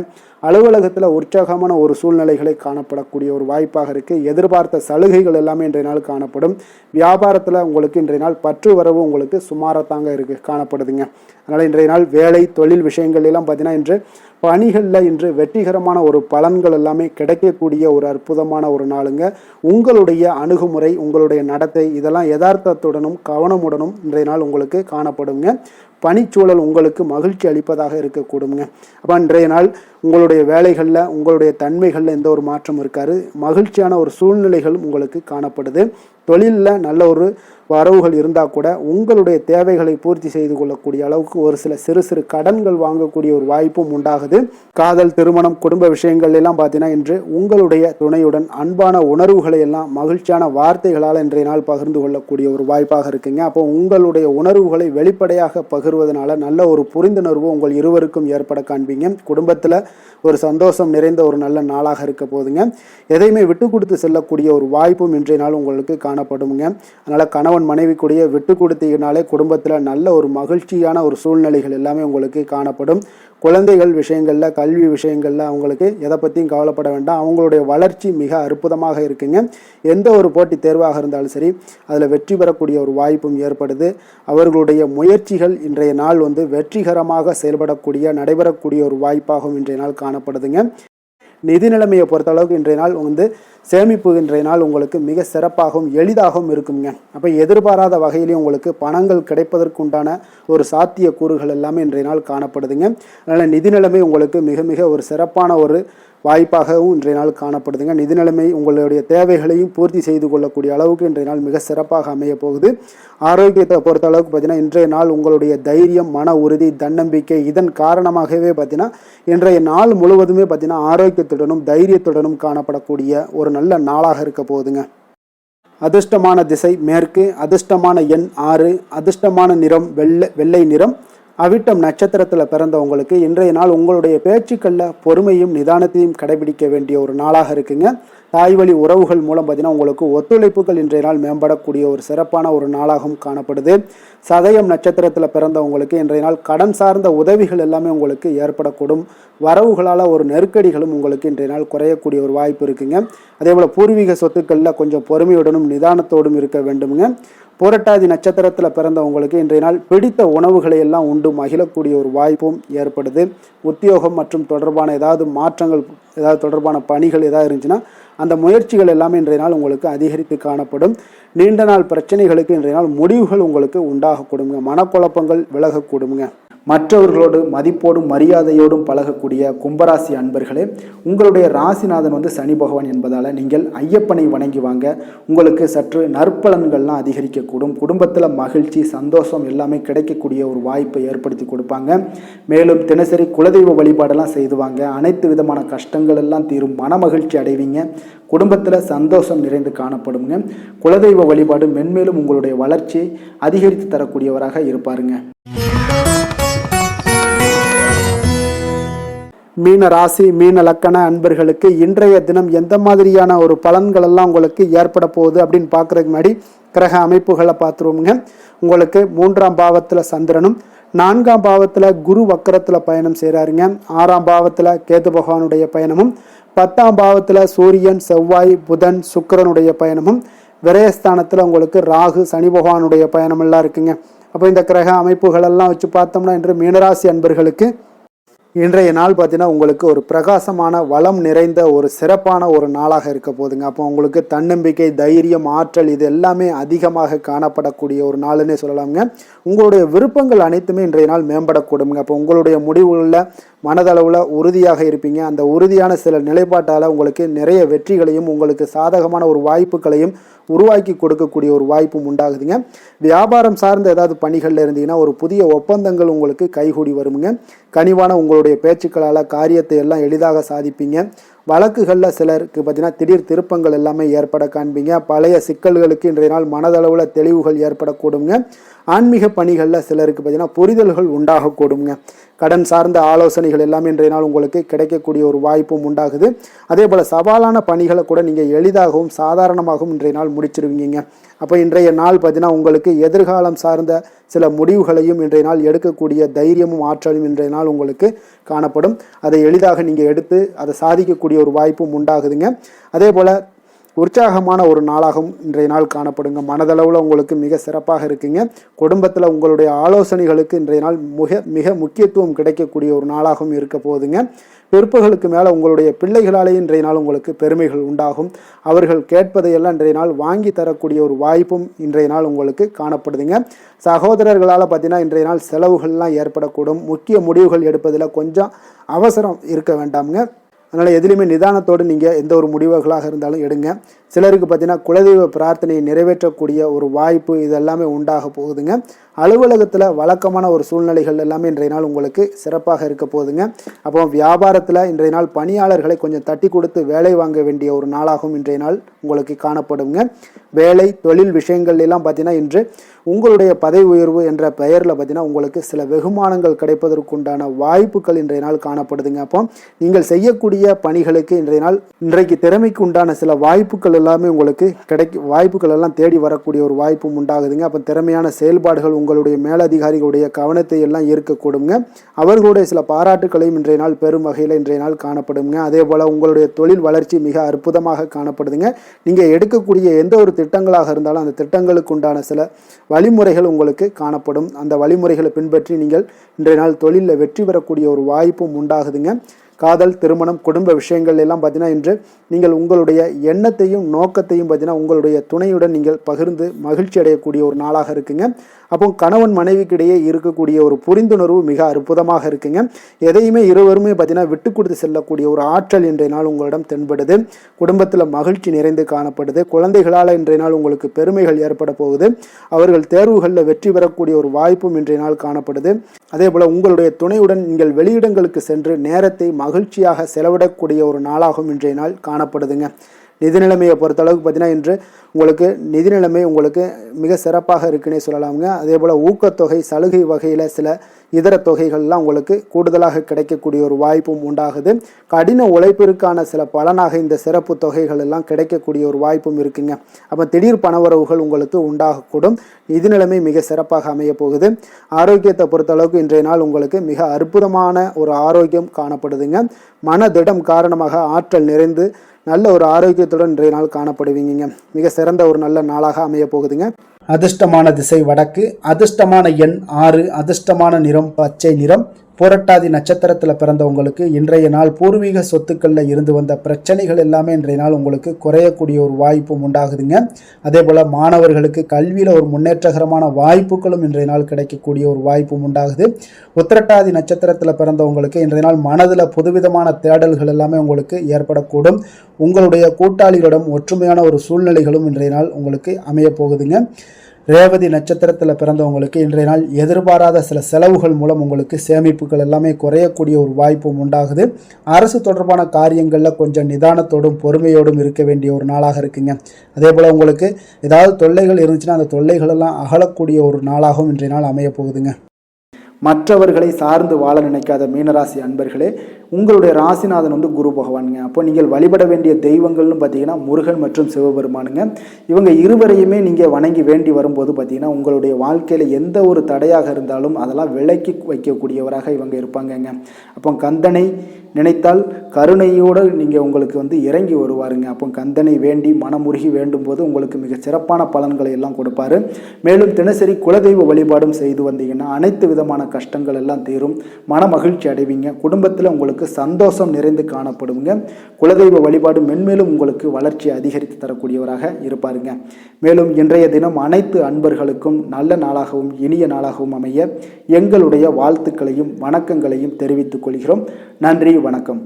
அலுவலகத்தில் உற்சாகமான ஒரு சூழ்நிலைகளை காணப்படக்கூடிய ஒரு வாய்ப்பாக இருக்குது. எதிர்பார்த்த சலுகைகள் எல்லாமே இன்றைய நாள் காணப்படும். வியாபாரத்தில் உங்களுக்கு இன்றைய நாள் பற்று வரவு உங்களுக்கு சுமாரத்தாங்க இருக்குது காணப்படுதுங்க. அதனால் இன்றைய நாள் வேலை தொழில் விஷயங்கள் எல்லாம் பார்த்தீங்கன்னா இன்று பணிகளில் இன்று வெற்றிகரமான ஒரு பலன்கள் எல்லாமே கிடைக்கக்கூடிய ஒரு அற்புதமான ஒரு நாளுங்க. உங்களுடைய அணுகுமுறை உங்களுடைய நடத்தை இதெல்லாம் யதார்த்தத்துடனும் கவனமுடனும் இன்றைய நாள் உங்களுக்கு காணப்படுங்க. பணிச்சூழல் உங்களுக்கு மகிழ்ச்சி அளிப்பதாக இருக்கக்கூடுங்க. அப்போ இன்றைய நாள் உங்களுடைய வேலைகளில் உங்களுடைய தன்மைகளில் எந்த ஒரு மாற்றம் இருக்காது. மகிழ்ச்சியான ஒரு சூழ்நிலைகள் உங்களுக்கு காணப்படுது. தொழிலில் நல்ல ஒரு வரவுகள் இருந்தால் கூட உங்களுடைய தேவைகளை பூர்த்தி செய்து கொள்ளக்கூடிய அளவுக்கு ஒரு சில சிறு சிறு கடன்கள் வாங்கக்கூடிய ஒரு வாய்ப்பும் உண்டாகுது. காதல் திருமணம் குடும்ப விஷயங்கள் எல்லாம் பார்த்தீங்கன்னா இன்று உங்களுடைய துணையுடன் அன்பான உணர்வுகளை எல்லாம் மகிழ்ச்சியான வார்த்தைகளால் இன்றைய நாள் பகிர்ந்து கொள்ளக்கூடிய ஒரு வாய்ப்பாக இருக்குங்க. அப்போ உங்களுடைய உணர்வுகளை வெளிப்படையாக பகிர்வதனால நல்ல ஒரு புரிந்துணர்வு உங்கள் இருவருக்கும் ஏற்பட காண்பீங்க. குடும்பத்தில் ஒரு சந்தோஷம் நிறைந்த ஒரு நல்ல நாளாக இருக்க போதுங்க. எதையுமே விட்டு கொடுத்து செல்லக்கூடிய ஒரு வாய்ப்பும் இன்றைய நாள் உங்களுக்கு காணப்படுங்க. அதனால் கணவன் மனைவிக்குடைய விட்டு கொடுத்தீங்கனாலே குடும்பத்தில் நல்ல ஒரு மகிழ்ச்சியான ஒரு சூழ்நிலைகள் எல்லாமே உங்களுக்கு காணப்படும். குழந்தைகள் விஷயங்களில் கல்வி விஷயங்களில் அவங்களுக்கு எதை பற்றியும் கவலைப்பட வேண்டாம். அவங்களுடைய வளர்ச்சி மிக அற்புதமாக இருக்குங்க. எந்த ஒரு போட்டித் தேர்வாக இருந்தாலும் சரி அதில் வெற்றி பெறக்கூடிய ஒரு வாய்ப்பும் ஏற்படுது. அவர்களுடைய முயற்சிகள் இன்றைய நாள் வெற்றிகரமாக செயல்படக்கூடிய நடைபெறக்கூடிய ஒரு வாய்ப்பாகவும் இன்றைய நாள் காணப்படுதுங்க. நிதி நிலைமையை பொறுத்தளவுக்கு இன்றைய நாள் சேமிப்பு இன்றைய நாள் உங்களுக்கு மிக சிறப்பாகவும் எளிதாகவும் இருக்குங்க. அப்போ எதிர்பாராத வகையிலேயும் உங்களுக்கு பணங்கள் கிடைப்பதற்குண்டான ஒரு சாத்திய கூறுகள் எல்லாமே இன்றைய நாள் காணப்படுதுங்க. அதனால் நிதி நிலைமை உங்களுக்கு மிக மிக ஒரு சிறப்பான ஒரு வாய்ப்பாகவும் இன்றைய நாள் காணப்படுதுங்க. நிதி நிலைமை உங்களுடைய தேவைகளையும் பூர்த்தி செய்து கொள்ளக்கூடிய அளவுக்கு இன்றைய நாள் மிக சிறப்பாக அமைய போகுது. ஆரோக்கியத்தை பொறுத்த அளவுக்கு பார்த்தீங்கன்னா இன்றைய நாள் உங்களுடைய தைரியம் மன உறுதி தன்னம்பிக்கை இதன் காரணமாகவே பார்த்தீங்கன்னா இன்றைய நாள் முழுவதுமே பார்த்தீங்கன்னா ஆரோக்கியத்துடனும் தைரியத்துடனும் காணப்படக்கூடிய ஒரு நல்ல நாளாக இருக்க போகுதுங்க. அதிர்ஷ்டமான திசை மேற்கு, அதிர்ஷ்டமான எண் 6, அதிர்ஷ்டமான நிறம் வெள்ளை நிறம். அவிட்டம் நட்சத்திரத்தில் பிறந்தவங்களுக்கு இன்றைய நாள் உங்களுடைய பேச்சுக்களில் பொறுமையும் நிதானத்தையும் கடைபிடிக்க வேண்டிய ஒரு நாளாக இருக்குங்க. தாய் வழி உறவுகள் மூலம் பார்த்தீங்கன்னா உங்களுக்கு ஒத்துழைப்புகள் இன்றைய நாள் மேம்படக்கூடிய ஒரு சிறப்பான ஒரு நாளாகவும் காணப்படுது. சதயம் நட்சத்திரத்தில் பிறந்தவங்களுக்கு இன்றைய நாள் கடன் சார்ந்த உதவிகள் எல்லாமே உங்களுக்கு ஏற்படக்கூடும். வரவுகளால் ஒரு நெருக்கடிகளும் உங்களுக்கு இன்றைய நாள் குறையக்கூடிய ஒரு வாய்ப்பு இருக்குங்க. அதே போல் பூர்வீக சொத்துக்களில் கொஞ்சம் பொறுமையுடனும் நிதானத்தோடும் இருக்க வேண்டுமுங்க. புரட்டாதி நட்சத்திரத்தில் பிறந்தவங்களுக்கு இன்றைய நாள் பிடித்த உணவுகளை எல்லாம் உண்டு மகிழக்கூடிய ஒரு வாய்ப்பும் ஏற்படுது. உத்தியோகம் மற்றும் தொடர்பான ஏதாவது மாற்றங்கள் ஏதாவது தொடர்பான பணிகள் ஏதாவது இருந்துச்சுன்னா அந்த முயற்சிகள் எல்லாமே இன்றைய நாள் உங்களுக்கு அதிகரித்து காணப்படும். நீண்ட நாள் பிரச்சனைகளுக்கு இன்றைய நாள் முடிவுகள் உங்களுக்கு உண்டாகக்கூடுங்க. மனக்குழப்பங்கள் விலகக்கூடுங்க. மற்றவர்களோடு மதிப்போடும் மரியாதையோடும் பழகக்கூடிய கும்பராசி அன்பர்களே, உங்களுடைய ராசிநாதன் சனி பகவான் என்பதால் நீங்கள் ஐயப்பனை வணங்கி வாங்க. உங்களுக்கு சற்று நற்பலன்கள்லாம் அதிகரிக்கக்கூடும். குடும்பத்தில் மகிழ்ச்சி சந்தோஷம் எல்லாமே கிடைக்கக்கூடிய ஒரு வாய்ப்பை ஏற்படுத்தி கொடுப்பாங்க. மேலும் தினசரி குலதெய்வ வழிபாடெல்லாம் செய்துவாங்க. அனைத்து விதமான கஷ்டங்கள் எல்லாம் தீரும். மன மகிழ்ச்சி அடைவீங்க. குடும்பத்தில் சந்தோஷம் நிறைந்து காணப்படுங்க. குலதெய்வ வழிபாடு மென்மேலும் உங்களுடைய வளர்ச்சியை அதிகரித்து தரக்கூடியவராக இருப்பாருங்க. மீன ராசி மீன லக்கண அன்பர்களுக்கு இன்றைய தினம் எந்த மாதிரியான ஒரு பலன்கள் எல்லாம் உங்களுக்கு ஏற்பட போகுது அப்படின்னு பார்க்கறதுக்கு முன்னாடி கிரக அமைப்புகளை பார்த்துருவோங்க. உங்களுக்கு 3ஆம் பாவத்தில் சந்திரனும் 4ஆம் பாவத்தில் குரு வக்கரத்தில் பயணம் செய்கிறாருங்க. 6ஆம் பாவத்தில் கேது பகவானுடைய பயணமும் 10ஆம் பாவத்தில் சூரியன் செவ்வாய் புதன் சுக்கிரனுடைய பயணமும் விரயஸ்தானத்தில் உங்களுக்கு ராகு சனி பகவானுடைய பயணம் எல்லாம் இருக்குங்க. அப்போ இந்த கிரக அமைப்புகளெல்லாம் வச்சு பார்த்தோம்னா இன்று மீனராசி அன்பர்களுக்கு இன்றைய நாள் பார்த்தீங்கன்னா உங்களுக்கு ஒரு பிரகாசமான வளம் நிறைந்த ஒரு சிறப்பான ஒரு நாளாக இருக்க போதுங்க. அப்போ உங்களுக்கு தன்னம்பிக்கை தைரியம் ஆற்றல் இது எல்லாமே அதிகமாக காணப்படக்கூடிய ஒரு நாளுன்னே சொல்லலாமுங்க. உங்களுடைய விருப்பங்கள் அனைத்துமே இன்றைய நாள் மேம்படக்கூடுங்க. அப்போ உங்களுடைய முடிவுகளில் மனதளவில் உறுதியாக இருப்பீங்க. அந்த உறுதியான சில நிலைப்பாட்டால் உங்களுக்கு நிறைய வெற்றிகளையும் உங்களுக்கு சாதகமான ஒரு வாய்ப்புகளையும் உருவாக்கி கொடுக்கக்கூடிய ஒரு வாய்ப்பும் உண்டாகுதுங்க. வியாபாரம் சார்ந்த ஏதாவது பணிகளில் இருந்தீங்கன்னா ஒரு புதிய ஒப்பந்தங்கள் உங்களுக்கு கைகூடி வருமுங்க. கனிவான உங்களுடைய பேச்சுக்களால் காரியத்தை எல்லாம் எளிதாக சாதிப்பீங்க. வழக்குகளில் சிலருக்கு பார்த்தீங்கன்னா திடீர் திருப்பங்கள் எல்லாமே ஏற்பட காண்பீங்க. பழைய சிக்கல்களுக்கு இன்றைய நாள் மனதளவில் தெளிவுகள் ஏற்படக்கூடுங்க. ஆன்மீக பணிகளில் சிலருக்கு பார்த்தீங்கன்னா புரிதல்கள் உண்டாகக்கூடுங்க. கடன் சார்ந்த ஆலோசனைகள் எல்லாமே இன்றைய நாள் உங்களுக்கு கிடைக்கக்கூடிய ஒரு வாய்ப்பும் உண்டாகுது. அதே போல் சவாலான பணிகளை கூட நீங்கள் எளிதாகவும் சாதாரணமாகவும் இன்றைய நாள் முடிச்சிருவீங்க. அப்போ இன்றைய நாள் பார்த்தீங்கன்னா உங்களுக்கு எதிர்காலம் சார்ந்த சில முடிவுகளையும் இன்றைய நாள் எடுக்கக்கூடிய தைரியமும் ஆற்றலும் இன்றைய நாள் உங்களுக்கு காணப்படும். அதை எளிதாக நீங்கள் எடுத்து அதை சாதிக்கக்கூடிய ஒரு வாய்ப்பும் உண்டாகுதுங்க. அதே போல் உற்சாகமான ஒரு நாளாகவும் இன்றைய நாள் காணப்படுங்க. மனதளவில் உங்களுக்கு மிக சிறப்பாக இருக்குங்க. குடும்பத்தில் உங்களுடைய ஆலோசனைகளுக்கு இன்றைய நாள் மிக முக்கியத்துவம் கிடைக்கக்கூடிய ஒரு நாளாகவும் இருக்க போகுதுங்க. பிற்பகலுக்கு மேலே உங்களுடைய பிள்ளைகளாலே இன்றைய நாள் உங்களுக்கு பெருமைகள் உண்டாகும். அவர்கள் கேட்பதையெல்லாம் இன்றைய நாள் வாங்கி தரக்கூடிய ஒரு வாய்ப்பும் இன்றைய நாள் உங்களுக்கு காணப்படுதுங்க. சகோதரர்களால் பார்த்தீங்கன்னா இன்றைய நாள் செலவுகள்லாம் ஏற்படக்கூடும். முக்கிய முடிவுகள் எடுப்பதில் கொஞ்சம் அவசரம் இருக்க வேண்டாமுங்க. அதனால் எதுலேயுமே நிதானத்தோடு நீங்கள் எந்த ஒரு முடிவுகளாக இருந்தாலும் எடுங்க. சிலருக்கு பார்த்தீங்கன்னா குலதெய்வ பிரார்த்தனையை நிறைவேற்றக்கூடிய ஒரு வாய்ப்பு இதெல்லாமே உண்டாக போகுதுங்க. அலுவலகத்தில் வழக்கமான ஒரு சூழ்நிலைகள் எல்லாமே இன்றைய நாள் உங்களுக்கு சிறப்பாக இருக்க போகுதுங்க. அப்போ வியாபாரத்தில் இன்றைய நாள் பணியாளர்களை கொஞ்சம் தட்டி கொடுத்து வேலை வாங்க வேண்டிய ஒரு நாளாகவும் இன்றைய நாள் உங்களுக்கு காணப்படுங்க. வேலை தொழில் விஷயங்கள் எல்லாம் பார்த்தீங்கன்னா இன்று உங்களுடைய பதவி உயர்வு என்ற பெயரில் பார்த்தீங்கன்னா உங்களுக்கு சில வெகுமானங்கள் கிடைப்பதற்குண்டான வாய்ப்புகள் இன்றைய நாள் காணப்படுதுங்க. அப்போ நீங்கள் செய்யக்கூடிய பணிகளுக்கு இன்றைக்கு திறமைக்கு உண்டான சில வாய்ப்புகள் எல்லாமே உங்களுக்கு வாய்ப்புகள் எல்லாம் தேடி வரக்கூடிய ஒரு வாய்ப்பும் உண்டாகுதுங்க. அப்போ திறமையான செயல்பாடுகள் உங்களுடைய மேலதிகாரிகளுடைய கவனத்தை எல்லாம் ஈர்க்கக்கூடுங்க. அவர்களுடைய சில பாராட்டுகளையும் இன்றைய நாள் பெரும் வகையில் இன்றைய நாள் காணப்படுங்க. அதே போல் உங்களுடைய தொழில் வளர்ச்சி மிக அற்புதமாக காணப்படுதுங்க. நீங்கள் எடுக்கக்கூடிய எந்த ஒரு திட்டங்களாக இருந்தாலும் அந்த திட்டங்களுக்கு உண்டான சில வழிமுறைகள் உங்களுக்கு காணப்படும். அந்த வழிமுறைகளை பின்பற்றி நீங்கள் இன்றைய நாள் தொழிலில் வெற்றி பெறக்கூடிய ஒரு வாய்ப்பும் உண்டாகுதுங்க. காதல், திருமணம், குடும்ப விஷயங்கள் எல்லாம் பார்த்தீங்கன்னா இன்று நீங்கள் உங்களுடைய எண்ணத்தையும் நோக்கத்தையும் பார்த்தீங்கன்னா உங்களுடைய துணையுடன் நீங்கள் பகிர்ந்து மகிழ்ச்சி அடையக்கூடிய ஒரு நாளாக இருக்குங்க. அப்போ கணவன் மனைவிக்கிடையே இருக்கக்கூடிய ஒரு புரிந்துணர்வு மிக அற்புதமாக இருக்குங்க. எதையுமே இருவருமே பார்த்தீங்கன்னா விட்டு கொடுத்து செல்லக்கூடிய ஒரு ஆற்றல் இன்றைய நாள் உங்களிடம் தென்படுது. குடும்பத்தில் மகிழ்ச்சி நிறைந்து காணப்படுது. குழந்தைகளால் இன்றைய நாள் உங்களுக்கு பெருமைகள் ஏற்பட போகுது. அவர்கள் தேர்வுகளில் வெற்றி பெறக்கூடிய ஒரு வாய்ப்பும் இன்றைய நாள் காணப்படுது. அதே போல் உங்களுடைய துணையுடன் நீங்கள் வெளியிடங்களுக்கு சென்று நேரத்தை மகிழ்ச்சியாக செலவிடக்கூடிய ஒரு நாளாகவும் இன்றைய நாள் காணப்படுதுங்க. நிதி நிலைமையை பொறுத்தளவுக்கு பார்த்தீங்கன்னா இன்று உங்களுக்கு நிதி நிலைமை உங்களுக்கு மிக சிறப்பாக இருக்குன்னே சொல்லலாமுங்க. அதே போல் ஊக்கத்தொகை, சலுகை வகையில் சில இதர தொகைகள்லாம் உங்களுக்கு கூடுதலாக கிடைக்கக்கூடிய ஒரு வாய்ப்பும் உண்டாகுது. கடின உழைப்பிற்கான சில பலனாக இந்த சிறப்பு தொகைகள் எல்லாம் கிடைக்கக்கூடிய ஒரு வாய்ப்பும் இருக்குங்க. அப்போ திடீர் பணவரவுகள் உங்களுக்கு உண்டாகக்கூடும். நிதி நிலைமை மிக சிறப்பாக அமைய போகுது. ஆரோக்கியத்தை பொறுத்தளவுக்கு இன்றைய நாள் உங்களுக்கு மிக அற்புதமான ஒரு ஆரோக்கியம் காணப்படுதுங்க. மனதிடம் காரணமாக ஆற்றல் நிறைந்து நல்ல ஒரு ஆரோக்கியத்துடன் இன்றைய நாள் காணப்படுவீங்க. மிக சிறந்த ஒரு நல்ல நாளாக அமைய போகுதுங்க. அதிர்ஷ்டமான திசை வடக்கு, அதிர்ஷ்டமான எண் 6, அதிர்ஷ்டமான நிறம் பச்சை நிறம். புரட்டாதி நட்சத்திரத்தில் பிறந்தவங்களுக்கு இன்றைய நாள் பூர்வீக சொத்துக்களில் இருந்து வந்த பிரச்சனைகள் எல்லாமே இன்றைய நாள் உங்களுக்கு குறையக்கூடிய ஒரு வாய்ப்பும் உண்டாகுதுங்க. அதே போல் மாணவர்களுக்கு கல்வியில் ஒரு முன்னேற்றகரமான வாய்ப்புகளும் இன்றைய நாள் கிடைக்கக்கூடிய ஒரு வாய்ப்பும் உண்டாகுது. உத்திரட்டாதி நட்சத்திரத்தில் பிறந்தவங்களுக்கு இன்றைய நாள் மனதில் புதுவிதமான தேடல்கள் எல்லாமே உங்களுக்கு ஏற்படக்கூடும். உங்களுடைய கூட்டாளிகளிடம் ஒற்றுமையான ஒரு சூழ்நிலைகளும் இன்றைய நாள் உங்களுக்கு அமைய போகுதுங்க. ரேவதி நட்சத்திரத்தில் பிறந்தவங்களுக்கு இன்றைய நாள் எதிர்பாராத சில செலவுகள் மூலம் உங்களுக்கு சேமிப்புகள் எல்லாமே குறையக்கூடிய ஒரு வாய்ப்பும் உண்டாகுது. அரசு தொடர்பான காரியங்களில் கொஞ்சம் நிதானத்தோடும் பொறுமையோடும் இருக்க வேண்டிய ஒரு நாளாக இருக்குங்க. அதே போல் உங்களுக்கு ஏதாவது தொல்லைகள் இருந்துச்சுன்னா அந்த தொல்லைகளெல்லாம் அகலக்கூடிய ஒரு நாளாகவும் இன்றைய நாள் அமைய போகுதுங்க. மற்றவர்களை சார்ந்து வாழ நினைக்காத மீனராசி அன்பர்களே, உங்களுடைய ராசிநாதன் குரு பகவானுங்க. அப்போ நீங்கள் வழிபட வேண்டிய தெய்வங்கள்னு பார்த்தீங்கன்னா முருகன் மற்றும் சிவபெருமானுங்க. இவங்க இருவரையுமே நீங்கள் வணங்கி வேண்டி வரும்போது பார்த்தீங்கன்னா உங்களுடைய வாழ்க்கையில் எந்த ஒரு தடையாக இருந்தாலும் அதெல்லாம் விலக்கி வைக்கக்கூடியவராக இவங்க இருப்பாங்கங்க. அப்போ கந்தனை நினைத்தால் கருணையோடு நீங்கள் உங்களுக்கு இறங்கி வருவாருங்க. அப்போ கந்தனை வேண்டி மனமுருகி வேண்டும் போது உங்களுக்கு மிக சிறப்பான பலன்களை எல்லாம் கொடுப்பாரு. மேலும் தினசரி குலதெய்வ வழிபாடும் செய்து வந்தீங்கன்னா அனைத்து விதமான கஷ்டங்கள் எல்லாம் தீரும். மன மகிழ்ச்சி அடைவீங்க. குடும்பத்தில் உங்களுக்கு சந்தோஷம் நிறைந்து காணப்படுங்க. குலதெய்வ வழிபாடு மென்மேலும் உங்களுக்கு வளர்ச்சி அதிகரித்து தரக்கூடியவராக இருப்பாருங்க. மேலும் இன்றைய தினம் அனைத்து அன்பர்களுக்கும் நல்ல நாளாகவும் இனிய நாளாகவும் அமைய எங்களுடைய வாழ்த்துக்களையும் வணக்கங்களையும் தெரிவித்துக் கொள்கிறோம். நன்றி, வணக்கம்.